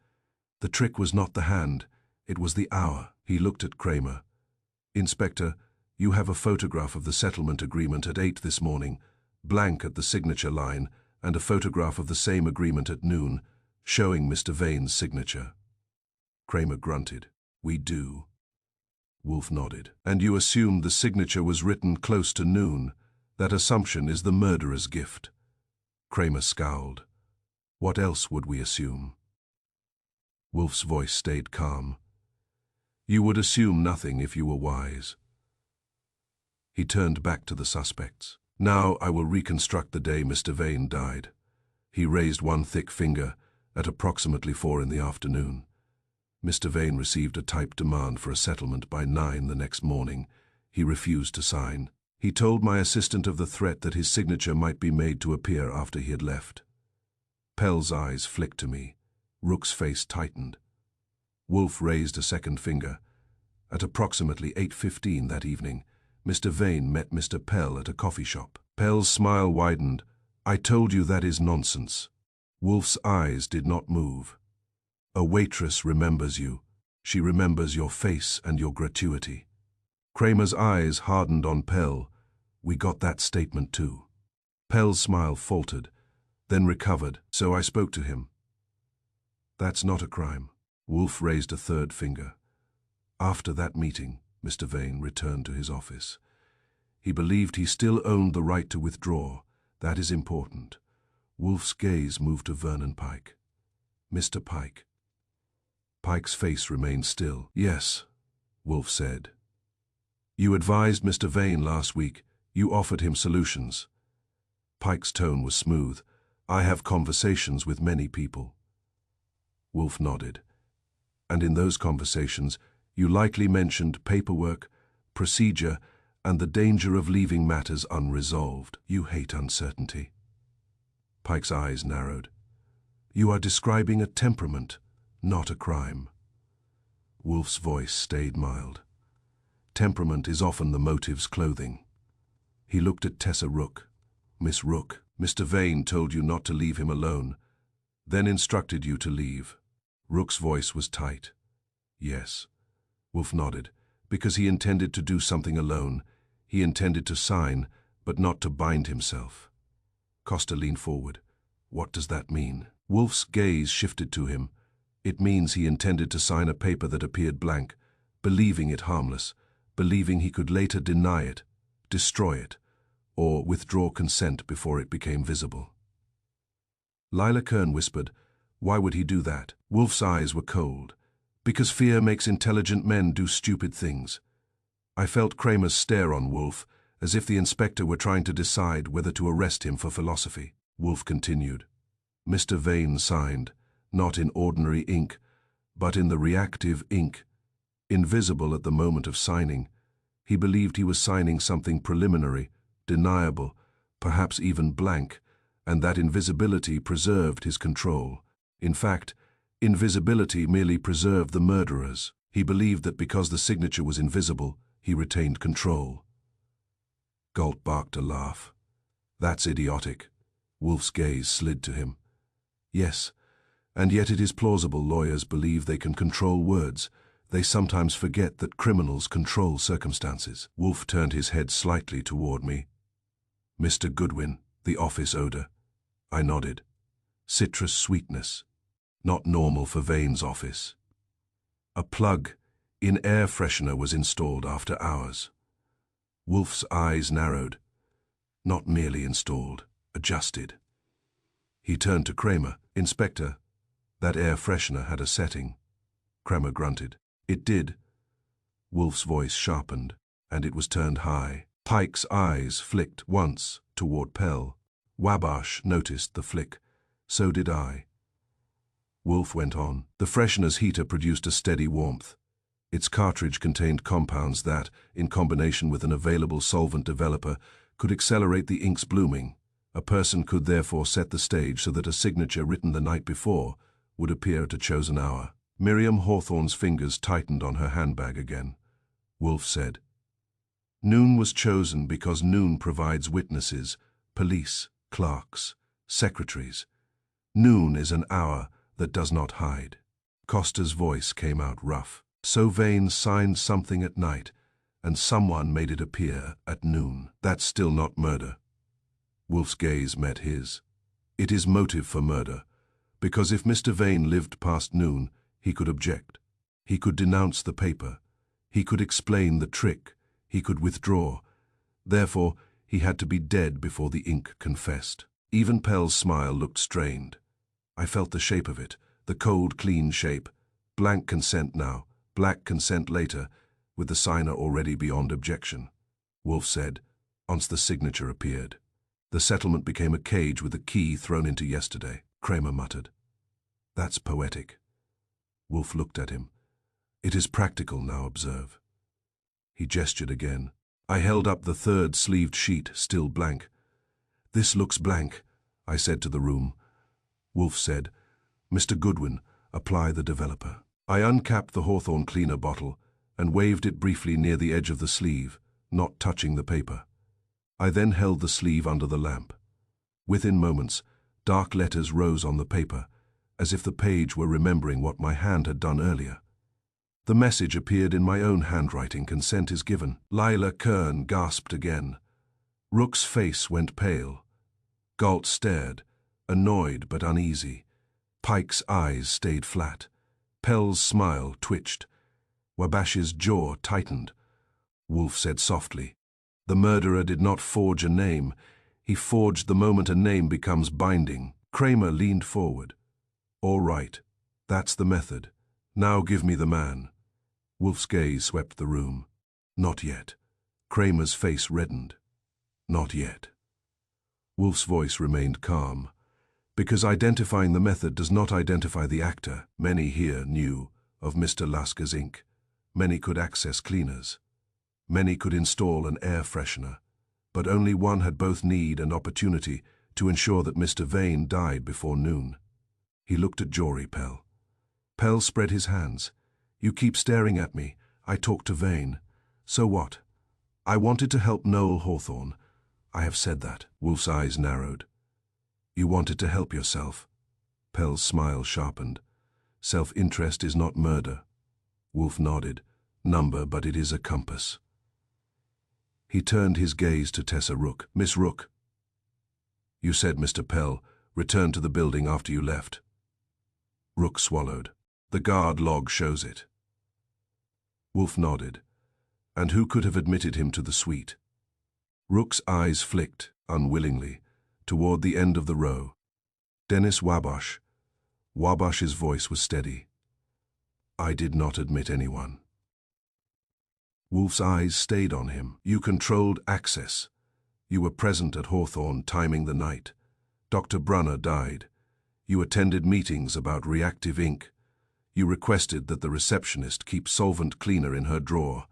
"The trick was not the hand, it was the hour." He looked at Kramer. "Inspector, you have a photograph of the settlement agreement at 8 this morning, blank at the signature line, and a photograph of the same agreement at noon, showing Mr. Vane's signature." Kramer grunted. "We do." Wolfe nodded. "And you assumed the signature was written close to noon. That assumption is the murderer's gift." Kramer scowled. "What else would we assume?" Wolfe's voice stayed calm. "You would assume nothing if you were wise." He turned back to the suspects. "Now I will reconstruct the day Mr. Vane died." He raised one thick finger at approximately 4 in the afternoon. Mr. Vane received a typed demand for a settlement by 9 the next morning. He refused to sign. He told my assistant of the threat that his signature might be made to appear after he had left. Pell's eyes flicked to me. Rook's face tightened. Wolfe raised a second finger. At approximately 8:15 that evening, Mr. Vane met Mr. Pell at a coffee shop. Pell's smile widened. "I told you that is nonsense." Wolfe's eyes did not move. "A waitress remembers you. She remembers your face and your gratuity." Kramer's eyes hardened on Pell. "We got that statement too." Pell's smile faltered, then recovered. "So I spoke to him." "That's not a crime." Wolfe raised a third finger. After that meeting, Mr. Vane returned to his office. He believed he still owned the right to withdraw. That is important. Wolfe's gaze moved to Vernon Pike. "Mr. Pike." Pike's face remained still. "Yes," Wolfe said. "You advised Mr. Vane last week. You offered him solutions." Pike's tone was smooth. "I have conversations with many people." Wolfe nodded. "And in those conversations, you likely mentioned paperwork, procedure, and the danger of leaving matters unresolved. You hate uncertainty." Pike's eyes narrowed. "You are describing a temperament, not a crime." Wolfe's voice stayed mild. "Temperament is often the motive's clothing." He looked at Tessa Rook. "Miss Rook, Mr. Vane told you not to leave him alone, then instructed you to leave." Rook's voice was tight. "Yes." Wolfe nodded. "Because he intended to do something alone. He intended to sign, but not to bind himself." Costa leaned forward. "What does that mean?" Wolfe's gaze shifted to him. "It means he intended to sign a paper that appeared blank, believing it harmless, believing he could later deny it, destroy it, or withdraw consent before it became visible." Lila Kern whispered, "Why would he do that?" Wolfe's eyes were cold. "Because fear makes intelligent men do stupid things." I felt Kramer's stare on Wolfe, as if the inspector were trying to decide whether to arrest him for philosophy. Wolfe continued. "Mr. Vane signed, not in ordinary ink, but in the reactive ink, invisible at the moment of signing. He believed he was signing something preliminary, deniable, perhaps even blank, and that invisibility preserved his control. In fact, invisibility merely preserved the murderers. He believed that because the signature was invisible, he retained control." Galt barked a laugh. "That's idiotic." Wolfe's gaze slid to him. "Yes, and yet it is plausible lawyers believe they can control words. They sometimes forget that criminals control circumstances." Wolfe turned his head slightly toward me. "Mr. Goodwin, the office odor." I nodded. "Citrus sweetness. Not normal for Vane's office." A plug-in air freshener was installed after hours. Wolfe's eyes narrowed. Not merely installed, adjusted. He turned to Kramer. "Inspector, that air freshener had a setting." Kramer grunted. "It did." Wolfe's voice sharpened, and it was turned high. Pike's eyes flicked once toward Pell. Wabash noticed the flick. So did I. Wolfe went on. "The freshener's heater produced a steady warmth. Its cartridge contained compounds that, in combination with an available solvent developer, could accelerate the ink's blooming. A person could therefore set the stage so that a signature written the night before would appear at a chosen hour." Miriam Hawthorne's fingers tightened on her handbag again. Wolfe said, "Noon was chosen because noon provides witnesses, police, clerks, secretaries. Noon is an hour that does not hide. Costa's voice came out rough. So Vane signed something at night, and someone made it appear at noon. That's still not murder. Wolfe's gaze met his. It is motive for murder, because if Mr. Vane lived past noon, he could object. He could denounce the paper. He could explain the trick. He could withdraw. Therefore, he had to be dead before the ink confessed. Even Pell's smile looked strained. I felt the shape of it, the cold, clean shape. Blank consent now, black consent later, with the signer already beyond objection. Wolfe said, once the signature appeared. The settlement became a cage with a key thrown into yesterday. Kramer muttered. That's poetic. Wolfe looked at him. It is practical now, observe. He gestured again. I held up the third sleeved sheet, still blank. This looks blank, I said to the room. Wolfe said, Mr. Goodwin, apply the developer. I uncapped the Hawthorne cleaner bottle and waved it briefly near the edge of the sleeve, not touching the paper. I then held the sleeve under the lamp. Within moments, dark letters rose on the paper, as if the page were remembering what my hand had done earlier. The message appeared in my own handwriting. Consent is given. Lila Kern gasped again. Rook's face went pale. Galt stared, annoyed but uneasy. Pike's eyes stayed flat. Pell's smile twitched. Wabash's jaw tightened. Wolfe said softly, the murderer did not forge a name. He forged the moment a name becomes binding. Kramer leaned forward. All right, that's the method. Now give me the man. Wolfe's gaze swept the room. Not yet. Kramer's face reddened. Not yet. Wolfe's voice remained calm. Because identifying the method does not identify the actor. Many here knew of Mr. Lasker's ink. Many could access cleaners. Many could install an air freshener. But only one had both need and opportunity to ensure that Mr. Vane died before noon. He looked at Jory Pell. Pell spread his hands. You keep staring at me. I talked to Vane. So what? I wanted to help Noel Hawthorne. I have said that. Wolfe's eyes narrowed. You wanted to help yourself. Pell's smile sharpened. Self-interest is not murder. Wolfe nodded. Number, but it is a compass. He turned his gaze to Tessa Rook. Miss Rook. You said Mr. Pell returned to the building after you left. Rook swallowed. The guard log shows it. Wolfe nodded. And who could have admitted him to the suite? Rook's eyes flicked, unwillingly, toward the end of the row. Dennis Wabash. Wabash's voice was steady. I did not admit anyone. Wolfe's eyes stayed on him. You controlled access. You were present at Hawthorne timing the night. Dr. Brunner died. You attended meetings about reactive ink. You requested that the receptionist keep solvent cleaner in her drawer.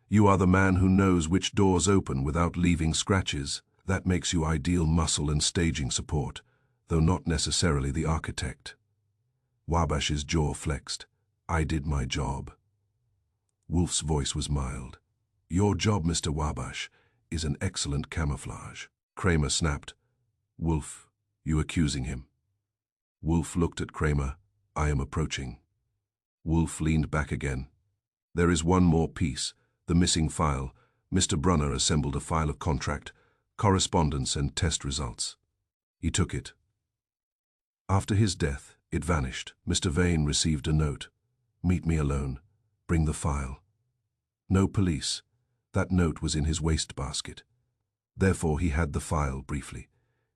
You are the man who knows which doors open without leaving scratches. That makes you ideal muscle and staging support, though not necessarily the architect. Wabash's jaw flexed. I did my job. Wolfe's voice was mild. Your job, Mr. Wabash, is an excellent camouflage. Kramer snapped. Wolfe, you accusing him? Wolfe looked at Kramer. I am approaching. Wolfe leaned back again. There is one more piece, the missing file. Mr. Brunner assembled a file of contract, correspondence and test results. He took it. After his death, it vanished. Mr. Vane received a note. Meet me alone. Bring the file. No police. That note was in his wastebasket. Therefore he had the file briefly.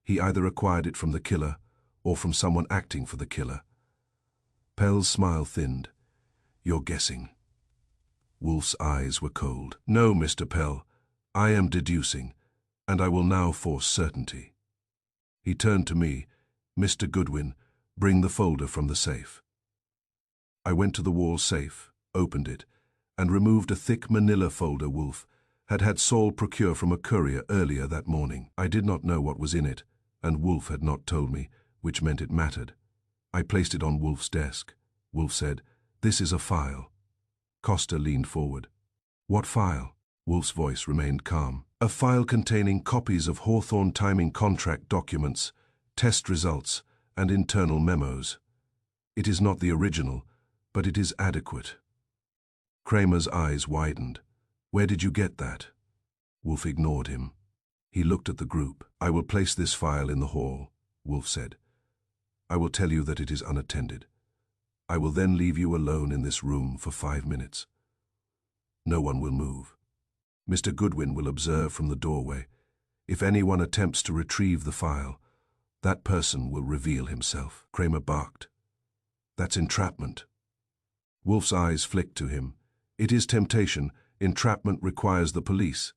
He either acquired it from the killer or from someone acting for the killer. Pell's smile thinned. You're guessing. Wolfe's eyes were cold. No, Mr. Pell. I am deducing, and I will now force certainty. He turned to me. Mr. Goodwin, bring the folder from the safe. I went to the wall safe, opened it, and removed a thick manila folder Wolfe had had Saul procure from a courier earlier that morning. I did not know what was in it, and Wolfe had not told me, which meant it mattered. I placed it on Wolfe's desk. Wolfe said, This is a file. Costa leaned forward. What file? Wolfe's voice remained calm. A file containing copies of Hawthorne timing contract documents, test results, and internal memos. It is not the original, but it is adequate. Kramer's eyes widened. Where did you get that? Wolfe ignored him. He looked at the group. I will place this file in the hall, Wolfe said. I will tell you that it is unattended. I will then leave you alone in this room for 5 minutes. No one will move. Mr. Goodwin will observe from the doorway. If anyone attempts to retrieve the file, that person will reveal himself. Kramer barked. That's entrapment. Wolfe's eyes flicked to him. It is temptation. Entrapment requires the police.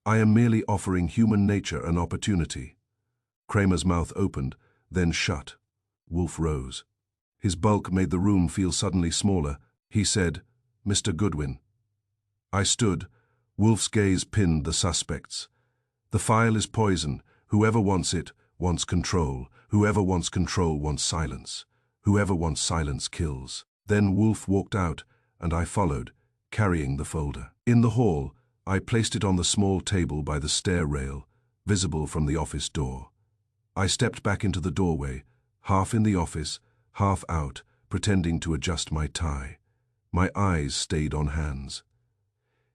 I am merely offering human nature an opportunity. Kramer's mouth opened, then shut. Wolfe rose. His bulk made the room feel suddenly smaller. He said, Mr. Goodwin. I stood. Wolfe's gaze pinned the suspects. The file is poison. Whoever wants it wants control. Whoever wants control wants silence. Whoever wants silence kills. Then Wolfe walked out, and I followed, carrying the folder. In the hall, I placed it on the small table by the stair rail, visible from the office door. I stepped back into the doorway, half in the office, half out, pretending to adjust my tie. My eyes stayed on hands.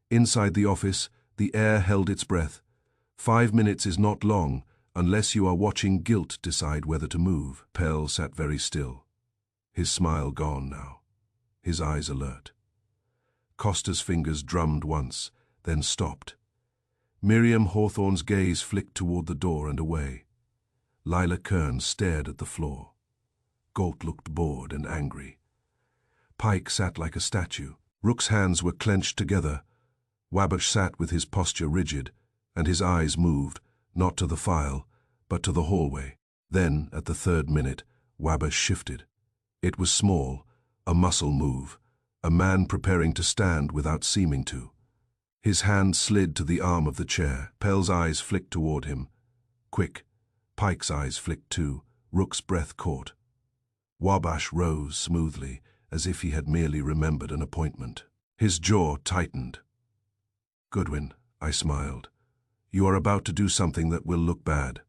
Inside the office, the air held its breath. 5 minutes is not long, unless you are watching guilt decide whether to move. Pell sat very still. His smile gone now. His eyes alert. Costa's fingers drummed once, then stopped. Miriam Hawthorne's gaze flicked toward the door and away. Lila Kern stared at the floor. Galt looked bored and angry. Pike sat like a statue. Rook's hands were clenched together. Wabash sat with his posture rigid, and his eyes moved, not to the file, but to the hallway. Then, at the 3rd minute, Wabash shifted. It was small, a muscle move, a man preparing to stand without seeming to. His hand slid to the arm of the chair. Pell's eyes flicked toward him. Quick. Pike's eyes flicked too. Rook's breath caught. Wabash rose smoothly, as if he had merely remembered an appointment. His jaw tightened. Goodwin, I smiled. You are about to do something that will look bad.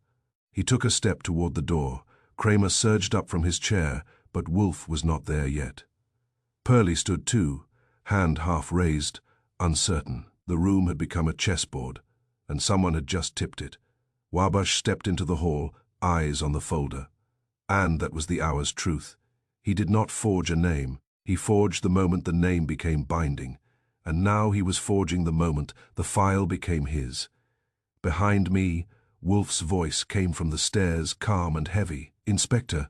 He took a step toward the door. Kramer surged up from his chair, but Wolfe was not there yet. Pearlie stood too, hand half raised, uncertain. The room had become a chessboard, and someone had just tipped it. Wabash stepped into the hall, eyes on the folder. And that was the hour's truth. He did not forge a name. He forged the moment the name became binding. And now he was forging the moment the file became his. Behind me, Wolfe's voice came from the stairs, calm and heavy. Inspector,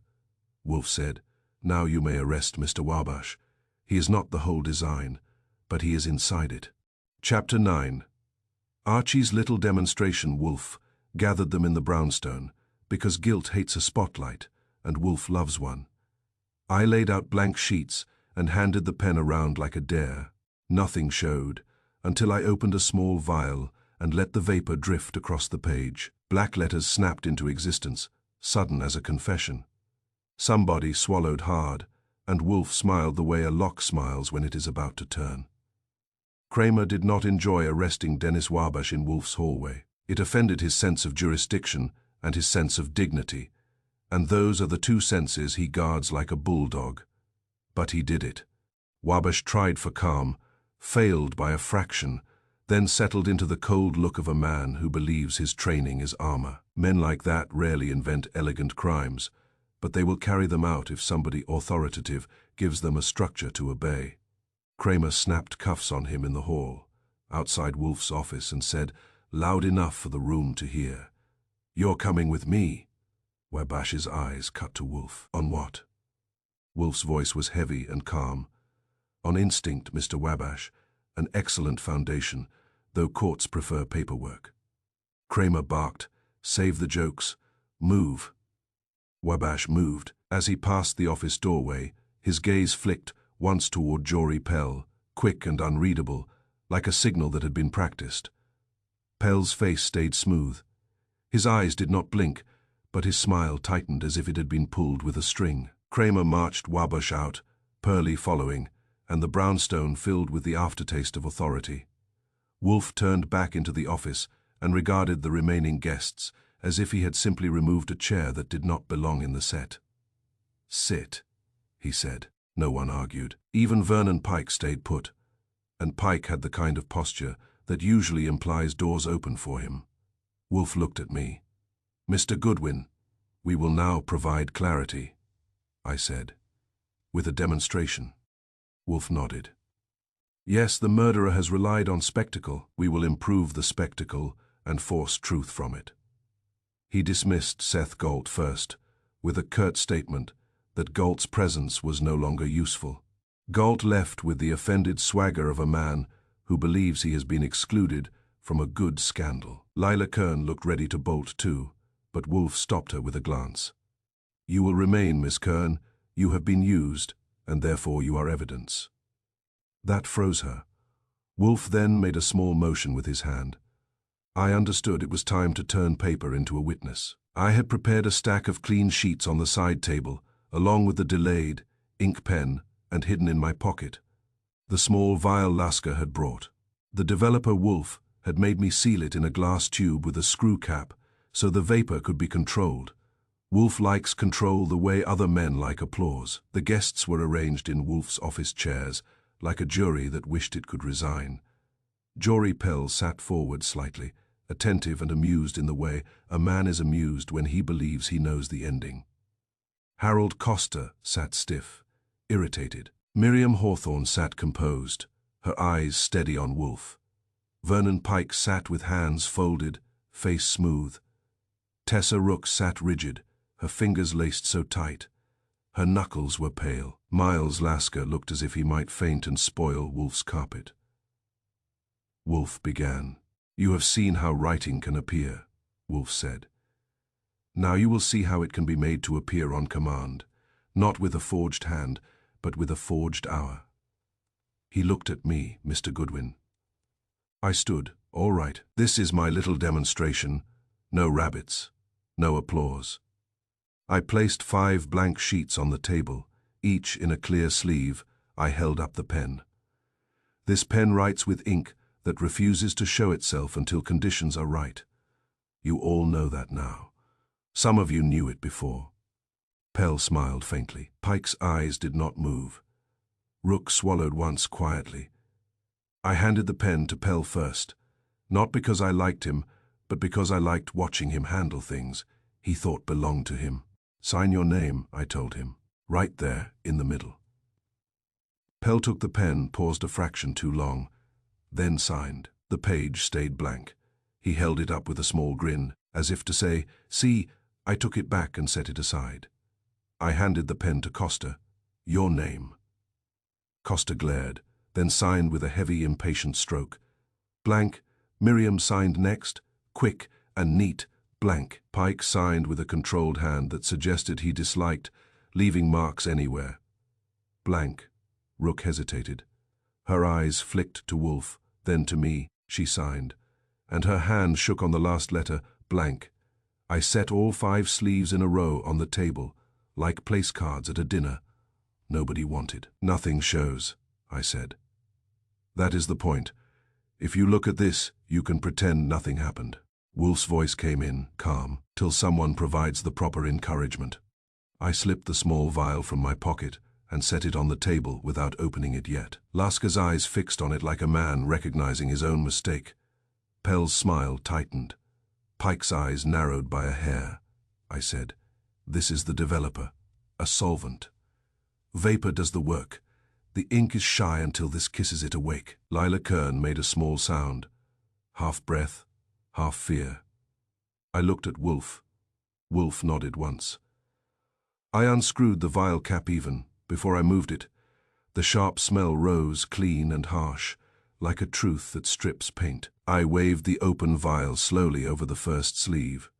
Wolfe said, now you may arrest Mr. Wabash. He is not the whole design, but he is inside it. Chapter 9. Archie's little demonstration Wolfe gathered them in the brownstone, because guilt hates a spotlight, and Wolfe loves one. I laid out blank sheets and handed the pen around like a dare. Nothing showed, until I opened a small vial and let the vapor drift across the page. Black letters snapped into existence, sudden as a confession. Somebody swallowed hard, and Wolfe smiled the way a lock smiles when it is about to turn. Kramer did not enjoy arresting Dennis Wabash in Wolfe's hallway. It offended his sense of jurisdiction and his sense of dignity, and those are the two senses he guards like a bulldog. But he did it. Wabash tried for calm, failed by a fraction, then settled into the cold look of a man who believes his training is armor. Men like that rarely invent elegant crimes, but they will carry them out if somebody authoritative gives them a structure to obey. Kramer snapped cuffs on him in the hall, outside Wolfe's office, and said, loud enough for the room to hear, "You're coming with me." Wabash's eyes cut to Wolfe. On what? Wolfe's voice was heavy and calm. On instinct, Mr. Wabash, an excellent foundation, though courts prefer paperwork. Kramer barked, "Save the jokes. Move." Wabash moved. As he passed the office doorway, his gaze flicked once toward Jory Pell, quick and unreadable, like a signal that had been practiced. Pell's face stayed smooth. His eyes did not blink, but his smile tightened as if it had been pulled with a string. Kramer marched Wabash out, Pearlie following, and the brownstone filled with the aftertaste of authority. Wolfe turned back into the office and regarded the remaining guests as if he had simply removed a chair that did not belong in the set. "Sit," he said. No one argued. Even Vernon Pike stayed put, and Pike had the kind of posture that usually implies doors open for him. Wolfe looked at me. "Mr. Goodwin, we will now provide clarity," I said. "With a demonstration." Wolfe nodded. "Yes, the murderer has relied on spectacle. We will improve the spectacle and force truth from it." He dismissed Seth Galt first, with a curt statement that Galt's presence was no longer useful. Galt left with the offended swagger of a man who believes he has been excluded from a good scandal. Lila Kern looked ready to bolt too, but Wolfe stopped her with a glance. "You will remain, Miss Kern. You have been used, and therefore you are evidence." That froze her. Wolfe then made a small motion with his hand. I understood it was time to turn paper into a witness. I had prepared a stack of clean sheets on the side table, along with the delayed ink pen, and hidden in my pocket the small vial Lasker had brought. The developer Wolfe had made me seal it in a glass tube with a screw cap so the vapor could be controlled. Wolfe likes control the way other men like applause. The guests were arranged in Wolfe's office chairs, like a jury that wished it could resign. Jory Pell sat forward slightly, attentive and amused in the way a man is amused when he believes he knows the ending. Harold Costa sat stiff, irritated. Miriam Hawthorne sat composed, her eyes steady on Wolfe. Vernon Pike sat with hands folded, face smooth. Tessa Rook sat rigid, her fingers laced so tight. Her knuckles were pale. Miles Lasker looked as if he might faint and spoil Wolfe's carpet. Wolfe began. "You have seen how writing can appear," Wolfe said. "Now you will see how it can be made to appear on command, not with a forged hand, but with a forged hour." He looked at me, Mr. Goodwin. I stood. "All right, this is my little demonstration. No rabbits, no applause." I placed 5 blank sheets on the table, each in a clear sleeve. I held up the pen. "This pen writes with ink that refuses to show itself until conditions are right. You all know that now. Some of you knew it before." Pell smiled faintly. Pike's eyes did not move. Rook swallowed once quietly. I handed the pen to Pell first, not because I liked him, but because I liked watching him handle things he thought belonged to him. "Sign your name," I told him, "right there in the middle." Pell took the pen, paused a fraction too long, then signed. The page stayed blank. He held it up with a small grin, as if to say, "See, I took it back and set it aside." I handed the pen to Costa. "Your name." Costa glared, then signed with a heavy, impatient stroke. Blank. Miriam signed next, quick and neat. Blank. Pike signed with a controlled hand that suggested he disliked leaving marks anywhere. Blank. Rook hesitated. Her eyes flicked to Wolfe, then to me. She signed, and her hand shook on the last letter. Blank. I set all 5 sleeves in a row on the table, like place cards at a dinner. Nobody wanted. "Nothing shows," I said. "That is the point. If you look at this, you can pretend nothing happened." Wolfe's voice came in, calm, "till someone provides the proper encouragement." I slipped the small vial from my pocket and set it on the table without opening it yet. Lasker's eyes fixed on it like a man recognizing his own mistake. Pell's smile tightened. Pike's eyes narrowed by a hair. I said, "This is the developer, a solvent. Vapor does the work. The ink is shy until this kisses it awake." Lila Kern made a small sound, half breath, half fear. I looked at Wolfe. Wolfe nodded once. I unscrewed the vial cap even. Before I moved it, the sharp smell rose, clean and harsh, like a truth that strips paint. I waved the open vial slowly over the first sleeve.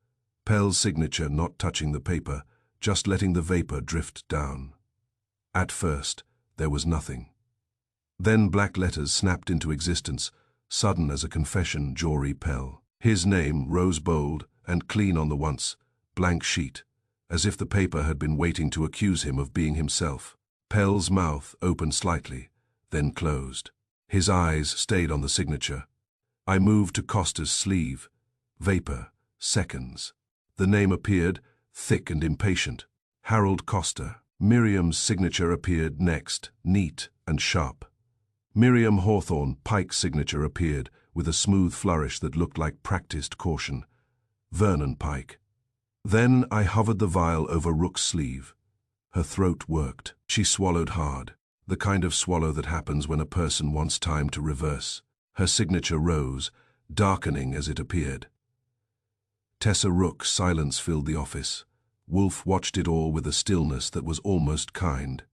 Pell's signature not touching the paper, just letting the vapor drift down. At first, there was nothing. Then black letters snapped into existence, sudden as a confession. Jory Pell. His name rose bold and clean on the once blank sheet, as if the paper had been waiting to accuse him of being himself. Pell's mouth opened slightly, then closed. His eyes stayed on the signature. I moved to Costa's sleeve. Vapor. Seconds. The name appeared, thick and impatient. Harold Costa. Miriam's signature appeared next, neat and sharp. Miriam Hawthorne Pike's signature appeared with a smooth flourish that looked like practiced caution. Vernon Pike. Then I hovered the vial over Rook's sleeve. Her throat worked. She swallowed hard, the kind of swallow that happens when a person wants time to reverse. Her signature rose, darkening as it appeared. Tessa Rook's silence filled the office. Wolfe watched it all with a stillness that was almost kind.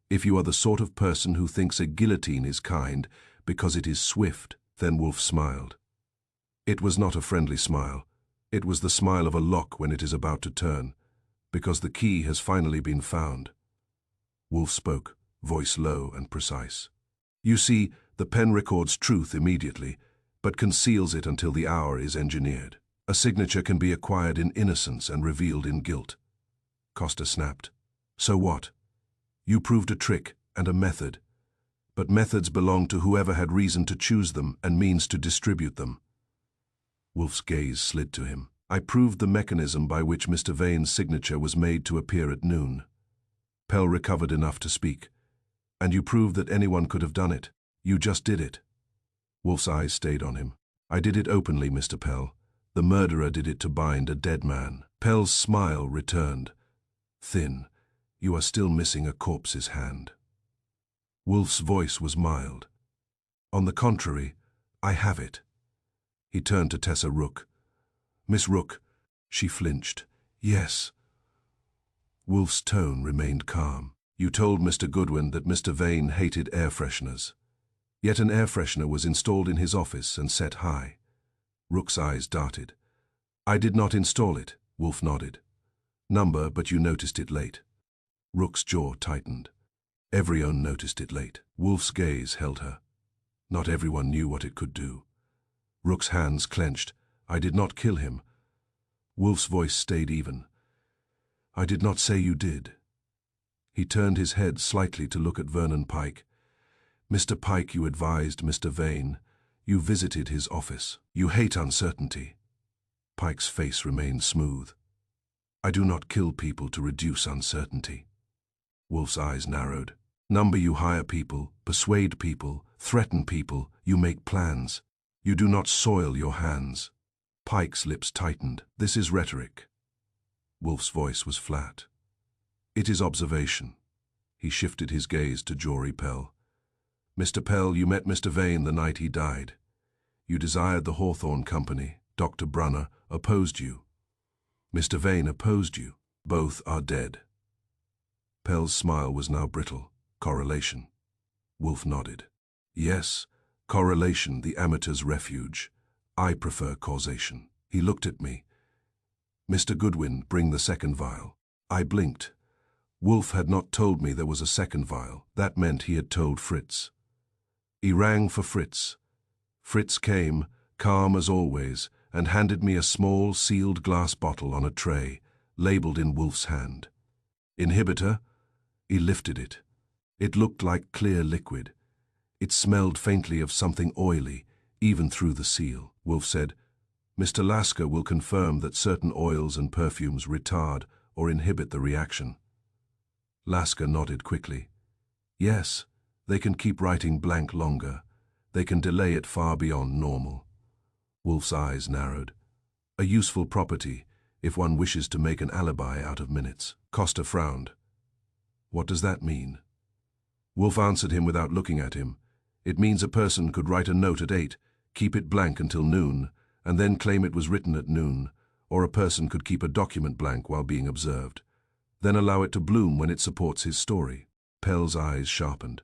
If you are the sort of person who thinks a guillotine is kind because it is swift, then Wolfe smiled. It was not a friendly smile. It was the smile of a lock when it is about to turn, because the key has finally been found. Wolfe spoke, voice low and precise. You see, the pen records truth immediately, but conceals it until the hour is engineered. A signature can be acquired in innocence and revealed in guilt. Costa snapped. So what? You proved a trick and a method. But methods belong to whoever had reason to choose them and means to distribute them. Wolfe's gaze slid to him. I proved the mechanism by which Mr. Vane's signature was made to appear at noon. Pell recovered enough to speak. And you proved that anyone could have done it. You just did it. Wolfe's eyes stayed on him. I did it openly, Mr. Pell. The murderer did it to bind a dead man. Pell's smile returned. Thin. You are still missing a corpse's hand. Wolfe's voice was mild. On the contrary, I have it. He turned to Tessa Rook. Miss Rook. She flinched. Yes. Wolfe's tone remained calm. You told Mr. Goodwin that Mr. Vane hated air fresheners. Yet an air freshener was installed in his office and set high. Rook's eyes darted. I did not install it, Wolfe nodded. Number, but you noticed it late. Rook's jaw tightened. Everyone noticed it late. Wolfe's gaze held her. Not everyone knew what it could do. Rook's hands clenched. I did not kill him. Wolfe's voice stayed even. I did not say you did. He turned his head slightly to look at Vernon Pike. Mr. Pike, you advised Mr. Vane. You visited his office. You hate uncertainty. Pike's face remained smooth. I do not kill people to reduce uncertainty. Wolfe's eyes narrowed. Number, you hire people, persuade people, threaten people, you make plans. You do not soil your hands. Pike's lips tightened. This is rhetoric. Wolfe's voice was flat. It is observation. He shifted his gaze to Jory Pell. Mr. Pell, you met Mr. Vane the night he died. You desired the Hawthorne Company. Dr. Brunner opposed you. Mr. Vane opposed you. Both are dead. Pell's smile was now brittle. Correlation. Wolfe nodded. Yes, correlation, the amateur's refuge. I prefer causation. He looked at me. Mr. Goodwin, bring the second vial. I blinked. Wolfe had not told me there was a second vial. That meant he had told Fritz. He rang for Fritz. Fritz came, calm as always, and handed me a small, sealed glass bottle on a tray, labeled in Wolfe's hand. Inhibitor? He lifted it. It looked like clear liquid. It smelled faintly of something oily, even through the seal. Wolfe said, Mr. Lasker will confirm that certain oils and perfumes retard or inhibit the reaction. Lasker nodded quickly. Yes, they can keep writing blank longer. They can delay it far beyond normal. Wolfe's eyes narrowed. A useful property, if one wishes to make an alibi out of minutes. Costa frowned. What does that mean? Wolfe answered him without looking at him. It means a person could write a note at 8, keep it blank until noon, and then claim it was written at noon, or a person could keep a document blank while being observed, then allow it to bloom when it supports his story. Pell's eyes sharpened.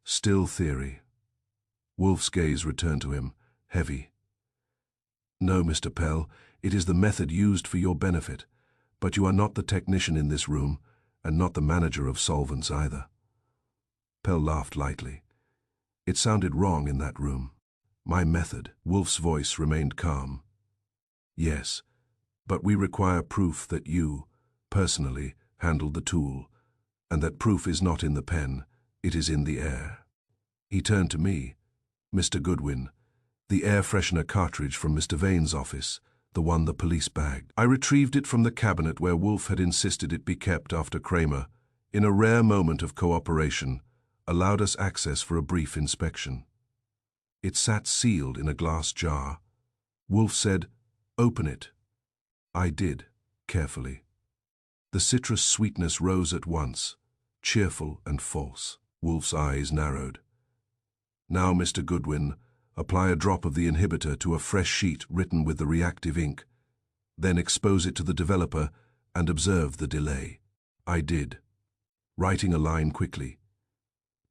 Still theory. Wolfe's gaze returned to him, heavy. No, Mr. Pell, it is the method used for your benefit, but you are not the technician in this room, and not the manager of solvents either. Pell laughed lightly. It sounded wrong in that room. My method. Wolfe's voice remained calm. Yes, but we require proof that you, personally, handled the tool, and that proof is not in the pen, it is in the air. He turned to me. Mr. Goodwin, the air freshener cartridge from Mr. Vane's office, the one the police bagged. I retrieved it from the cabinet where Wolfe had insisted it be kept after Kramer. in a rare moment of cooperation, allowed us access for a brief inspection. It sat sealed in a glass jar. Wolfe said, "Open it." I did, carefully. The citrus sweetness rose at once, cheerful and false. Wolfe's eyes narrowed. "Now, Mr. Goodwin, apply a drop of the inhibitor to a fresh sheet written with the reactive ink. Then expose it to the developer and observe the delay." I did, writing a line quickly,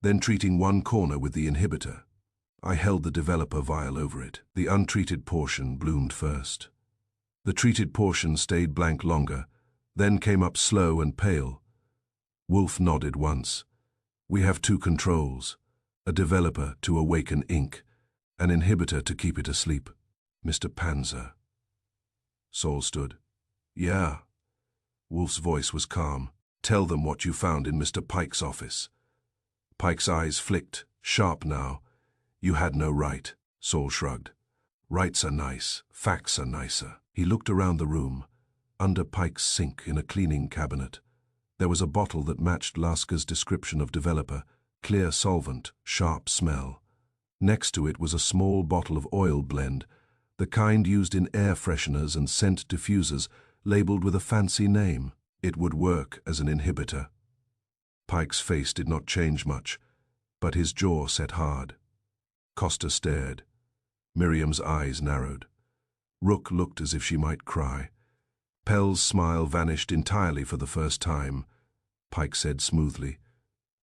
then treating one corner with the inhibitor. I held the developer vial over it. The untreated portion bloomed first. The treated portion stayed blank longer, then came up slow and pale. Wolfe nodded once. "We have two controls, a developer to awaken ink, an inhibitor to keep it asleep." "Mr. Panzer." Saul stood. "Yeah." Wolfe's voice was calm. "Tell them what you found in Mr. Pike's office." Pike's eyes flicked, sharp now. "You had no right." Saul shrugged. "Rights are nice, facts are nicer." He looked around the room. Under Pike's sink in a cleaning cabinet, there was a bottle that matched Lasker's description of developer, clear solvent, sharp smell. Next to it was a small bottle of oil blend, the kind used in air fresheners and scent diffusers, labeled with a fancy name. It would work as an inhibitor. Pike's face did not change much, but his jaw set hard. Costa stared. Miriam's eyes narrowed. Rook looked as if she might cry. Pell's smile vanished entirely for the first time. Pike said smoothly,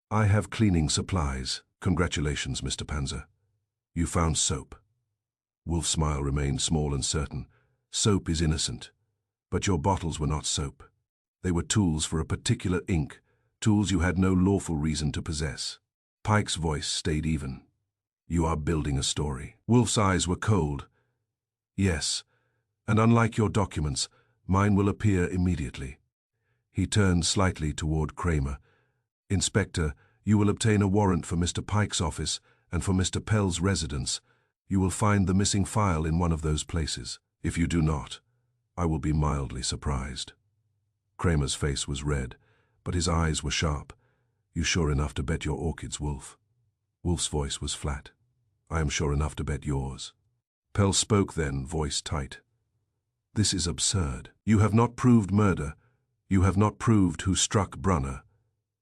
"I have cleaning supplies. Congratulations, Mr. Panzer. You found soap." Wolfe's smile remained small and certain. "Soap is innocent. But your bottles were not soap. They were tools for a particular ink, tools you had no lawful reason to possess." Pike's voice stayed even. "You are building a story." Wolfe's eyes were cold. "Yes, and unlike your documents, mine will appear immediately." He turned slightly toward Kramer. "Inspector, you will obtain a warrant for Mr. Pike's office and for Mr. Pell's residence. You will find the missing file in one of those places. If you do not, I will be mildly surprised." Kramer's face was red, but his eyes were sharp. "You sure enough to bet your orchids, Wolfe?" Wolfe's voice was flat. "I am sure enough to bet yours." Pell spoke then, voice tight. "This is absurd. You have not proved murder. You have not proved who struck Brunner.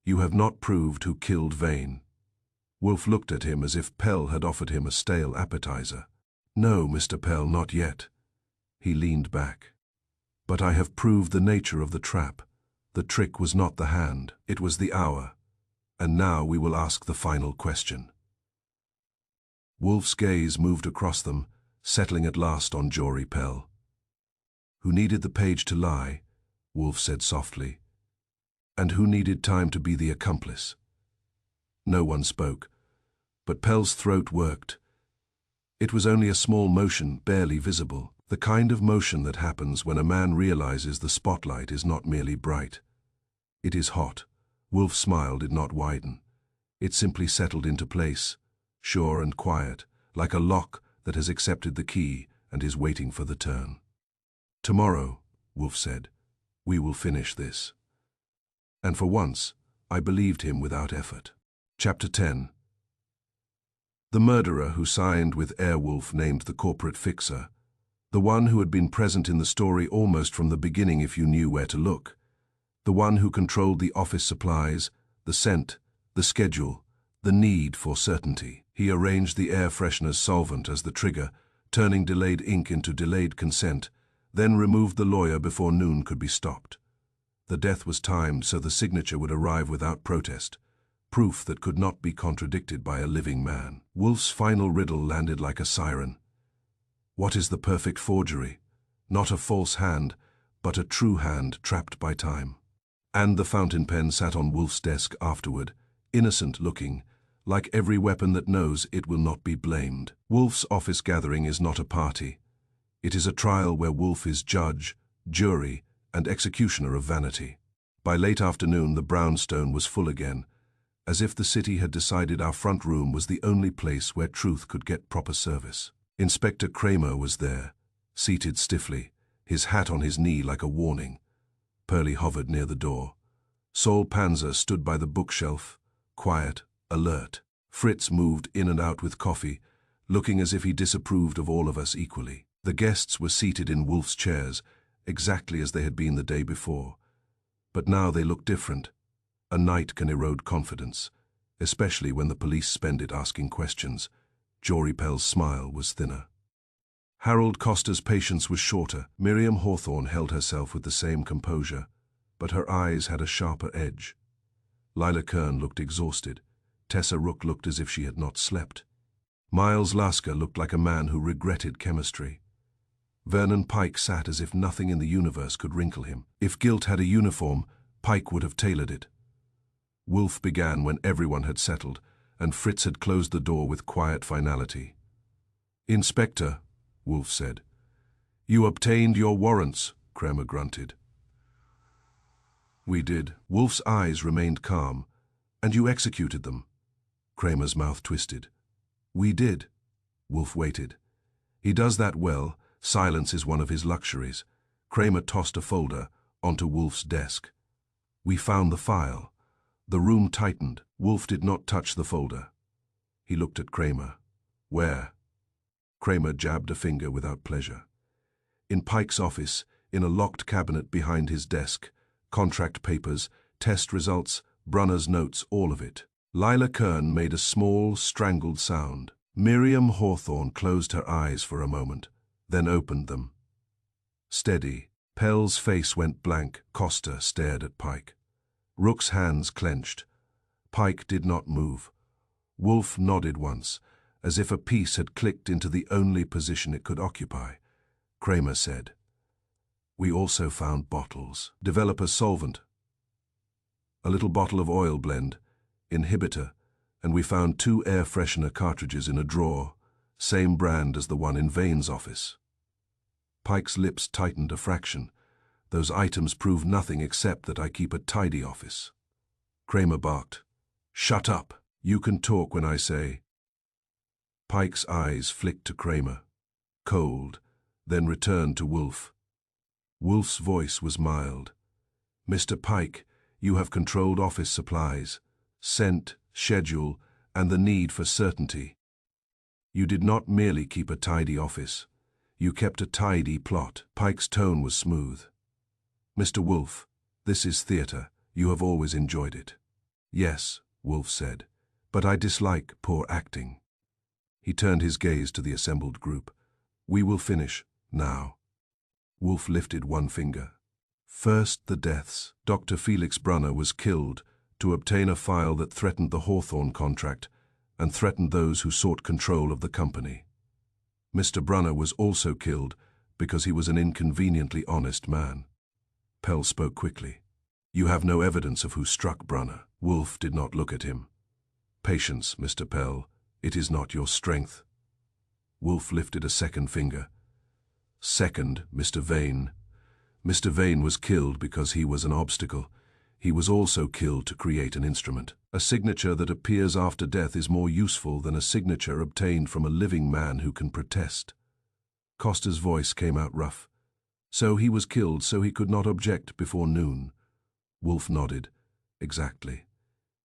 You have not proved who killed Vane." Wolfe looked at him as if Pell had offered him a stale appetizer. "No, Mr. Pell, not yet." He leaned back. "But I have proved the nature of the trap. The trick was not the hand, it was the hour. And now we will ask the final question." Wolfe's gaze moved across them, settling at last on Jory Pell. "Who needed the page to lie?" Wolfe said softly. "And who needed time to be the accomplice?" No one spoke, but Pell's throat worked. It was only a small motion, barely visible, the kind of motion that happens when a man realizes the spotlight is not merely bright. It is hot. Wolfe's smile did not widen. It simply settled into place, sure and quiet, like a lock that has accepted the key and is waiting for the turn. "Tomorrow," Wolfe said, "we will finish this." And for once, I believed him without effort. Chapter 10. The murderer who signed with Airwolf named the corporate fixer, the one who had been present in the story almost from the beginning if you knew where to look, the one who controlled the office supplies, the scent, the schedule, the need for certainty. He arranged the air freshener's solvent as the trigger, turning delayed ink into delayed consent, then removed the lawyer before noon could be stopped. The death was timed so the signature would arrive without protest, proof that could not be contradicted by a living man. Wolfe's final riddle landed like a siren. What is the perfect forgery? Not a false hand, but a true hand trapped by time. And the fountain pen sat on Wolfe's desk afterward, innocent-looking, like every weapon that knows it will not be blamed. Wolfe's office gathering is not a party. It is a trial where Wolfe is judge, jury, and executioner of vanity. By late afternoon, the brownstone was full again, as if the city had decided our front room was the only place where truth could get proper service. Inspector Kramer was there, seated stiffly, his hat on his knee like a warning. Pearlie hovered near the door. Saul Panzer stood by the bookshelf, quiet, alert. Fritz moved in and out with coffee, looking as if he disapproved of all of us equally. The guests were seated in Wolfe's chairs, exactly as they had been the day before. But now they looked different. A night can erode confidence, especially when the police spend it asking questions. Jory Pell's smile was thinner. Harold Costa's patience was shorter. Miriam Hawthorne held herself with the same composure, but her eyes had a sharper edge. Lila Kern looked exhausted. Tessa Rook looked as if she had not slept. Miles Lasker looked like a man who regretted chemistry. Vernon Pike sat as if nothing in the universe could wrinkle him. If guilt had a uniform, Pike would have tailored it. Wolfe began when everyone had settled, and Fritz had closed the door with quiet finality. "Inspector," Wolfe said. "You obtained your warrants," Kramer grunted. "We did." Wolfe's eyes remained calm. "And you executed them." Kramer's mouth twisted. "We did." Wolfe waited. "He does that well. Silence is one of his luxuries." Kramer tossed a folder onto Wolfe's desk. "We found the file." The room tightened. Wolfe did not touch the folder. He looked at Kramer. "Where?" Kramer jabbed a finger without pleasure. "In Pike's office, in a locked cabinet behind his desk. Contract papers, test results, Brunner's notes, all of it." Lila Kern made a small, strangled sound. Miriam Hawthorne closed her eyes for a moment, then opened them. Steady. Pell's face went blank. Costa stared at Pike. Rook's hands clenched. Pike did not move. Wolfe nodded once, as if a piece had clicked into the only position it could occupy. Kramer said, "We also found bottles. Developer Solvent. A little bottle of oil blend, inhibitor, and we found 2 air freshener cartridges in a drawer, same brand as the one in Vane's office." Pike's lips tightened a fraction. "Those items prove nothing except that I keep a tidy office." Kramer barked, "Shut up. You can talk when I say." Pike's eyes flicked to Kramer, cold, then returned to Wolfe. Wolfe's voice was mild. "Mr. Pike, you have controlled office supplies, scent, schedule, and the need for certainty. You did not merely keep a tidy office. You kept a tidy plot." Pike's tone was smooth. "Mr. Wolfe, this is theater. You have always enjoyed it." "Yes," Wolfe said, "but I dislike poor acting." He turned his gaze to the assembled group. "We will finish, now." Wolfe lifted one finger. "First, the deaths. Dr. Felix Brunner was killed to obtain a file that threatened the Hawthorne contract and threatened those who sought control of the company. Mr. Brunner was also killed because he was an inconveniently honest man." Pell spoke quickly. "You have no evidence of who struck Brunner." Wolfe did not look at him. "Patience, Mr. Pell. It is not your strength." Wolfe lifted a second finger. "Second, Mr. Vane. Mr. Vane was killed because he was an obstacle. He was also killed to create an instrument. A signature that appears after death is more useful than a signature obtained from a living man who can protest." Costa's voice came out rough. "So he was killed so he could not object before noon." Wolfe nodded. "Exactly."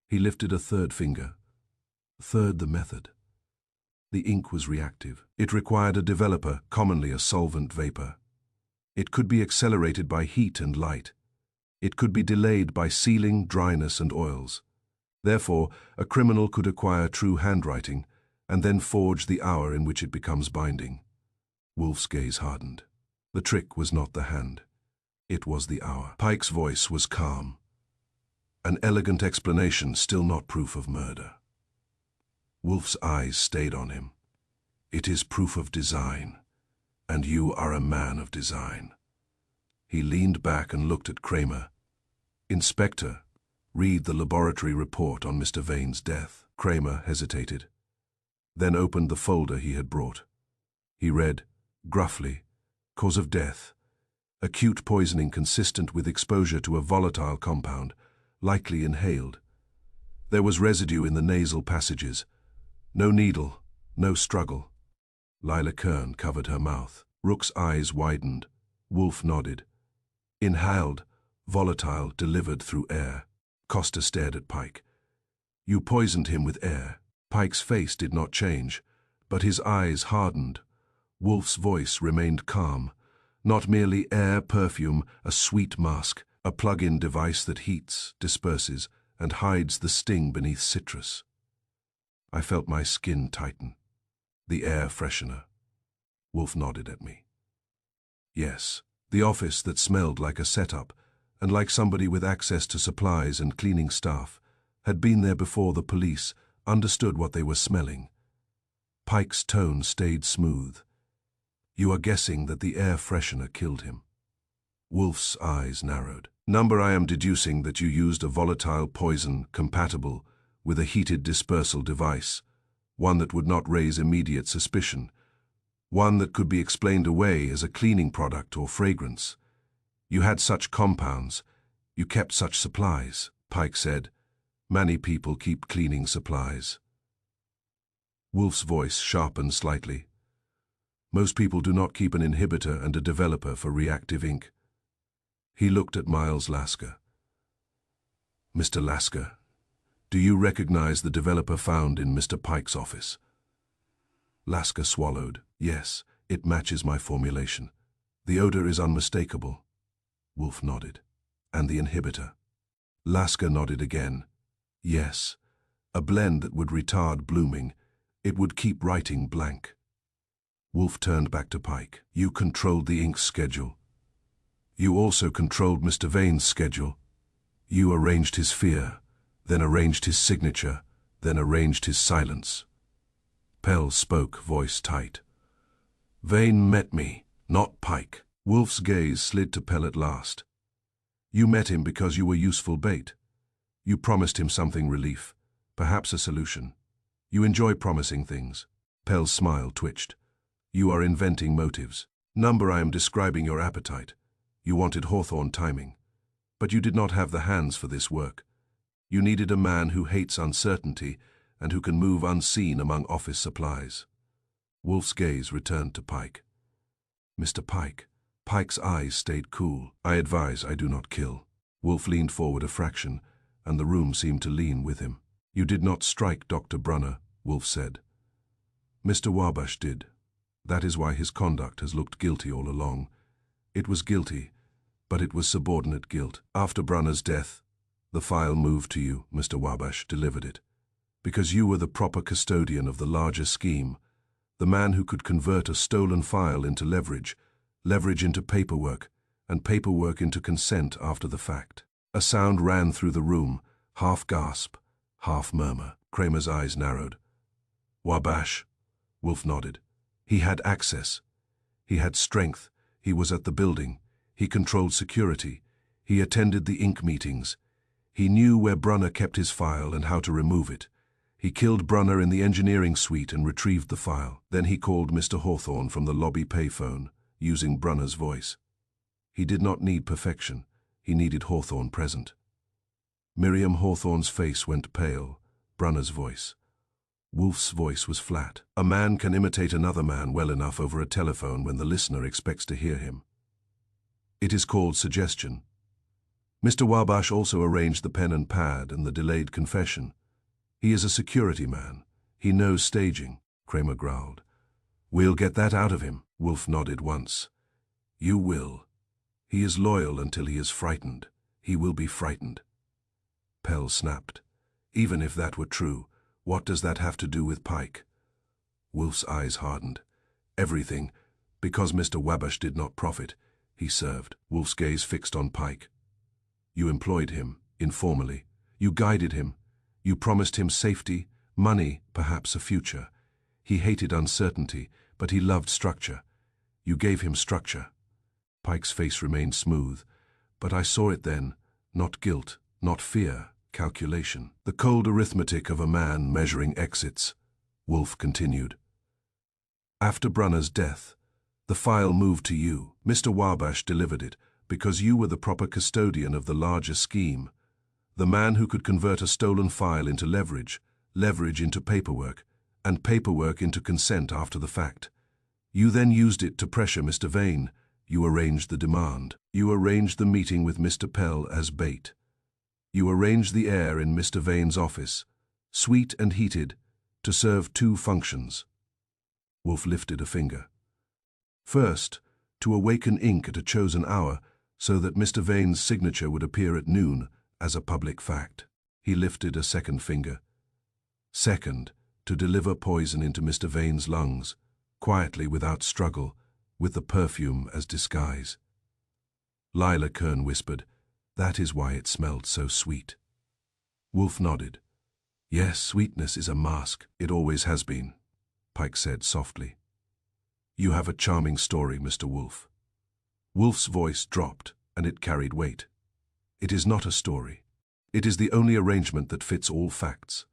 He lifted a third finger. "Third, the method. The ink was reactive. It required a developer, commonly a solvent vapor. It could be accelerated by heat and light. It could be delayed by sealing, dryness, and oils. Therefore, a criminal could acquire true handwriting and then forge the hour in which it becomes binding." Wolfe's gaze hardened. The trick was not the hand. It was the hour. Pike's voice was calm. "An elegant explanation, still not proof of murder." Wolfe's eyes stayed on him. "It is proof of design, and you are a man of design." He leaned back and looked at Kramer. "Inspector, read the laboratory report on Mr. Vane's death." Kramer hesitated, then opened the folder he had brought. He read, gruffly, "Cause of death. Acute poisoning consistent with exposure to a volatile compound, likely inhaled. There was residue in the nasal passages. No needle, no struggle." Lila Kern covered her mouth. Rook's eyes widened. Wolfe nodded. "Inhaled, volatile, delivered through air." Costa stared at Pike. You poisoned him with air. Pike's face did not change, but his eyes hardened. Wolfe's voice remained calm. Not merely air, perfume, a sweet mask, a plug-in device that heats, disperses, and hides the sting beneath citrus. I felt my skin tighten. The air freshener. Wolfe nodded at me. Yes, the office that smelled like a setup, and like somebody with access to supplies and cleaning staff, had been there before the police understood what they were smelling. Pike's tone stayed smooth. You are guessing that the air freshener killed him. Wolfe's eyes narrowed. Number, I am deducing that you used a volatile poison compatible with a heated dispersal device, one that would not raise immediate suspicion, one that could be explained away as a cleaning product or fragrance. You had such compounds, you kept such supplies, Pike said. Many people keep cleaning supplies. Wolfe's voice sharpened slightly. Most people do not keep an inhibitor and a developer for reactive ink. He looked at Miles Lasker. Mr. Lasker, do you recognize the developer found in Mr. Pike's office? Lasker swallowed. Yes, it matches my formulation. The odor is unmistakable. Wolfe nodded. And the inhibitor? Lasker nodded again. Yes, a blend that would retard blooming. It would keep writing blank. Wolfe turned back to Pike. You controlled the ink schedule. You also controlled Mr. Vane's schedule. You arranged his fear, then arranged his signature, then arranged his silence. Pell spoke, voice tight. Vane met me, not Pike. Wolfe's gaze slid to Pell at last. You met him because you were useful bait. You promised him something relief, perhaps a solution. You enjoy promising things. Pell's smile twitched. You are inventing motives. Number, I am describing your appetite. You wanted Hawthorne timing. But you did not have the hands for this work. You needed a man who hates uncertainty and who can move unseen among office supplies. Wolfe's gaze returned to Pike. Mr. Pike. Pike's eyes stayed cool. I advise I do not kill. Wolfe leaned forward a fraction, and the room seemed to lean with him. You did not strike Dr. Brunner, Wolfe said. Mr. Wabash did. That is why his conduct has looked guilty all along. It was guilty, but it was subordinate guilt. After Brunner's death, the file moved to you, Mr. Wabash delivered it. Because you were the proper custodian of the larger scheme, the man who could convert a stolen file into leverage, leverage into paperwork, and paperwork into consent after the fact. A sound ran through the room, half gasp, half murmur. Kramer's eyes narrowed. Wabash, Wolfe nodded. He had access. He had strength. He was at the building. He controlled security. He attended the ink meetings. He knew where Brunner kept his file and how to remove it. He killed Brunner in the engineering suite and retrieved the file. Then he called Mr. Hawthorne from the lobby payphone, using Brunner's voice. He did not need perfection. He needed Hawthorne present. Miriam Hawthorne's face went pale. Brunner's voice. Wolfe's voice was flat. A man can imitate another man well enough over a telephone when the listener expects to hear him. It is called suggestion. Mr. Wabash also arranged the pen and pad and the delayed confession. He is a security man. He knows staging, Kramer growled. We'll get that out of him, Wolfe nodded once. You will. He is loyal until he is frightened. He will be frightened. Pell snapped. Even if that were true, what does that have to do with Pike? Wolfe's eyes hardened. Everything, because Mr. Wabash did not profit. He served. Wolfe's gaze fixed on Pike. You employed him, informally. You guided him. You promised him safety, money, perhaps a future. He hated uncertainty, but he loved structure. You gave him structure. Pike's face remained smooth, but I saw it then, not guilt, not fear, calculation. The cold arithmetic of a man measuring exits, Wolfe continued. After Brunner's death, the file moved to you. Mr. Wabash delivered it because you were the proper custodian of the larger scheme, the man who could convert a stolen file into leverage, leverage into paperwork, and paperwork into consent after the fact. You then used it to pressure Mr. Vane. You arranged the demand. You arranged the meeting with Mr. Pell as bait. You arrange the air in Mr. Vane's office, sweet and heated, to serve two functions. Wolfe lifted a finger. First, to awaken ink at a chosen hour so that Mr. Vane's signature would appear at noon as a public fact. He lifted a second finger. Second, to deliver poison into Mr. Vane's lungs, quietly without struggle, with the perfume as disguise. Lila Kern whispered, "That is why it smelled so sweet." Wolfe nodded. "Yes, sweetness is a mask. It always has been," Pike said softly. "You have a charming story, Mr. Wolfe." Wolfe's voice dropped, and it carried weight. "It is not a story. It is the only arrangement that fits all facts.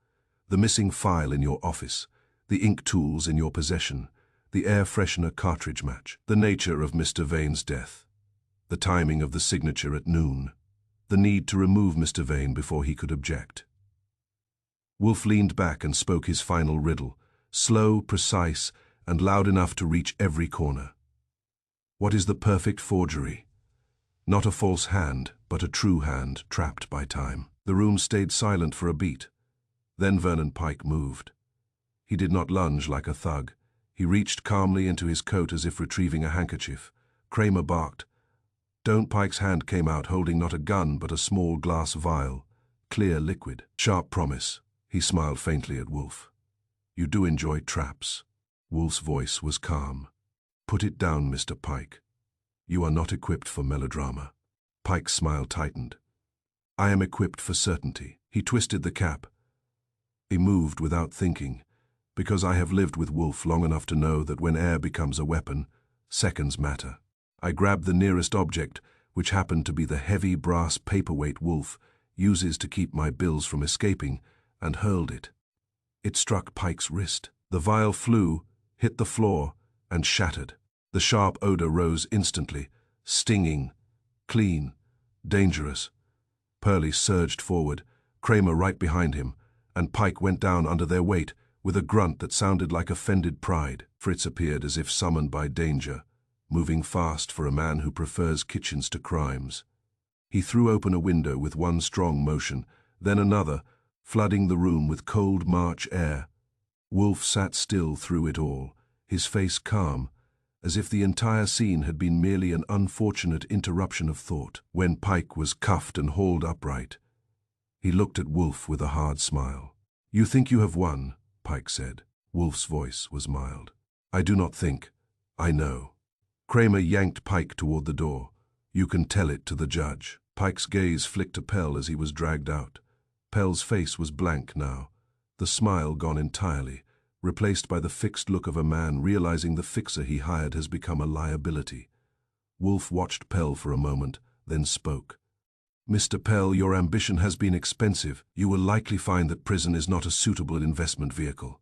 The missing file in your office, the ink tools in your possession, the air freshener cartridge match, the nature of Mr. Vane's death, the timing of the signature at noon, the need to remove Mr. Vane before he could object." Wolfe leaned back and spoke his final riddle, slow, precise, and loud enough to reach every corner. What is the perfect forgery? Not a false hand, but a true hand trapped by time. The room stayed silent for a beat. Then Vernon Pike moved. He did not lunge like a thug. He reached calmly into his coat as if retrieving a handkerchief. Kramer barked. Don't. Pike's hand came out holding not a gun but a small glass vial, clear liquid. "Sharp promise." He smiled faintly at Wolfe. "You do enjoy traps." Wolfe's voice was calm. "Put it down, Mr. Pike. You are not equipped for melodrama." Pike's smile tightened. "I am equipped for certainty." He twisted the cap. He moved without thinking, because I have lived with Wolfe long enough to know that when air becomes a weapon, seconds matter. I grabbed the nearest object, which happened to be the heavy brass paperweight Wolfe uses to keep my bills from escaping, and hurled it. It struck Pike's wrist. The vial flew, hit the floor, and shattered. The sharp odor rose instantly, stinging, clean, dangerous. Pearlie surged forward, Kramer right behind him, and Pike went down under their weight with a grunt that sounded like offended pride. Fritz appeared as if summoned by danger, moving fast for a man who prefers kitchens to crimes. He threw open a window with one strong motion, then another, flooding the room with cold March air. Wolfe sat still through it all, his face calm, as if the entire scene had been merely an unfortunate interruption of thought. When Pike was cuffed and hauled upright, he looked at Wolfe with a hard smile. "You think you have won," Pike said. Wolfe's voice was mild. "I do not think. I know." Kramer yanked Pike toward the door. "You can tell it to the judge." Pike's gaze flicked to Pell as he was dragged out. Pell's face was blank now, the smile gone entirely, replaced by the fixed look of a man realizing the fixer he hired has become a liability. Wolfe watched Pell for a moment, then spoke. "Mr. Pell, your ambition has been expensive. You will likely find that prison is not a suitable investment vehicle."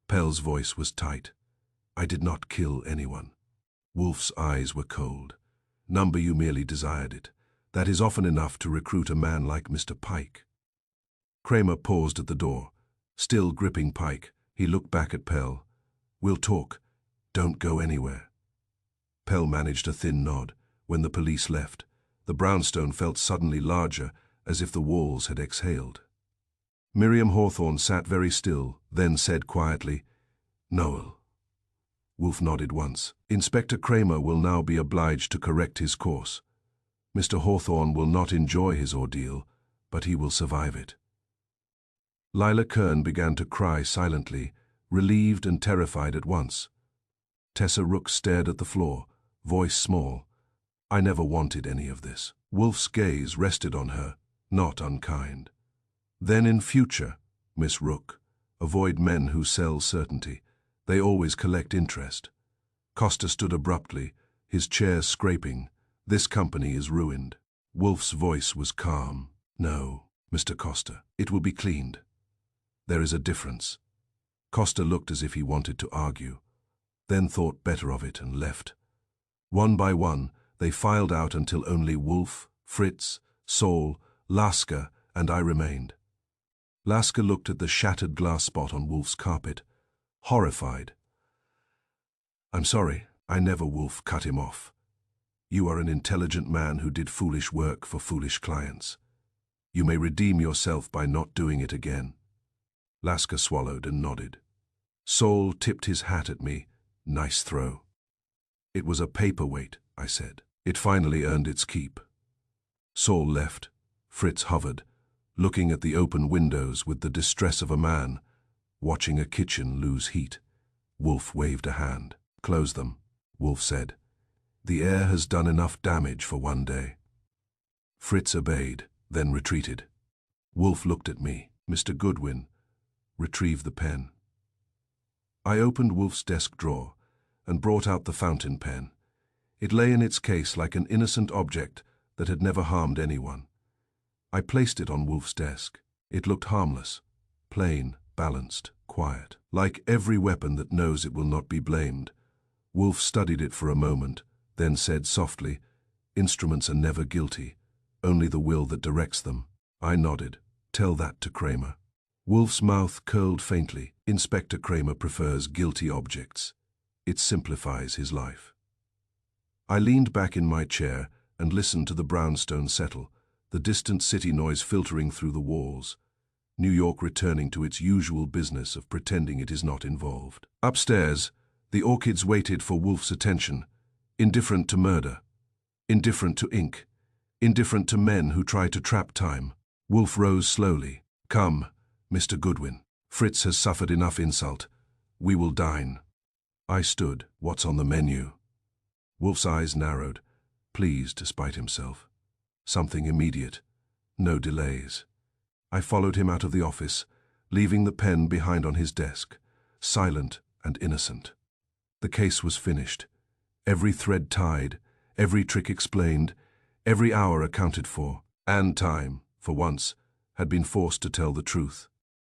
Pell's voice was tight. "I did not kill anyone." Wolfe's eyes were cold. "Number, you merely desired it. That is often enough to recruit a man like Mr. Pike." Kramer paused at the door. Still gripping Pike, he looked back at Pell. "We'll talk. Don't go anywhere." Pell managed a thin nod. When the police left, the brownstone felt suddenly larger, as if the walls had exhaled. Miriam Hawthorne sat very still, then said quietly, "Noel." Wolfe nodded once. "Inspector Kramer will now be obliged to correct his course. Mr. Hawthorne will not enjoy his ordeal, but he will survive it." Lila Kern began to cry silently, relieved and terrified at once. Tessa Rook stared at the floor, voice small. "I never wanted any of this." Wolfe's gaze rested on her, not unkind. "Then in future, Miss Rook, avoid men who sell certainty. They always collect interest." Costa stood abruptly, his chair scraping. "This company is ruined." Wolfe's voice was calm. "No, Mr. Costa, it will be cleaned. There is a difference." Costa looked as if he wanted to argue, then thought better of it and left. One by one, they filed out until only Wolfe, Fritz, Saul, Lasker, and I remained. Lasker looked at the shattered glass spot on Wolfe's carpet, horrified. "I'm sorry, I never." Wolfe cut him off. "You are an intelligent man who did foolish work for foolish clients. You may redeem yourself by not doing it again. Lasker swallowed and nodded. Saul tipped his hat at me. Nice throw. It was a paperweight, I said. It finally earned its keep. Saul left. Fritz hovered, looking at the open windows with the distress of a man watching a kitchen lose heat. Wolfe waved a hand. Close them, Wolfe said. The air has done enough damage for one day. Fritz obeyed, then retreated. Wolfe looked at me. Mr. Goodwin, retrieve the pen. I opened Wolfe's desk drawer and brought out the fountain pen. It lay in its case like an innocent object that had never harmed anyone. I placed it on Wolfe's desk. It looked harmless, plain, balanced, quiet. Like every weapon that knows it will not be blamed. Wolfe studied it for a moment, then said softly, "Instruments are never guilty, only the will that directs them." I nodded. "Tell that to Kramer." Wolfe's mouth curled faintly. "Inspector Kramer prefers guilty objects. It simplifies his life." I leaned back in my chair and listened to the brownstone settle, the distant city noise filtering through the walls. New York returning to its usual business of pretending it is not involved. Upstairs, the orchids waited for Wolfe's attention, indifferent to murder, indifferent to ink, indifferent to men who try to trap time. Wolfe rose slowly. "Come, Mr. Goodwin. Fritz has suffered enough insult. We will dine." I stood. "What's on the menu?" Wolfe's eyes narrowed, pleased despite himself. "Something immediate. No delays." I followed him out of the office, leaving the pen behind on his desk, silent and innocent. The case was finished. Every thread tied, every trick explained, every hour accounted for, and time, for once, had been forced to tell the truth.